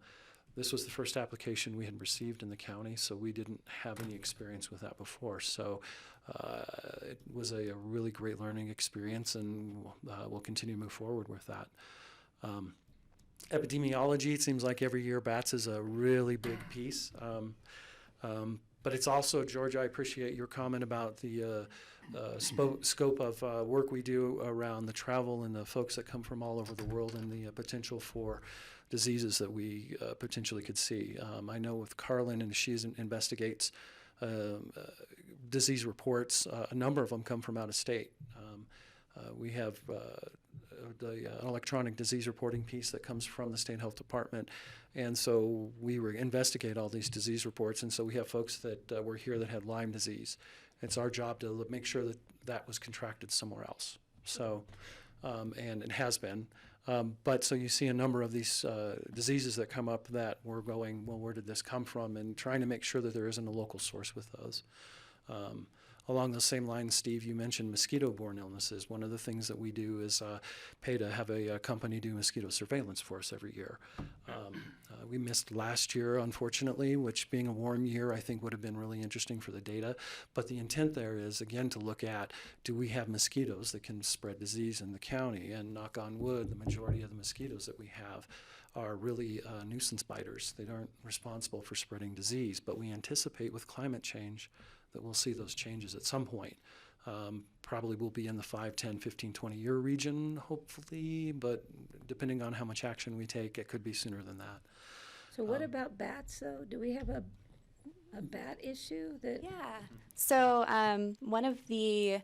this was the first application we had received in the county, so we didn't have any experience with that before. So it was a really great learning experience, and we'll continue to move forward with that. Epidemiology, it seems like every year bats is a really big piece. But it's also, George, I appreciate your comment about the scope of work we do around the travel and the folks that come from all over the world and the potential for diseases that we potentially could see. I know with Carlin, and she investigates disease reports, a number of them come from out of state. We have an electronic disease reporting piece that comes from the state health department, and so we investigate all these disease reports, and so we have folks that were here that had Lyme disease. It's our job to make sure that that was contracted somewhere else. So, and it has been. But so you see a number of these diseases that come up that we're going, well, where did this come from? And trying to make sure that there isn't a local source with those. Along those same lines, Steve, you mentioned mosquito-borne illnesses. One of the things that we do is pay to have a company do mosquito surveillance for us every year. We missed last year, unfortunately, which being a warm year, I think would have been really interesting for the data. But the intent there is, again, to look at, do we have mosquitoes that can spread disease in the county? And knock on wood, the majority of the mosquitoes that we have are really nuisance biters. They aren't responsible for spreading disease. But we anticipate with climate change that we'll see those changes at some point. Probably will be in the 5, 10, 15, 20-year region, hopefully, but depending on how much action we take, it could be sooner than that. So what about bats, though? Do we have a bat issue? Yeah. So one of the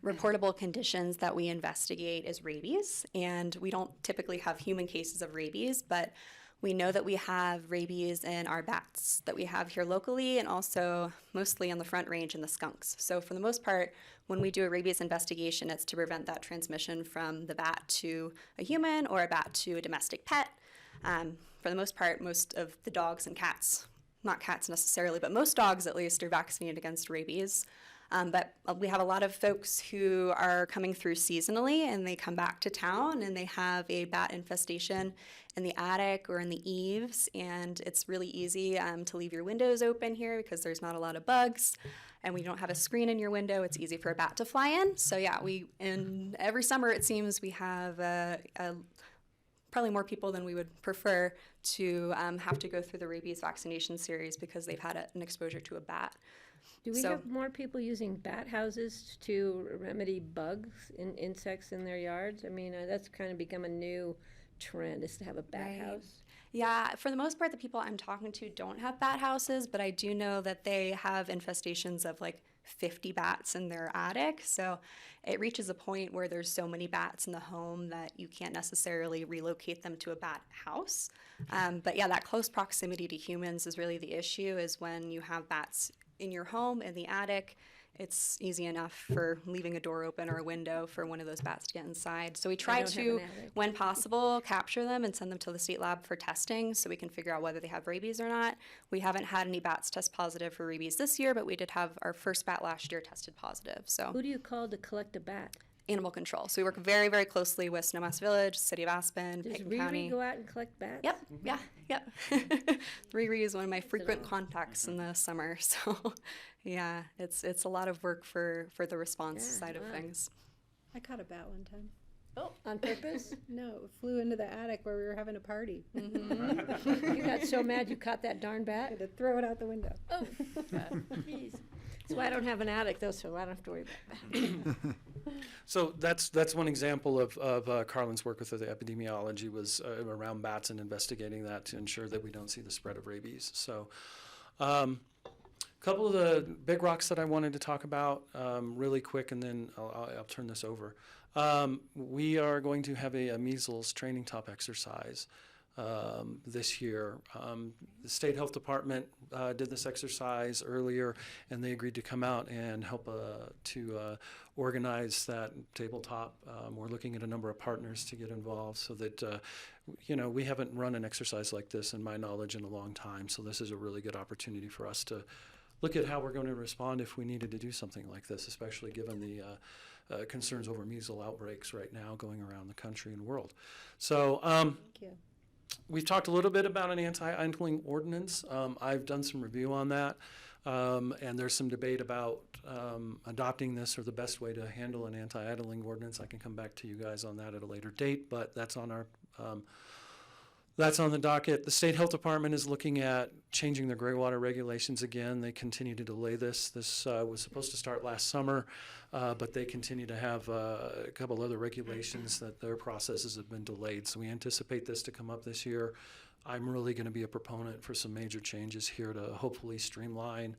reportable conditions that we investigate is rabies, and we don't typically have human cases of rabies, but we know that we have rabies in our bats that we have here locally, and also mostly on the Front Range in the skunks. So for the most part, when we do a rabies investigation, it's to prevent that transmission from the bat to a human or a bat to a domestic pet. For the most part, most of the dogs and cats, not cats necessarily, but most dogs at least, are vaccinated against rabies. But we have a lot of folks who are coming through seasonally, and they come back to town and they have a bat infestation in the attic or in the eaves, and it's really easy to leave your windows open here because there's not a lot of bugs, and we don't have a screen in your window. It's easy for a bat to fly in. So yeah, every summer it seems we have probably more people than we would prefer to have to go through the rabies vaccination series because they've had an exposure to a bat. Do we have more people using bat houses to remedy bugs and insects in their yards? I mean, that's kind of become a new trend, is to have a bat house. Yeah, for the most part, the people I'm talking to don't have bat houses, but I do know that they have infestations of like 50 bats in their attic. So it reaches a point where there's so many bats in the home that you can't necessarily relocate them to a bat house. But yeah, that close proximity to humans is really the issue, is when you have bats in your home, in the attic, it's easy enough for leaving a door open or a window for one of those bats to get inside. So we try to, when possible, capture them and send them to the state lab for testing so we can figure out whether they have rabies or not. We haven't had any bats test positive for rabies this year, but we did have our first bat last year tested positive. So who do you call to collect a bat? Animal control. So we work very, very closely with Snowmass Village, City of Aspen, Does Pickett County. Riri go out and collect bats? Yep, yep. Riri is one of my frequent contacts in the summer. So yeah, it's a lot of work for the response side of things. I caught a bat one time. Oh, on purpose? No, it flew into the attic where we were having a party. Mm-hmm. You got so mad you caught that darn bat? I had to throw it out the window. Oh, jeez. That's why I don't have an attic, though, so I don't have to worry about that. So that's one example of Carlin's work with the epidemiology was around bats and investigating that to ensure that we don't see the spread of rabies. So couple of the big rocks that I wanted to talk about really quick, and then I'll turn this over. We are going to have a measles training top exercise this year. The State Health Department did this exercise earlier, and they agreed to come out and help to organize that tabletop. We're looking at a number of partners to get involved so that, we haven't run an exercise like this, in my knowledge, in a long time. So this is a really good opportunity for us to look at how we're going to respond if we needed to do something like this, especially given the concerns over measles outbreaks right now going around the country and world. So Thank you. we've talked a little bit about an anti-idling ordinance. I've done some review on that, and there's some debate about adopting this or the best way to handle an anti-idling ordinance. I can come back to you guys on that at a later date, but that's on our that's on the docket. The State Health Department is looking at changing their gray water regulations again. They continue to delay this. This was supposed to start last summer, but they continue to have a couple other regulations that their processes have been delayed. So we anticipate this to come up this year. I'm really going to be a proponent for some major changes here to hopefully streamline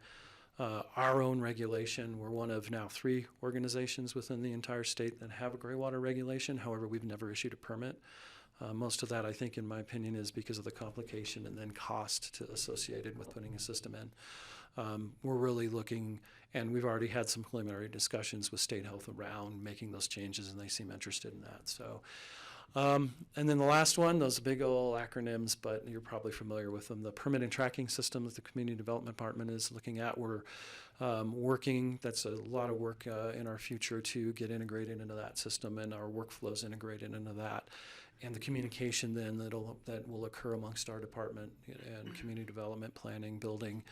our own regulation. We're one of now 3 organizations within the entire state that have a gray water regulation. However, we've never issued a permit. Most of that, I think, in my opinion, is because of the complication and then cost associated with putting a system in. We're really looking, and we've already had some preliminary discussions with State Health around making those changes, and they seem interested in that. So, and then the last one, those big old acronyms, but you're probably familiar with them. The permit and tracking system that the Community Development Department is looking at. We're working, that's a lot of work in our future to get integrated into that system and our workflows integrated into that. And the communication then that will occur amongst our department and community development, planning, building,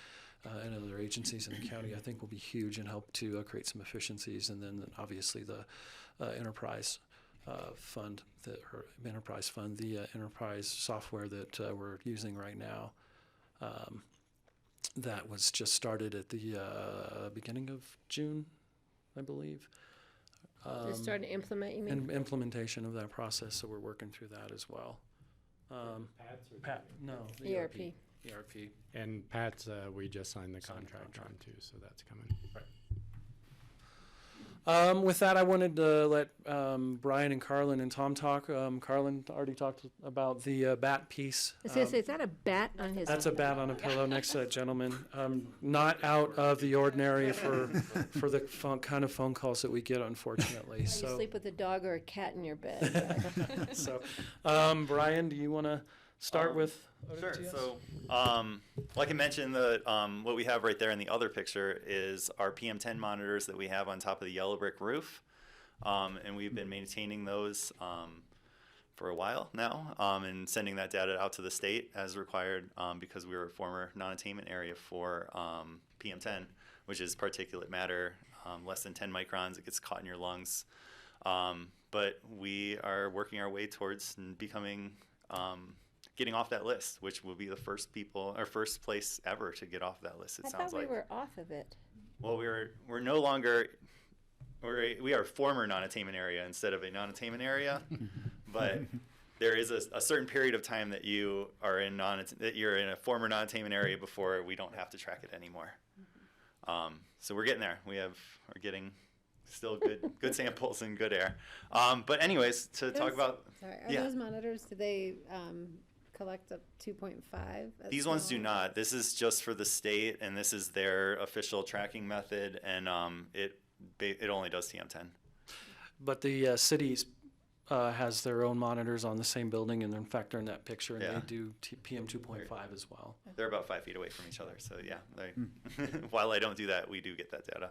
and other agencies in the county, I think will be huge and help to create some efficiencies. And then obviously the enterprise fund, the enterprise software that we're using right now, that was just started at the beginning of June, I believe. Just starting to implement, you mean? Implementation of that process, so we're working through that as well. No, the ERP. ERP. And Pat's, we just signed the contract on too, so that's coming. Right. With that, I wanted to let Brian and Carlin and Tom talk. Carlin already talked about the bat piece. Is that a bat on his? That's a bat on a pillow next to that gentleman. Not out of the ordinary for the kind of phone calls that we get, unfortunately. You So, sleep with a dog or a cat in your bed. Right? so Brian, do you want to start with? Sure. OWTS? So, like I mentioned, what we have right there in the other picture is our PM10 monitors that we have on top of the yellow brick roof, and we've been maintaining those for a while now, and sending that data out to the state as required, because we were a former non-attainment area for PM10, which is particulate matter, less than 10 microns. It gets caught in your lungs, but we are working our way towards becoming getting off that list, which will be the first place ever to get off that list. It I sounds thought like we were off of it. Well, we're no longer we are a former non-attainment area instead of a non-attainment area, but there is a certain period of time that you are in that you're in a former non-attainment area before we don't have to track it anymore. So we're getting there. We're getting still good samples and good air. But anyways, talk about Are those monitors? Do they collect up 2.5? These ones do not. This is just for the state, and this is their official tracking method, and it only does TM10. But the cities has their own monitors on the same building, and in fact, they're in that picture, and they do PM 2.5 as well. They're about 5 feet away from each other, so yeah. While I don't do that, we do get that data.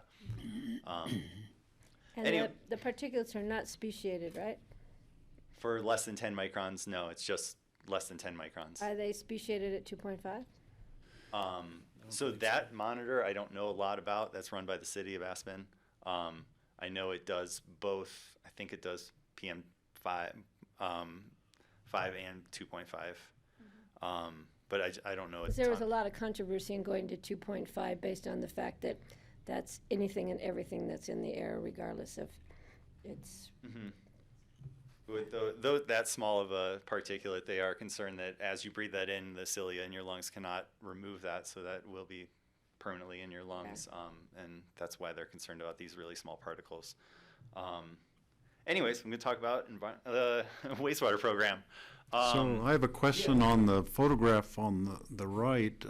And anyway, the particulates are not speciated, right? For less than 10 microns, no, it's just less than 10 microns. Are they speciated at 2.5? So that monitor, I don't know a lot about. That's run by the city of Aspen. I know it does both. I think it does PM 5 and 2.5. But I don't know. There was a lot of controversy in going to 2.5 based on the fact that that's anything and everything that's in the air, regardless of its. Mm-hmm. With that small of a particulate, they are concerned that as you breathe that in, the cilia in your lungs cannot remove that, so that will be permanently in your lungs, and that's why they're concerned about these really small particles. Anyways, I'm going to talk about the wastewater program. So I have a question on the photograph on the right.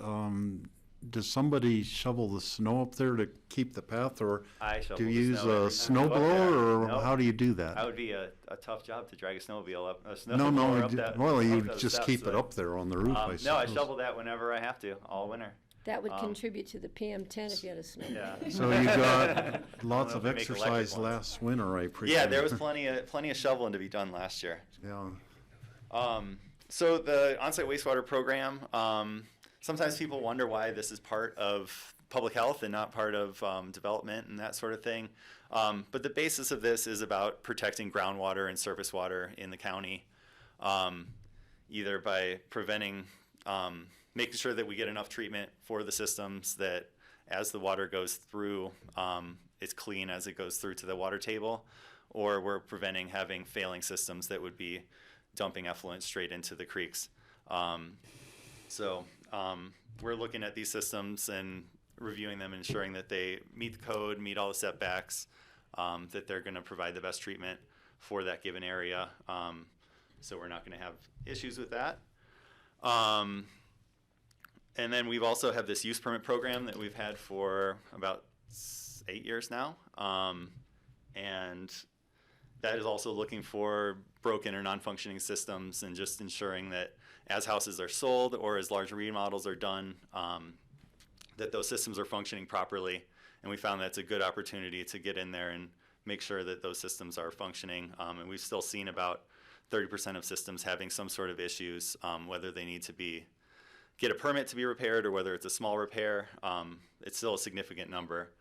Does somebody shovel the snow up there to keep the path, or I shovel do you the use snow a every time I snow go up there. blower, or Nope. how do you do that? That would be a tough job to drag a snowmobile up. A No, snowblower up that, well, you up those just steps, keep it but, up there on the roof, I No, I suppose. shovel that whenever I have to, all winter. That would contribute to the PM10 if you had a snow. Yeah. So you got lots I of don't know if we make electric exercise ones. last winter, I presume. Yeah, there was plenty of shoveling to be done last year. Yeah. So the on-site wastewater program, sometimes people wonder why this is part of public health and not part of development and that sort of thing. But the basis of this is about protecting groundwater and surface water in the county, either by preventing, making sure that we get enough treatment for the systems that as the water goes through, it's clean as it goes through to the water table, or we're preventing having failing systems that would be dumping effluent straight into the creeks. So we're looking at these systems and reviewing them, ensuring that they meet the code, meet all the setbacks, that they're going to provide the best treatment for that given area. So we're not going to have issues with that. And then we've also have this use permit program that we've had for about 8 years now. And that is also looking for broken or non-functioning systems and just ensuring that as houses are sold or as large remodels are done, that those systems are functioning properly. And we found that's a good opportunity to get in there and make sure that those systems are functioning. And we've still seen about 30% of systems having some sort of issues, whether they need to get a permit to be repaired or whether it's a small repair. It's still a significant number.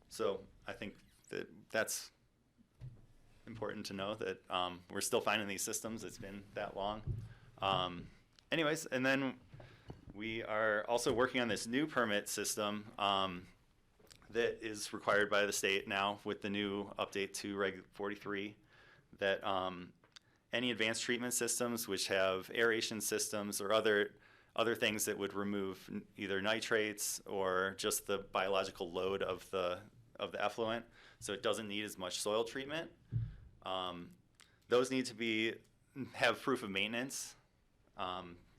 So I think that's important to know that we're still finding these systems. It's been that long. Anyways, and then we are also working on this new permit system that is required by the state now with the new update to Reg 43, that any advanced treatment systems which have aeration systems or other things that would remove either nitrates or just the biological load of the effluent, so it doesn't need as much soil treatment. Those need to have proof of maintenance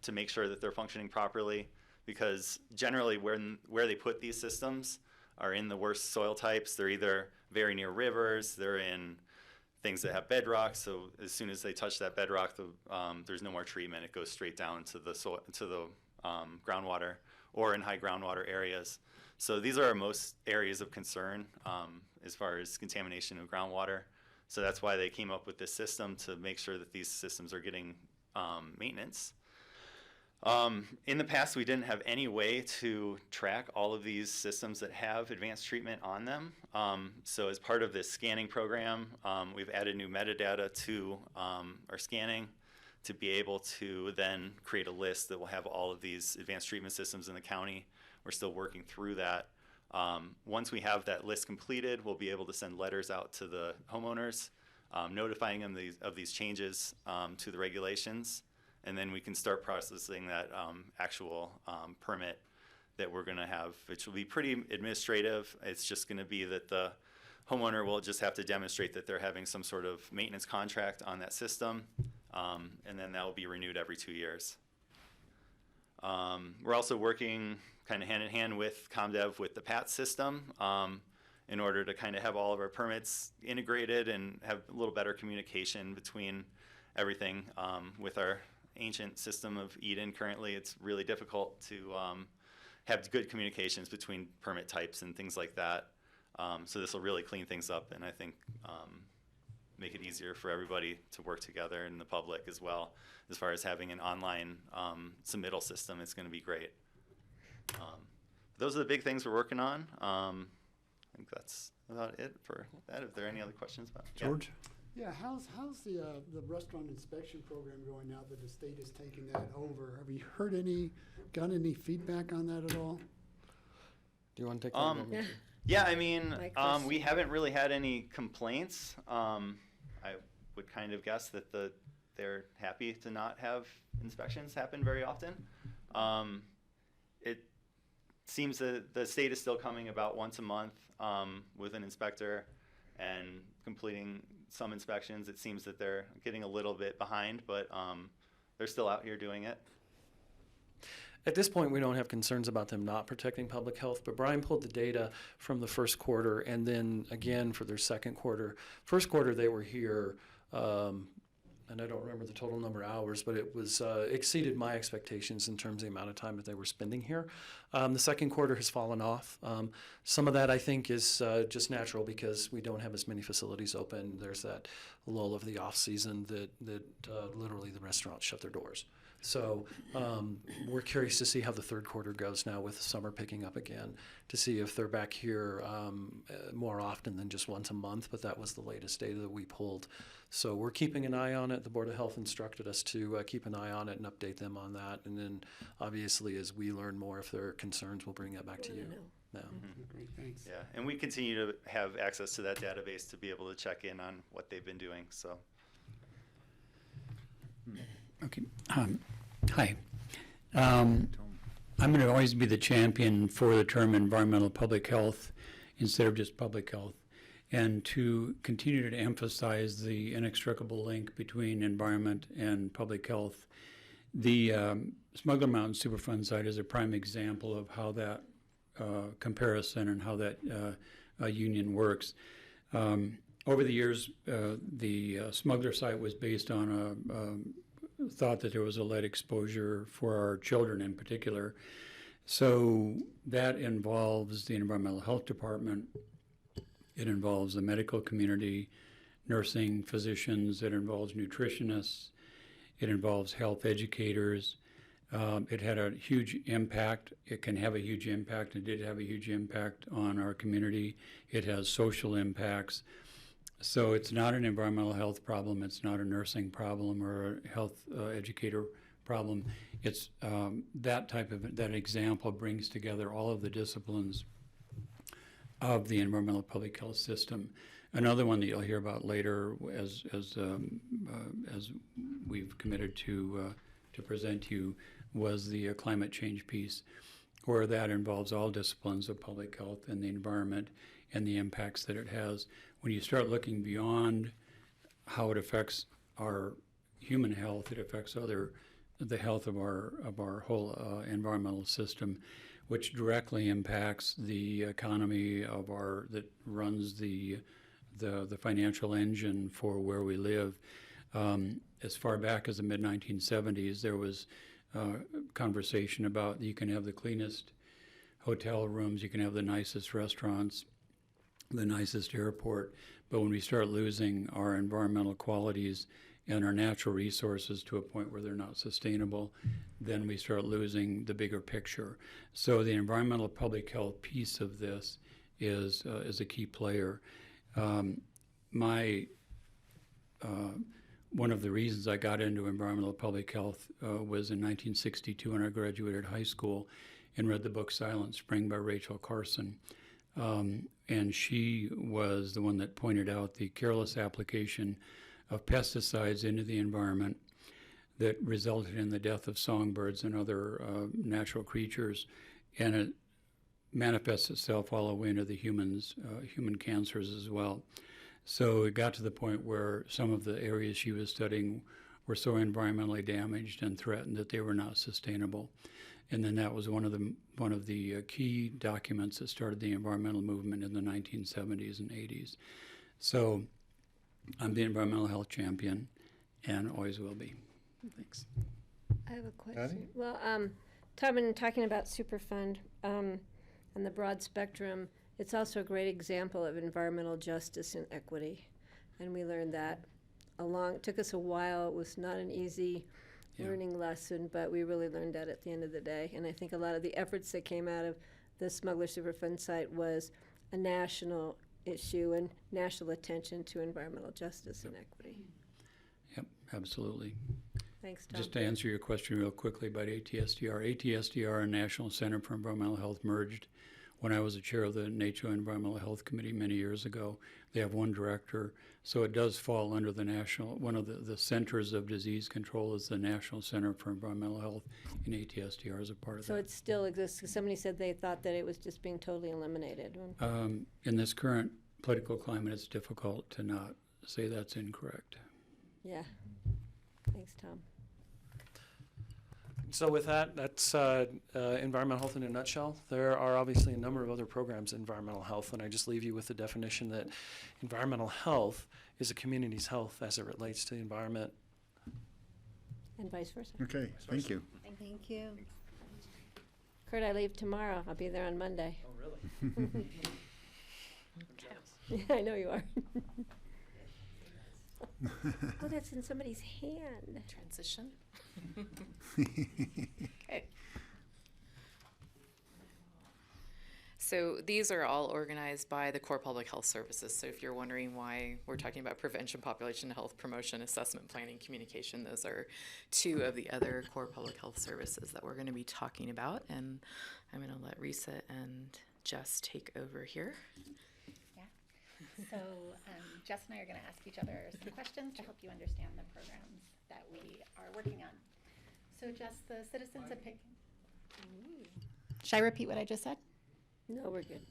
to make sure that they're functioning properly, because generally where they put these systems are in the worst soil types. They're either very near rivers, they're in things that have bedrock, so as soon as they touch that bedrock, there's no more treatment. It goes straight down to the groundwater, or in high groundwater areas. So these are our most areas of concern as far as contamination of groundwater. So that's why they came up with this system, to make sure that these systems are getting maintenance. In the past, we didn't have any way to track all of these systems that have advanced treatment on them. So as part of this scanning program, we've added new metadata to our scanning to be able to then create a list that will have all of these advanced treatment systems in the county. We're still working through that. Once we have that list completed, we'll be able to send letters out to the homeowners, notifying them of these changes to the regulations. And then we can start processing that actual permit that we're going to have, which will be pretty administrative. It's just going to be that the homeowner will just have to demonstrate that they're having some sort of maintenance contract on that system, and then that will be renewed every 2 years. We're also working kind of hand in hand with ComDev with the PAT system in order to kind of have all of our permits integrated and have a little better communication between everything. With our ancient system of Eden currently, it's really difficult to have good communications between permit types and things like that. So this will really clean things up, and I think make it easier for everybody to work together, and the public as well. As far as having an online submittal system, it's going to be great. Those are the big things we're working on. I think that's about it for that. If there are any other questions about it. George? Yeah, how's the restaurant inspection program going now that the state is taking that over? Have you got any feedback on that at all? Do you want to take that? Yeah, I mean, we haven't really had any complaints. I would kind of guess that they're happy to not have inspections happen very often. seems that the state is still coming about once a month with an inspector and completing some inspections. It seems that they're getting a little bit behind, but they're still out here doing it. At this point, we don't have concerns about them not protecting public health, but Brian pulled the data from the first quarter and then again for their second quarter. First quarter, they were here, and I don't remember the total number of hours, but it was exceeded my expectations in terms of the amount of time that they were spending here. The second quarter has fallen off. Some of that, I think, is just natural because we don't have as many facilities open. There's that lull of the off season that literally the restaurants shut their doors. So we're curious to see how the third quarter goes now with summer picking up again, to see if they're back here more often than just once a month, but that was the latest data that we pulled. So we're keeping an eye on it. The Board of Health instructed us to keep an eye on it and update them on that. And then obviously as we learn more, if there are concerns, we'll bring that back to you. No. Great, thanks. Yeah, and we continue to have access to that database to be able to check in on what they've been doing, so. Okay. Hi. I'm going to always be the champion for the term environmental public health instead of just public health, and to continue to emphasize the inextricable link between environment and public health. The Smuggler Mountain Superfund site is a prime example of how that comparison and how that union works. Over the years, the Smuggler site was based on a thought that there was a lead exposure for our children in particular. So that involves the Environmental Health Department. It involves the medical community, nursing, physicians. It involves nutritionists. It involves health educators. It had a huge impact. It can have a huge impact. It did have a huge impact on our community. It has social impacts. So it's not an environmental health problem. It's not a nursing problem or a health educator problem. It's that example brings together all of the disciplines of the environmental public health system. Another one that you'll hear about later, as we've committed to present to you, was the climate change piece, where that involves all disciplines of public health and the environment and the impacts that it has. When you start looking beyond how it affects our human health, it affects the health of our whole environmental system, which directly impacts the economy that runs the financial engine for where we live. As far back as the mid-1970s, there was conversation about you can have the cleanest hotel rooms, you can have the nicest restaurants, the nicest airport, but when we start losing our environmental qualities and our natural resources to a point where they're not sustainable, then we start losing the bigger picture. So the environmental public health piece of this is a key player. One of the reasons I got into environmental public health was in 1962 when I graduated high school and read the book Silent Spring by Rachel Carson. And she was the one that pointed out the careless application of pesticides into the environment that resulted in the death of songbirds and other natural creatures, and it manifests itself all the way into the human cancers as well. So it got to the point where some of the areas she was studying were so environmentally damaged and threatened that they were not sustainable. And then that was one of the key documents that started the environmental movement in the 1970s and 80s. So I'm the environmental health champion and always will be. Thanks. I have a question. Well, Tom, in talking about Superfund and the broad spectrum, it's also a great example of environmental justice and equity. And we learned that it took us a while. It was not an easy learning lesson, but we really learned that at the end of the day. And I think a lot of the efforts that came out of the Smuggler Superfund site was a national issue and national attention to environmental justice and equity. Yep, absolutely. Thanks, Tom. Just to answer your question real quickly about ATSDR. ATSDR and National Center for Environmental Health merged when I was the chair of the NACHO Environmental Health Committee many years ago. They have one director, so it does fall under the national, one of the centers of disease control is the National Center for Environmental Health, and ATSDR is a part of So that. it still exists, 'cause somebody said they thought that it was just being totally eliminated. In this current political climate, it's difficult to not say that's incorrect. Yeah. Thanks, Tom. So with that, that's environmental health in a nutshell. There are obviously a number of other programs in environmental health, and I just leave you with the definition that environmental health is a community's health as it relates to the environment. And vice versa. Okay, thank you. Thank you. Kurt, I leave tomorrow. I'll be there on Monday. Oh, really? Yeah, I know you are. Oh, that's in somebody's hand. Transition. Okay. So these are all organized by the core public health services. So if you're wondering why we're talking about prevention, population health, promotion, assessment, planning, communication, those are two of the other core public health services that we're going to be talking about. And I'm going to let Risa and Jess take over here. So Jess and I are going to ask each other some questions to help you understand the programs that we are working on. So Jess, the citizens of Pitt. Should I repeat what I just said? No, we're good.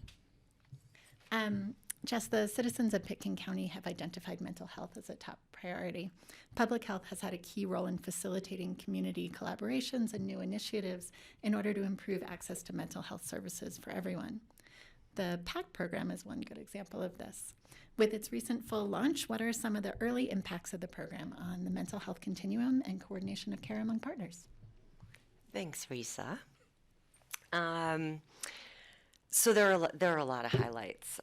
Jess, the citizens of Pitkin County have identified mental health as a top priority. Public health has had a key role in facilitating community collaborations and new initiatives in order to improve access to mental health services for everyone. The PACT program is one good example of this. With its recent full launch, what are some of the early impacts of the program on the mental health continuum and coordination of care among partners? Thanks, Risa. So there are a lot of highlights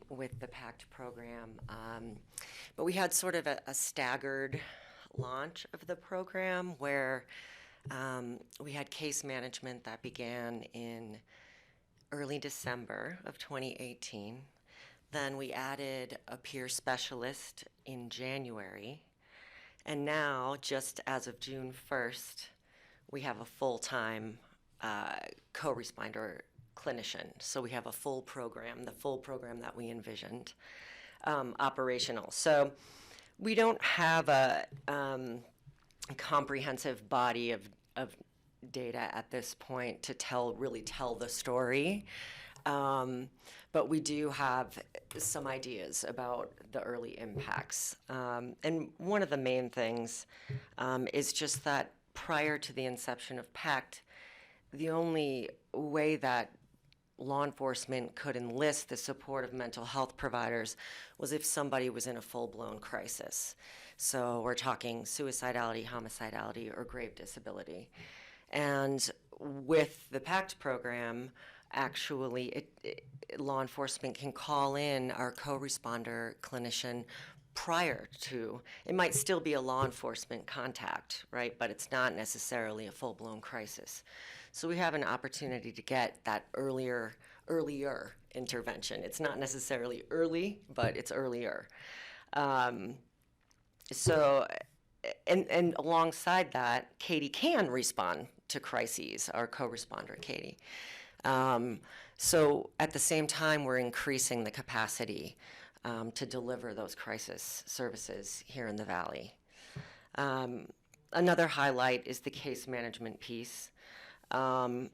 with the PACT program, but we had sort of a staggered launch of the program where we had case management that began in early December of 2018. Then we added a peer specialist in January. And now, just as of June 1st, we have a full-time co-responder clinician. So we have a full program, the full program that we envisioned, operational. So we don't have a comprehensive body of data at this point to really tell the story. But we do have some ideas about the early impacts. And one of the main things is just that prior to the inception of PACT, the only way that law enforcement could enlist the support of mental health providers was if somebody was in a full-blown crisis. So we're talking suicidality, homicidality, or grave disability. And with the PACT program, actually, law enforcement can call in our co-responder clinician prior to, it might still be a law enforcement contact, right? But it's not necessarily a full-blown crisis. So we have an opportunity to get that earlier intervention. It's not necessarily early, but it's earlier. And alongside that, Katie can respond to crises, our co-responder, Katie. So at the same time, we're increasing the capacity to deliver those crisis services here in the Valley. Another highlight is the case management piece. When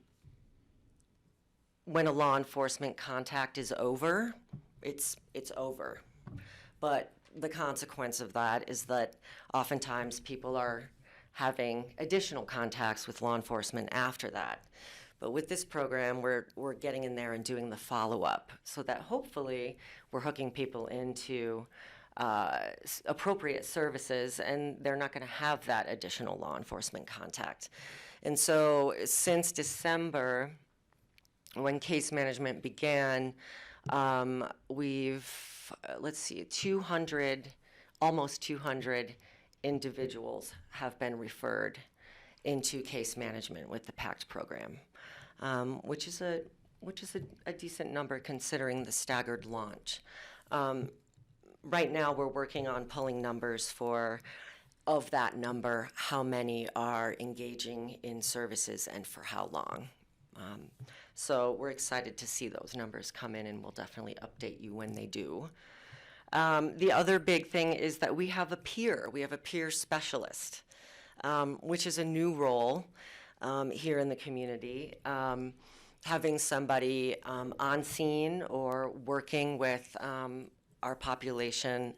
a law enforcement contact is over, it's over. But the consequence of that is that oftentimes people are having additional contacts with law enforcement after that. But with this program, we're getting in there and doing the follow-up so that hopefully we're hooking people into appropriate services and they're not going to have that additional law enforcement contact. And so since December, when case management began, we've, let's see, almost 200 individuals have been referred into case management with the PACT program, which is a decent number considering the staggered launch. Right now, we're working on pulling numbers of that number, how many are engaging in services and for how long. So we're excited to see those numbers come in, and we'll definitely update you when they do. The other big thing is that we have a peer. We have a peer specialist, which is a new role here in the community. Having somebody on scene or working with our population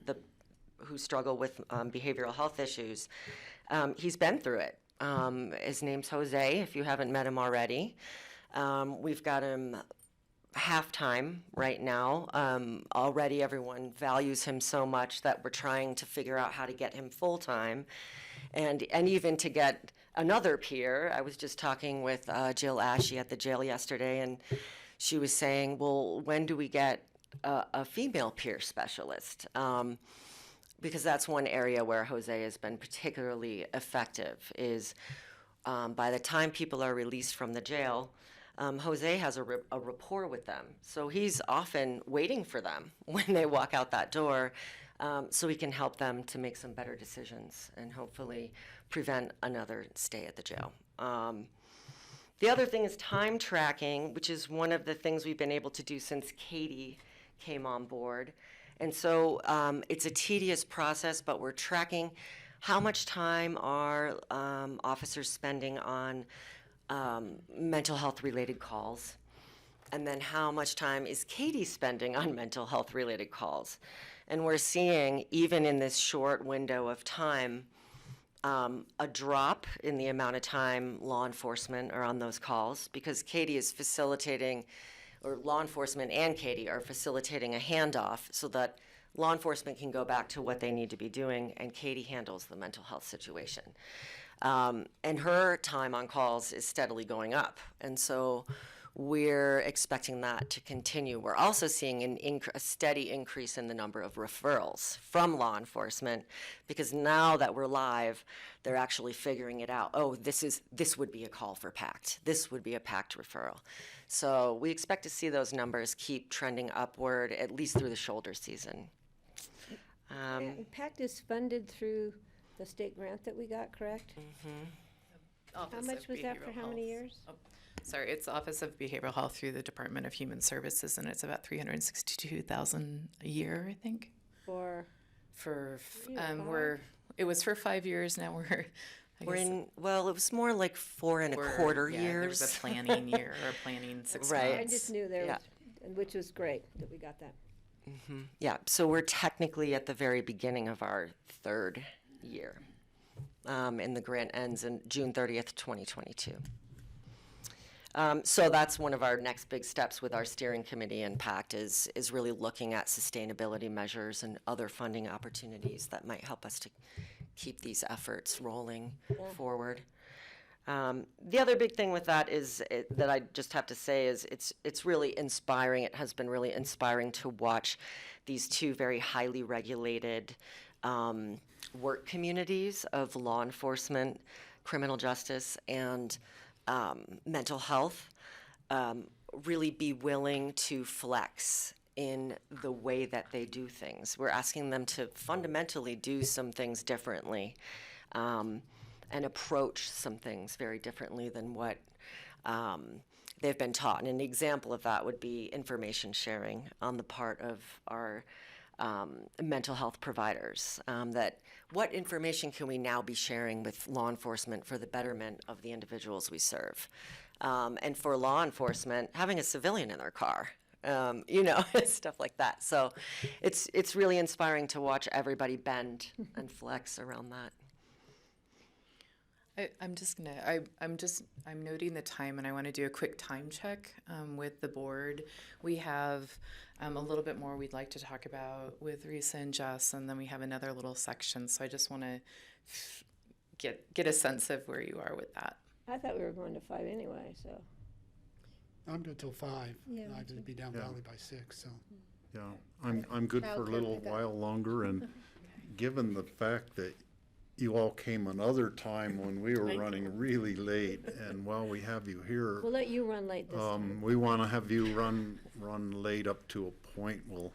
who struggle with behavioral health issues. He's been through it. His name's Jose, if you haven't met him already. We've got him half-time right now. Already everyone values him so much that we're trying to figure out how to get him full-time. And even to get another peer. I was just talking with Jill Ashe at the jail yesterday, and she was saying, well, when do we get a female peer specialist? Because that's one area where Jose has been particularly effective, is by the time people are released from the jail, Jose has a rapport with them. So he's often waiting for them when they walk out that door, so we can help them to make some better decisions and hopefully prevent another stay at the jail. The other thing is time tracking, which is one of the things we've been able to do since Katie came on board. And so it's a tedious process, but we're tracking how much time are officers spending on mental health related calls, and then how much time is Katie spending on mental health related calls. And we're seeing, even in this short window of time, a drop in the amount of time law enforcement are on those calls, because Katie is facilitating, or law enforcement and Katie are facilitating a handoff so that law enforcement can go back to what they need to be doing, and Katie handles the mental health situation. And her time on calls is steadily going up. And so we're expecting that to continue. We're also seeing a steady increase in the number of referrals from law enforcement, because now that we're live, they're actually figuring it out. Oh, this would be a call for PACT. This would be a PACT referral. So we expect to see those numbers keep trending upward, at least through the shoulder season. PACT is funded through the state grant that we got, correct? How much was that for how many years? Sorry, it's Office of Behavioral Health through the Department of Human Services, and it's about $362,000 a year, I think. It was for 5 years. Now we're in. Well, it was more like 4.25 years. There was a planning year or planning 6 months. I just knew there was, which was great that we got that. Yeah, so we're technically at the very beginning of our 3rd year, and the grant ends in June 30th, 2022. So that's one of our next big steps with our steering committee and PACT is really looking at sustainability measures and other funding opportunities that might help us to keep these efforts rolling forward. The other big thing with that is that I just have to say is it's really inspiring. It has been really inspiring to watch these two very highly regulated work communities of law enforcement, criminal justice, and mental health really be willing to flex in the way that they do things. We're asking them to fundamentally do some things differently, and approach some things very differently than what they've been taught. And an example of that would be information sharing on the part of our mental health providers. That what information can we now be sharing with law enforcement for the betterment of the individuals we serve? And for law enforcement, having a civilian in their car, stuff like that. So it's really inspiring to watch everybody bend and flex around that. I'm noting the time, and I want to do a quick time check with the board. We have a little bit more we'd like to talk about with Risa and Jess, and then we have another little section. So I just want to get a sense of where you are with that. I thought we were going to 5 anyway, so. I'm good till 5. Yeah, I have to be down Valley by 6, so. Yeah, I'm good for a little while longer, and given the fact that you all came another time when we were running really late, and while we have you here, we'll let you run late this time. We want to have you run late up to a point. We'll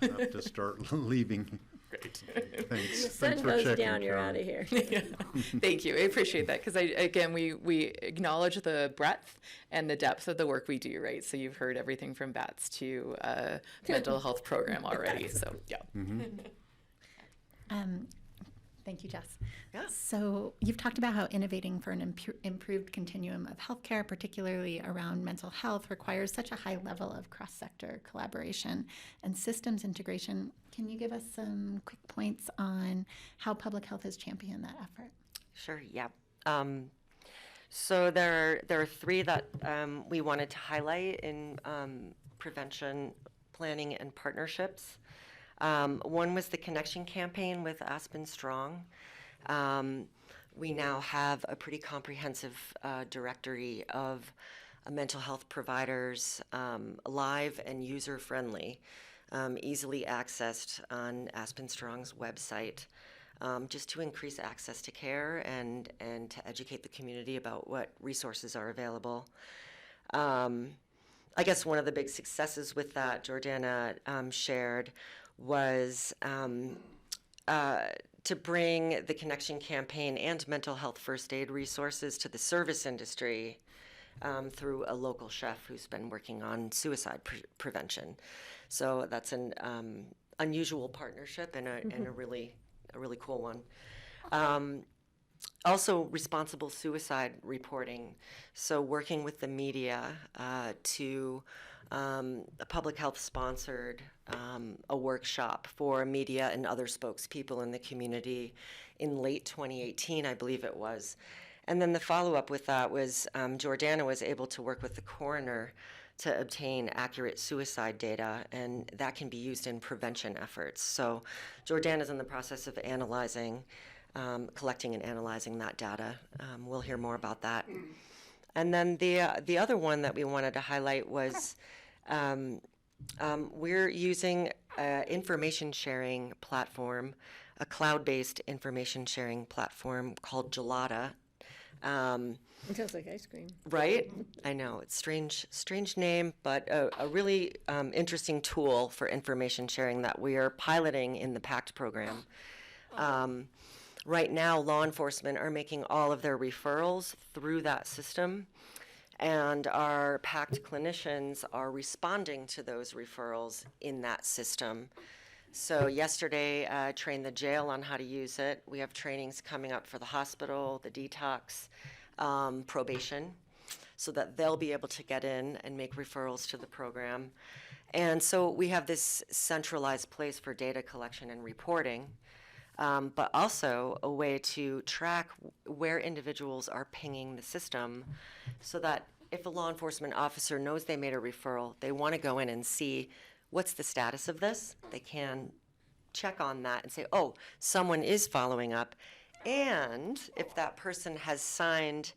have to start leaving Great. Thanks. The sun Thanks for goes checking, down, you're Carol. out of here. Thank you. I appreciate that because we acknowledge the breadth and the depth of the work we do, right? So you've heard everything from BATS to mental health program already. So yeah. Thank you, Jess. Yeah. So you've talked about how innovating for an improved continuum of healthcare, particularly around mental health, requires such a high level of cross-sector collaboration and systems integration. Can you give us some quick points on how public health has championed that effort? Sure, yeah. So there are three that we wanted to highlight in prevention, planning, and partnerships. One was the connection campaign with Aspen Strong. We now have a pretty comprehensive directory of mental health providers, live and user-friendly, easily accessed on Aspen Strong's website, just to increase access to care and to educate the community about what resources are available. I guess one of the big successes with that, Jordana shared, was to bring the Connection Campaign and mental health first aid resources to the service industry through a local chef who's been working on suicide prevention. So that's an unusual partnership and a really cool one. Also, responsible suicide reporting. So working with the media to a public health sponsored a workshop for media and other spokespeople in the community in late 2018, I believe it was. And then the follow-up with that was Jordana was able to work with the coroner to obtain accurate suicide data, and that can be used in prevention efforts. So Jordana's in the process of analyzing, collecting and analyzing that data. We'll hear more about that. And then the other one that we wanted to highlight was we're using an information sharing platform, a cloud-based information sharing platform called Gelada. It tastes like ice cream. Right? I know, it's strange name, but a really interesting tool for information sharing that we are piloting in the PACT program. Right now, law enforcement are making all of their referrals through that system, and our PACT clinicians are responding to those referrals in that system. So yesterday, I trained the jail on how to use it. We have trainings coming up for the hospital, the detox, probation, so that they'll be able to get in and make referrals to the program. And so we have this centralized place for data collection and reporting, but also a way to track where individuals are pinging the system, so that if a law enforcement officer knows they made a referral, they want to go in and see what's the status of this. They can check on that and say, oh, someone is following up. And if that person has signed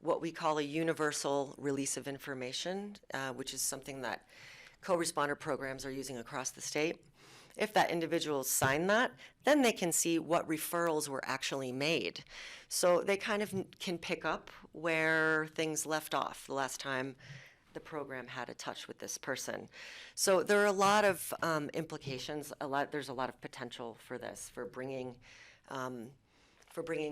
what we call a universal release of information, which is something that co-responder programs are using across the state, if that individual signed that, then they can see what referrals were actually made. So they kind of can pick up where things left off the last time the program had a touch with this person. So there are a lot of implications. There's a lot of potential for this, for bringing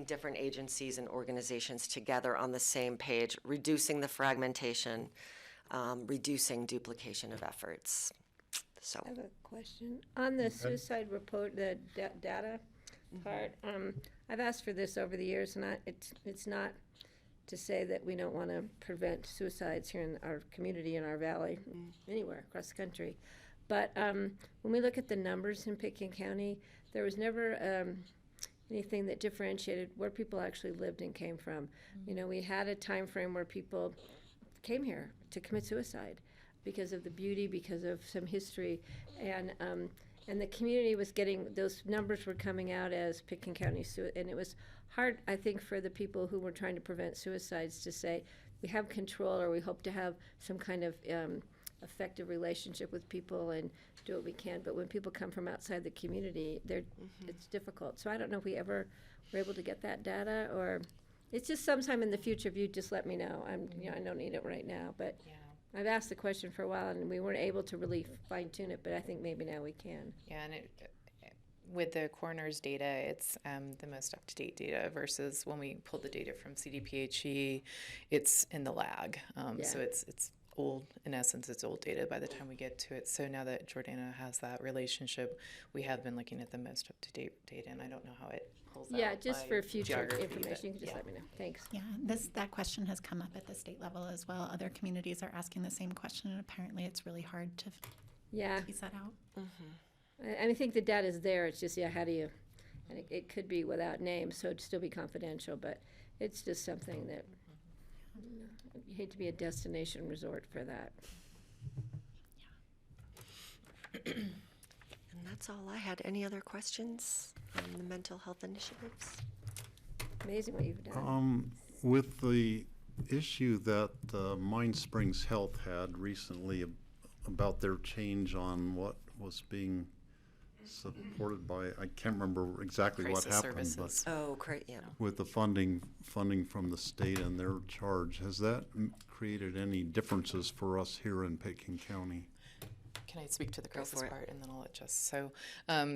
different agencies and organizations together on the same page, reducing the fragmentation, reducing duplication of efforts. So I have a question. On the suicide report, the data part, I've asked for this over the years, and it's not to say that we don't want to prevent suicides here in our community, in our valley, anywhere across the country. But when we look at the numbers in Pitkin County, there was never anything that differentiated where people actually lived and came from. You know, we had a time frame where people came here to commit suicide because of the beauty, because of some history, and the community was getting, those numbers were coming out as Pitkin County, and it was hard, I think, for the people who were trying to prevent suicides to say, we have control, or we hope to have some kind of effective relationship with people and do what we can. But when people come from outside the community, it's difficult. So I don't know if we ever were able to get that data, or it's just sometime in the future. If you just let me know, I don't need it right now, but. Yeah. I've asked the question for a while, and we weren't able to really fine-tune it, but I think maybe now we can. Yeah, and with the coroner's data, it's the most up-to-date data versus when we pulled the data from CDPHE, it's in the lag. So it's old, in essence, it's old data by the time we get to it. So now that Jordana has that relationship, we have been looking at the most up-to-date data, and I don't know how it pulls out. Yeah, just by for future geography, information, but you can just yeah. let me know. Thanks. Yeah, that question has come up at the state level as well. Other communities are asking the same question, and apparently it's really hard to tease that out. I think the data is there. It's just, how do you, and it could be without names, so it'd still be confidential, but it's just something that you hate to be a destination resort for that. And that's all I had. Any other questions on the mental health initiatives? Amazing what you've done. With the issue that Mind Springs Health had recently about their change on what was being supported by, I can't remember exactly Crisis what happened, services. but Yeah. with the funding from the state and their charge, has that created any differences for us here in Pitkin County? Can I speak to the Go crisis for it. part, and then I'll let Jess.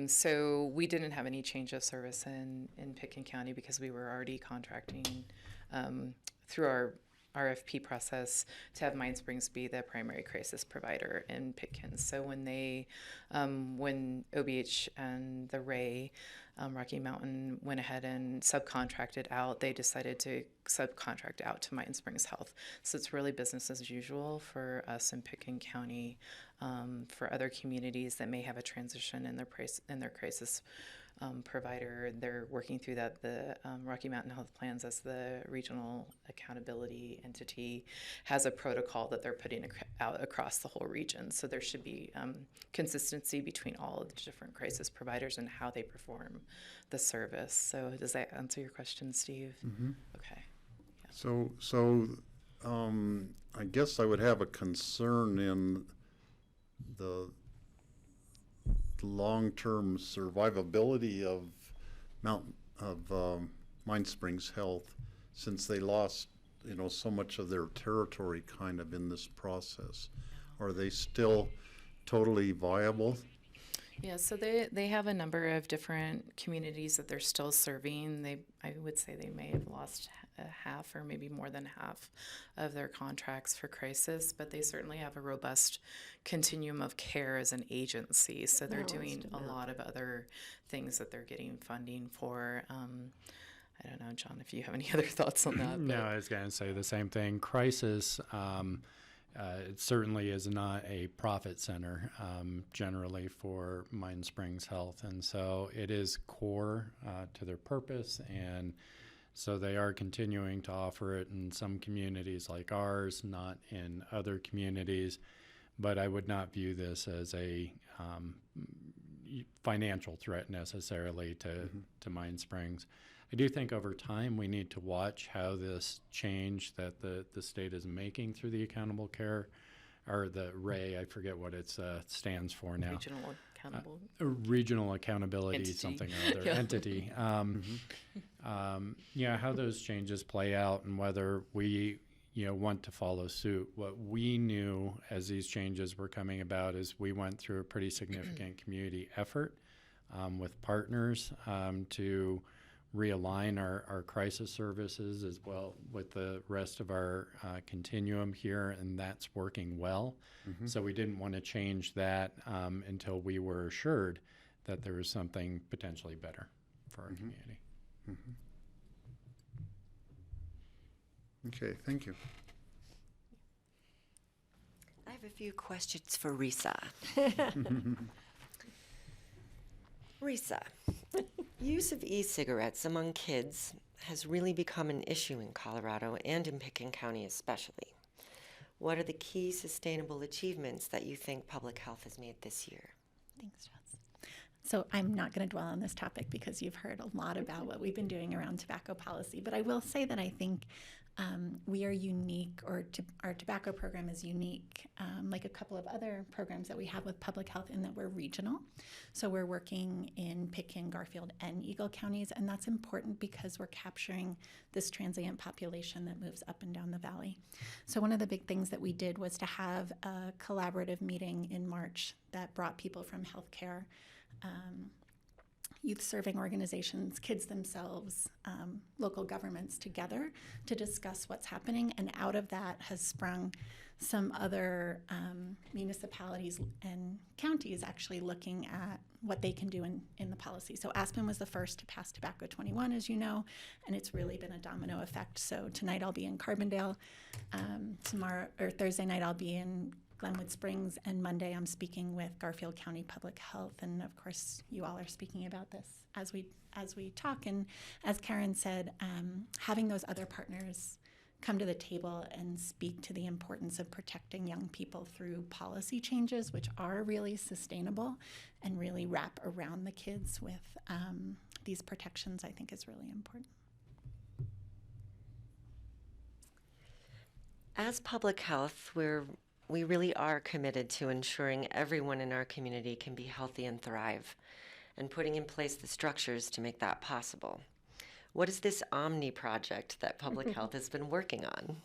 So we didn't have any change of service in Pitkin County because we were already contracting through our RFP process to have Mind Springs be the primary crisis provider in Pitkin. So when OBH and the Ray, Rocky Mountain, went ahead and subcontracted out, they decided to subcontract out to Mind Springs Health. So it's really business as usual for us in Pitkin County. For other communities that may have a transition in their crisis provider, they're working through that. The Rocky Mountain Health Plans, as the regional accountability entity, has a protocol that they're putting out across the whole region. So there should be consistency between all of the different crisis providers and how they perform the service. So does that answer your question, Steve? Mm-hmm. Okay. Yeah. So I guess I would have a concern in the long-term survivability of Mind Springs Health, since they lost, so much of their territory kind of in this process. Are they still totally viable? Yeah, so they have a number of different communities that they're still serving. I would say they may have lost half or maybe more than half of their contracts for crisis, but they certainly have a robust continuum of care as an agency. So they're doing a lot of other things that they're getting funding for. I don't know, John, if you have any other thoughts on that. No, I was going to say the same thing. Crisis, it certainly is not a profit center generally for Mind Springs Health. And so it is core to their purpose. And so they are continuing to offer it in some communities like ours, not in other communities. But I would not view this as a financial threat necessarily to Mind Springs. I do think over time we need to watch how this change that the state is making through the accountable care, or the RAY, I forget what it stands for now. Regional accountable. Regional accountability, Entity. something or other, entity. How those changes play out and whether we want to follow suit. What we knew as these changes were coming about is we went through a pretty significant community effort with partners to realign our crisis services as well with the rest of our continuum here, and that's working well. Mm-hmm. So we didn't want to change that until we were assured that there was something potentially better for our community. Mm-hmm. Okay, thank you. I have a few questions for Risa. Risa, use of e-cigarettes among kids has really become an issue in Colorado and in Pitkin County especially. What are the key sustainable achievements that you think public health has made this year? Thanks, Jess. So I'm not going to dwell on this topic because you've heard a lot about what we've been doing around tobacco policy, but I will say that I think we are unique, or our tobacco program is unique, like a couple of other programs that we have with public health, in that we're regional. So we're working in Pitkin, Garfield, and Eagle counties, and that's important because we're capturing this transient population that moves up and down the valley. So one of the big things that we did was to have a collaborative meeting in March that brought people from healthcare, youth serving organizations, kids themselves, local governments together to discuss what's happening. And out of that has sprung some other municipalities and counties actually looking at what they can do in the policy. So Aspen was the first to pass Tobacco 21, as you know, and it's really been a domino effect. So tonight I'll be in Carbondale. Thursday night I'll be in Glenwood Springs, and Monday I'm speaking with Garfield County Public Health. And of course, you all are speaking about this as we talk. And as Karen said, having those other partners come to the table and speak to the importance of protecting young people through policy changes, which are really sustainable and really wrap around the kids with these protections, I think is really important. As public health, we really are committed to ensuring everyone in our community can be healthy and thrive, and putting in place the structures to make that possible. What is this Omni project that public health has been working on?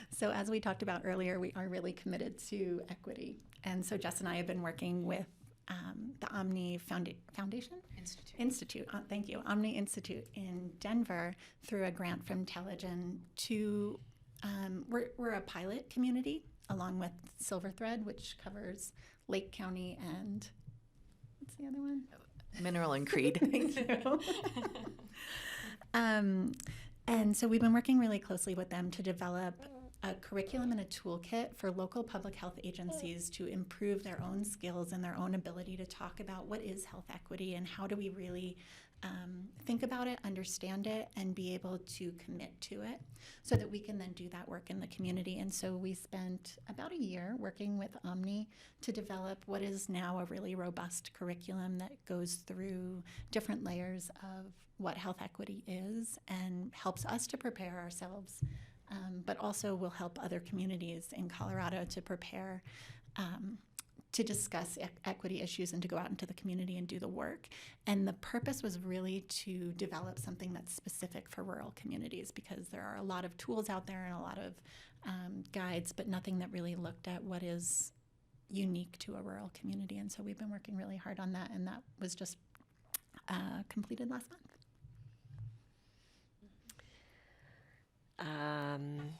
So as we talked about earlier, we are really committed to equity. And so Jess and I have been working with the Omni Foundation? Institute. Thank you. Omni Institute in Denver through a grant from Telegen to, we're a pilot community along with Silver Thread, which covers Lake County and, what's the other one? Mineral and Creed. Thank you. And so we've been working really closely with them to develop a curriculum and a toolkit for local public health agencies to improve their own skills and their own ability to talk about what is health equity and how do we really think about it, understand it, and be able to commit to it so that we can then do that work in the community. And so we spent about a year working with Omni to develop what is now a really robust curriculum that goes through different layers of what health equity is and helps us to prepare ourselves, but also will help other communities in Colorado to prepare to discuss equity issues and to go out into the community and do the work. And the purpose was really to develop something that's specific for rural communities, because there are a lot of tools out there and a lot of guides, but nothing that really looked at what is unique to a rural community. And so we've been working really hard on that, and that was just completed last month.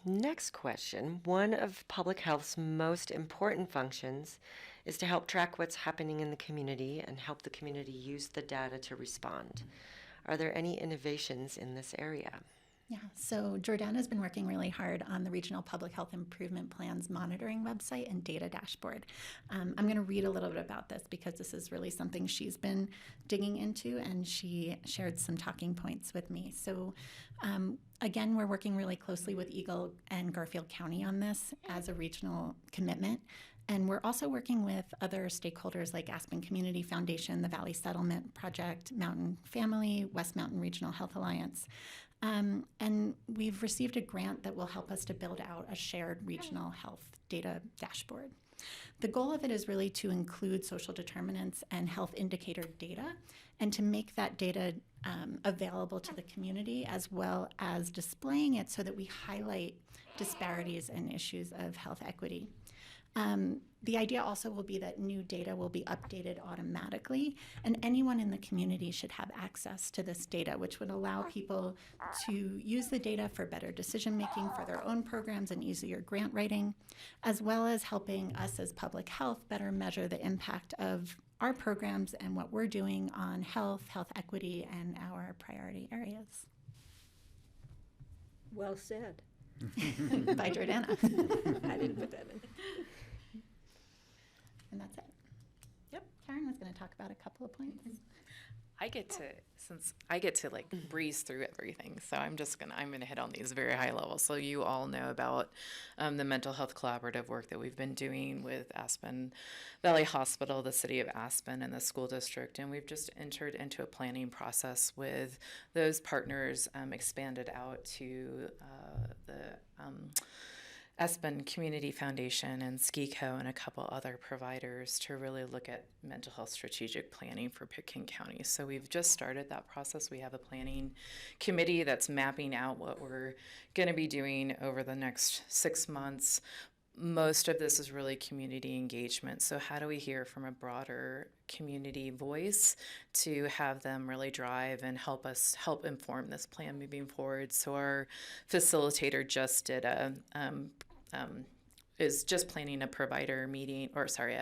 Next question. One of public health's most important functions is to help track what's happening in the community and help the community use the data to respond. Are there any innovations in this area? Yeah, so Jordana's been working really hard on the Regional Public Health Improvement Plans monitoring website and data dashboard. I'm going to read a little bit about this because this is really something she's been digging into, and she shared some talking points with me. So again, we're working really closely with Eagle and Garfield County on this as a regional commitment. And we're also working with other stakeholders like Aspen Community Foundation, the Valley Settlement Project, Mountain Family, West Mountain Regional Health Alliance. And we've received a grant that will help us to build out a shared regional health data dashboard. The goal of it is really to include social determinants and health indicator data, and to make that data available to the community, as well as displaying it so that we highlight disparities and issues of health equity. The idea also will be that new data will be updated automatically, and anyone in the community should have access to this data, which would allow people to use the data for better decision making for their own programs and easier grant writing, as well as helping us as public health better measure the impact of our programs and what we're doing on health equity, and our priority areas. Well said. By Jordana. I didn't put that in. And that's it. Yep. Karen was going to talk about a couple of points. I get to like breeze through everything, so I'm gonna hit on these very high levels. So you all know about the mental health collaborative work that we've been doing with Aspen Valley Hospital, the city of Aspen, and the school district, and we've just entered into a planning process with those partners, expanded out to the Aspen Community Foundation and SKICO and a couple other providers to really look at mental health strategic planning for Pitkin County. So we've just started that process. We have a planning committee that's mapping out what we're going to be doing over the next 6 months. most of this is really community engagement. So how do we hear from a broader community voice to have them really drive and help inform this plan moving forward? So our facilitator just did is just planning a provider meeting, or sorry,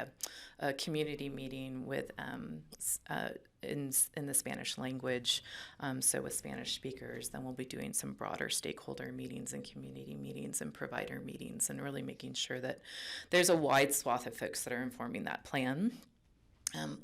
a community meeting with in the Spanish language, so with Spanish speakers. Then we'll be doing some broader stakeholder meetings and community meetings and provider meetings, and really making sure that there's a wide swath of folks that are informing that plan.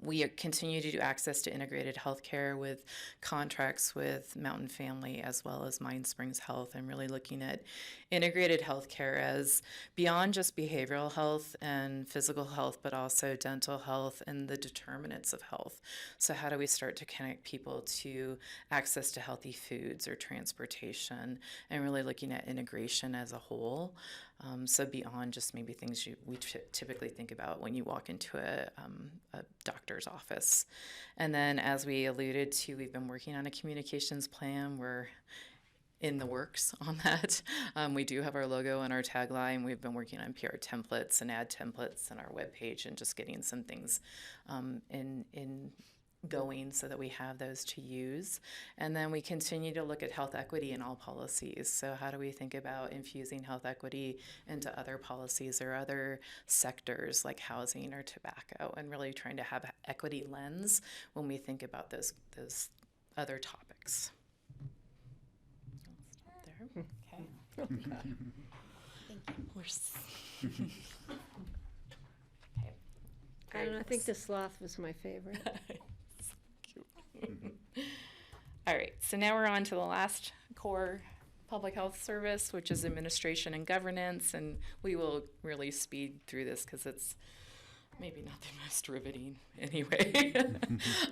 We continue to do access to integrated healthcare with contracts with Mountain Family as well as Mind Springs Health, and really looking at integrated healthcare as beyond just behavioral health and physical health, but also dental health and the determinants of health. So how do we start to connect people to access to healthy foods or transportation, and really looking at integration as a whole? So beyond just maybe things we typically think about when you walk into a doctor's office. And then, as we alluded to, we've been working on a communications plan. We're in the works on that. We do have our logo and our tagline. We've been working on PR templates and ad templates and our webpage, and just getting some things in going so that we have those to use. And then we continue to look at health equity in all policies. So how do we think about infusing health equity into other policies or other sectors like housing or tobacco, and really trying to have equity lens when we think about those other topics. There. Okay. Thank you. Okay. I don't know, I think the sloth was my favorite. All right, so now we're on to the last core public health service, which is administration and governance, and we will really speed through this because it's maybe not the most riveting anyway.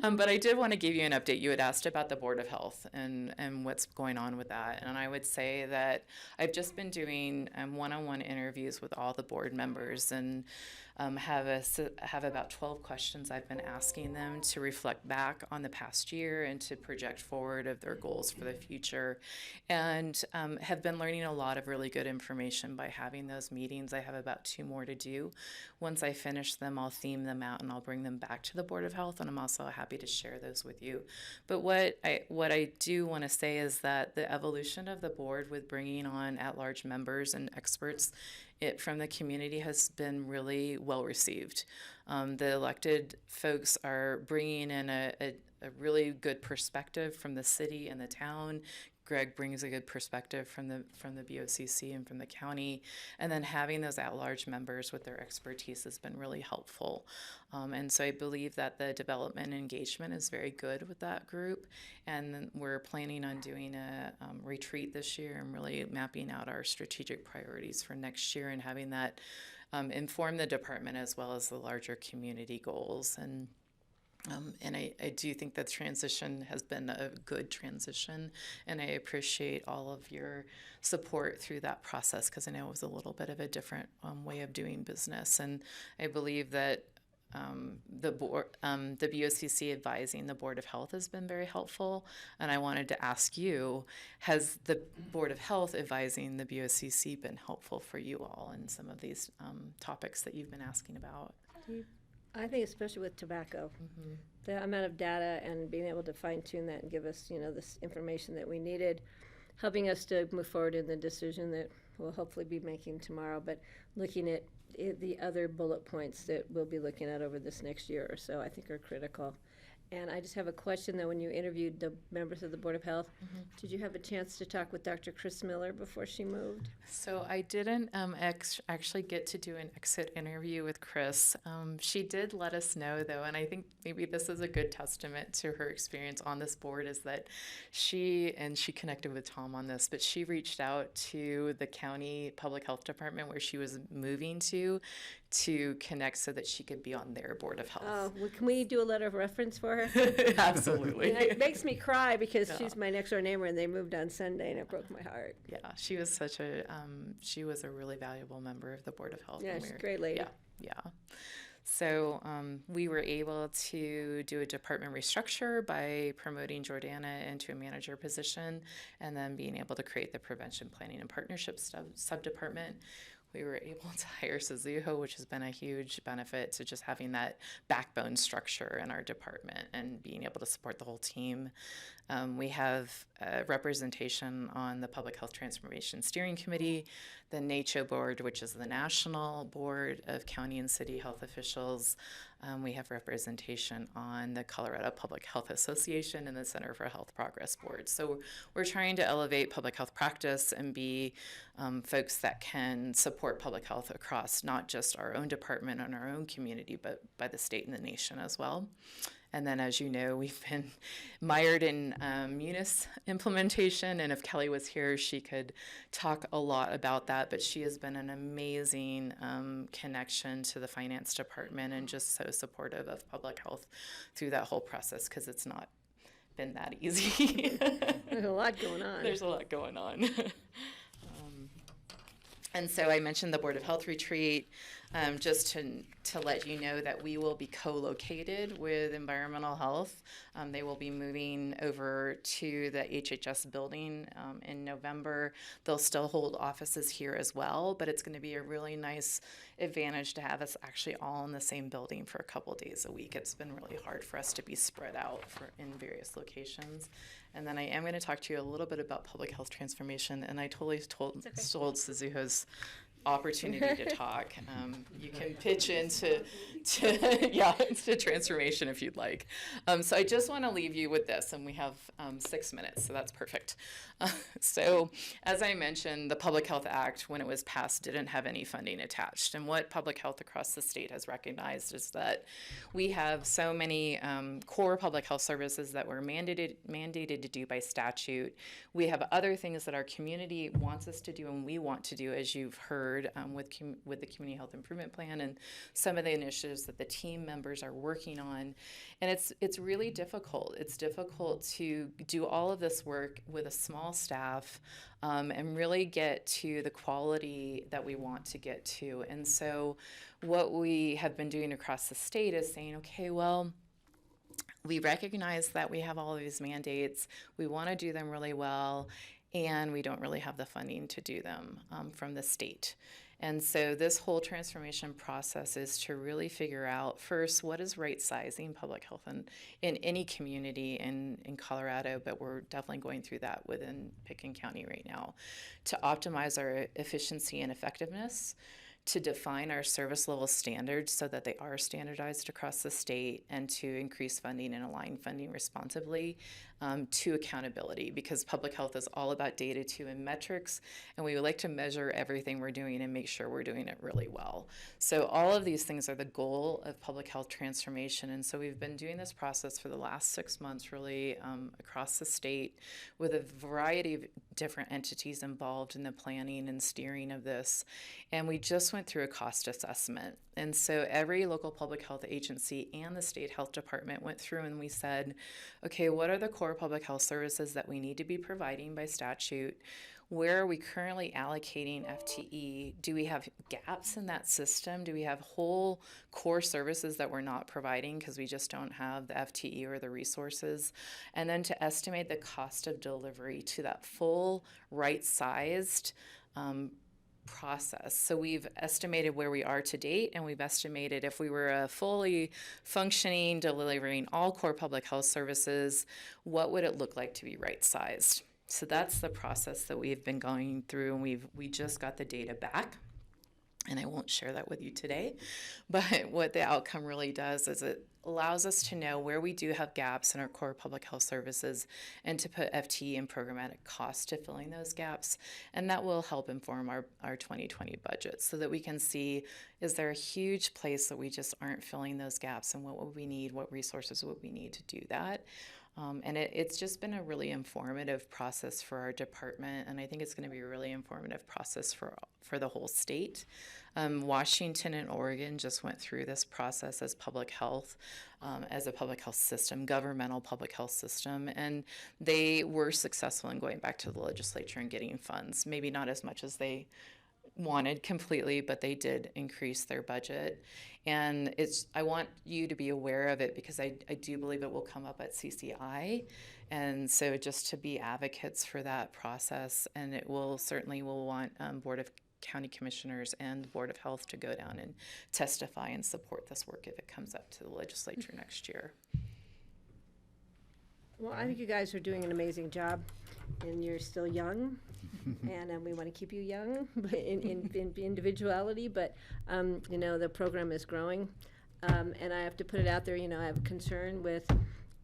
But I did want to give you an update. You had asked about the Board of Health and what's going on with that. And I would say that I've just been doing one-on-one interviews with all the board members, and have about 12 questions I've been asking them to reflect back on the past year and to project forward of their goals for the future, and have been learning a lot of really good information by having those meetings. I have about 2 more to do. Once I finish them, I'll theme them out and I'll bring them back to the Board of Health, and I'm also happy to share those with you. But what I do want to say is that the evolution of the board with bringing on at-large members and experts from the community has been really well received. The elected folks are bringing in a really good perspective from the city and the town. Greg brings a good perspective from the BOCC and from the county, and then having those at-large members with their expertise has been really helpful. And so I believe that the development and engagement is very good with that group, and then we're planning on doing a retreat this year and really mapping out our strategic priorities for next year, and having that inform the department as well as the larger community goals. And I do think the transition has been a good transition, and I appreciate all of your support through that process, because I know it was a little bit of a different way of doing business. And I believe that the BOCC advising the Board of Health has been very helpful, and I wanted to ask you, has the Board of Health advising the BOCC been helpful for you all in some of these topics that you've been asking about? I think especially with tobacco, the amount of data and being able to fine tune that and give us, this information that we needed, helping us to move forward in the decision that we'll hopefully be making tomorrow, but looking at the other bullet points that we'll be looking at over this next year or so, I think are critical. And I just have a question, though. When you interviewed the members of the Board of Health, did you have a chance to talk with Dr. Chris Miller before she moved? So I didn't actually get to do an exit interview with Chris. She did let us know, though, and I think maybe this is a good testament to her experience on this board, is that she connected with Tom on this, but she reached out to the county public health department where she was moving to connect so that she could be on their Board of Health. Oh, well, can we do a letter of reference for her? Absolutely. And it makes me cry because she's my next door neighbor, and they moved on Sunday, and it broke my heart. Yeah, she was she was a really valuable member of the Board of Health. Yeah, she's a great lady. Yeah. So we were able to do a department restructure by promoting Jordana into a manager position, and then being able to create the prevention planning and partnership sub-department. we were able to hire Suzuho, which has been a huge benefit to just having that backbone structure in our department and being able to support the whole team. We have representation on the Public Health Transformation Steering Committee, the NACHO board, which is the National Board of County and City Health Officials. We have representation on the Colorado Public Health Association and the Center for Health Progress Board. So we're trying to elevate public health practice and be folks that can support public health across not just our own department and our own community, but by the state and the nation as well. And then, as you know, we've been mired in Munis implementation, and if Kelly was here, she could talk a lot about that, but she has been an amazing connection to the finance department and just so supportive of public health through that whole process, because it's not been that easy. There's a lot going on. There's a lot going on. And so I mentioned the Board of Health retreat, just to let you know that we will be co-located with environmental health. They will be moving over to the HHS building in November. They'll still hold offices here as well, but it's going to be a really nice advantage to have us actually all in the same building for a couple days a week. It's been really hard for us to be spread out in various locations. And then I am going to talk to you a little bit about public health transformation, and I totally told Suzuho's opportunity to talk. You can pitch into transformation if you'd like. So I just want to leave you with this, and we have 6 minutes, so that's perfect. So as I mentioned, the Public Health Act, when it was passed, didn't have any funding attached. And what public health across the state has recognized is that we have so many core public health services that were mandated to do by statute. We have other things that our community wants us to do and we want to do, as you've heard with the Community Health Improvement Plan and some of the initiatives that the team members are working on. And it's really difficult. It's difficult to do all of this work with a small staff and really get to the quality that we want to get to. And so what we have been doing across the state is saying, okay, well, we recognize that we have all of these mandates. We want to do them really well, and we don't really have the funding to do them from the state. And so this whole transformation process is to really figure out, first, what is right sizing public health in any community in Colorado, but we're definitely going through that within Pickens County right now, to optimize our efficiency and effectiveness, to define our service level standards so that they are standardized across the state, and to increase funding and align funding responsibly, to accountability, because public health is all about data too and metrics, and we would like to measure everything we're doing and make sure we're doing it really well. So all of these things are the goal of public health transformation, and so we've been doing this process for the last 6 months really across the state with a variety of different entities involved in the planning and steering of this. And we just went through a cost assessment. And so every local public health agency and the state health department went through and we said, okay, what are the core public health services that we need to be providing by statute? Where are we currently allocating FTE? Do we have gaps in that system? Do we have whole core services that we're not providing because we just don't have the FTE or the resources? And then to estimate the cost of delivery to that full right-sized process. So we've estimated where we are to date, and we've estimated if we were a fully functioning, delivering all core public health services, what would it look like to be right-sized? So that's the process that we've been going through, and we just got the data back, and I won't share that with you today, but what the outcome really does is it allows us to know where we do have gaps in our core public health services and to put FTE and programmatic costs to filling those gaps, and that will help inform our 2020 budget so that we can see, is there a huge place that we just aren't filling those gaps, and what would we need, what resources would we need to do that? And it's just been a really informative process for our department, and I think it's going to be a really informative process for the whole state. Washington and Oregon just went through this process as public health, as a public health system, governmental public health system, and they were successful in going back to the legislature and getting funds, maybe not as much as they wanted completely, but they did increase their budget. And I want you to be aware of it because I do believe it will come up at CCI. And so just to be advocates for that process, and it will certainly will want Board of county commissioners and the Board of Health to go down and testify and support this work if it comes up to the legislature next year. Well, I think you guys are doing an amazing job, and you're still young, and we want to keep you young but in individuality, but, you know, the program is growing. And I have to put it out there, you know, I have a concern with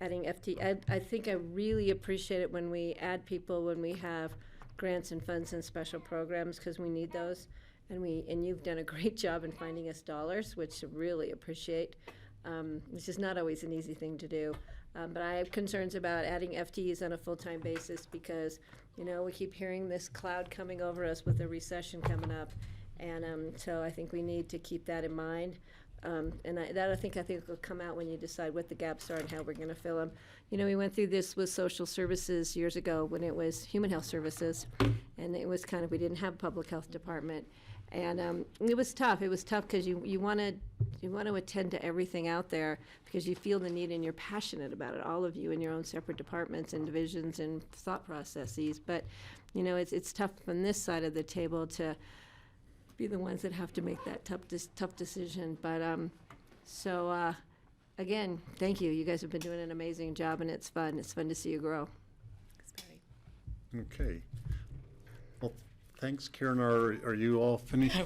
adding I think I really appreciate it when we add people, when we have grants and funds and special programs, because we need those. And you've done a great job in finding us dollars, which I really appreciate, which is not always an easy thing to do. But I have concerns about adding FTEs on a full-time basis because, you know, we keep hearing this cloud coming over us with a recession coming up. And so I think we need to keep that in mind. And I think will come out when you decide what the gaps are and how we're going to fill them. You know, we went through this with social services years ago when it was human health services, and it was kind of, we didn't have a public health department. And it was tough. It was tough because you want to attend to everything out there because you feel the need and you're passionate about it, all of you in your own separate departments and divisions and thought processes. But, you know, it's tough from this side of the table to be the ones that have to make that tough decision. But again, thank you. You guys have been doing an amazing job, and it's fun. It's fun to see you grow. Okay. Well, thanks, Karen. Are you all finished?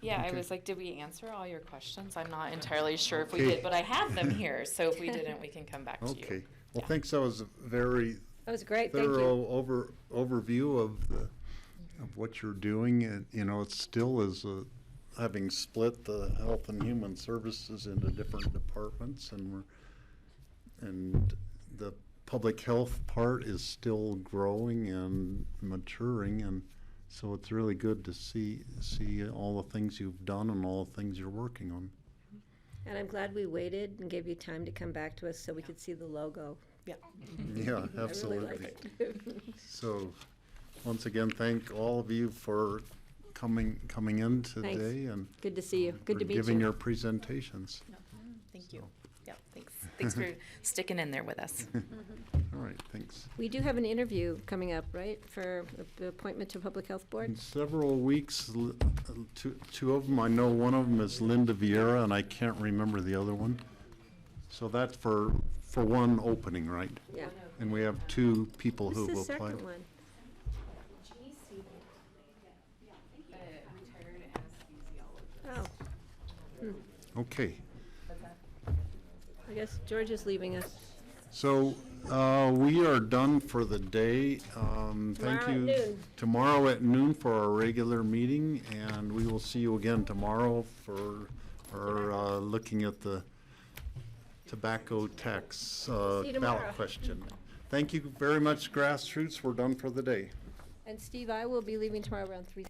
Yeah, okay. I was like, did we answer all your questions? I'm not entirely sure if we did, but I have them here. So if we didn't, we can come back to you. Okay. Well, thanks. That was a very great. thorough overview of what you're doing. And, you know, it still is having split the health and human services into different departments, and the public health part is still growing and maturing, and so it's really good to see all the things you've done and all the things you're working on. And I'm glad we waited and gave you time to come back to us so we could see the logo. Yeah. Yeah, absolutely. I really like it. So, once again, thank all of you for coming in today. Thanks. And good to see you. Good to for meet you. giving your presentations. Thank you. Yeah, thanks. Thanks for sticking in there with us. All right, thanks. We do have an interview coming up, right, for the appointment to Public Health Board? In several weeks, two of them. I know one of them is Linda Vieira, and I can't remember the other one. So that's for one opening, right? Yeah. And we have two people who Who's will the apply. second one? Oh. Okay. I guess George is leaving us. So we are done for the day. Thank Tomorrow you. at noon. Tomorrow at noon for our regular meeting, and we will see you again tomorrow for our looking at the tobacco tax you tomorrow. ballot question. Thank you very much, Grassroots. We're done for the day. And Steve, I will be leaving tomorrow around 3:30.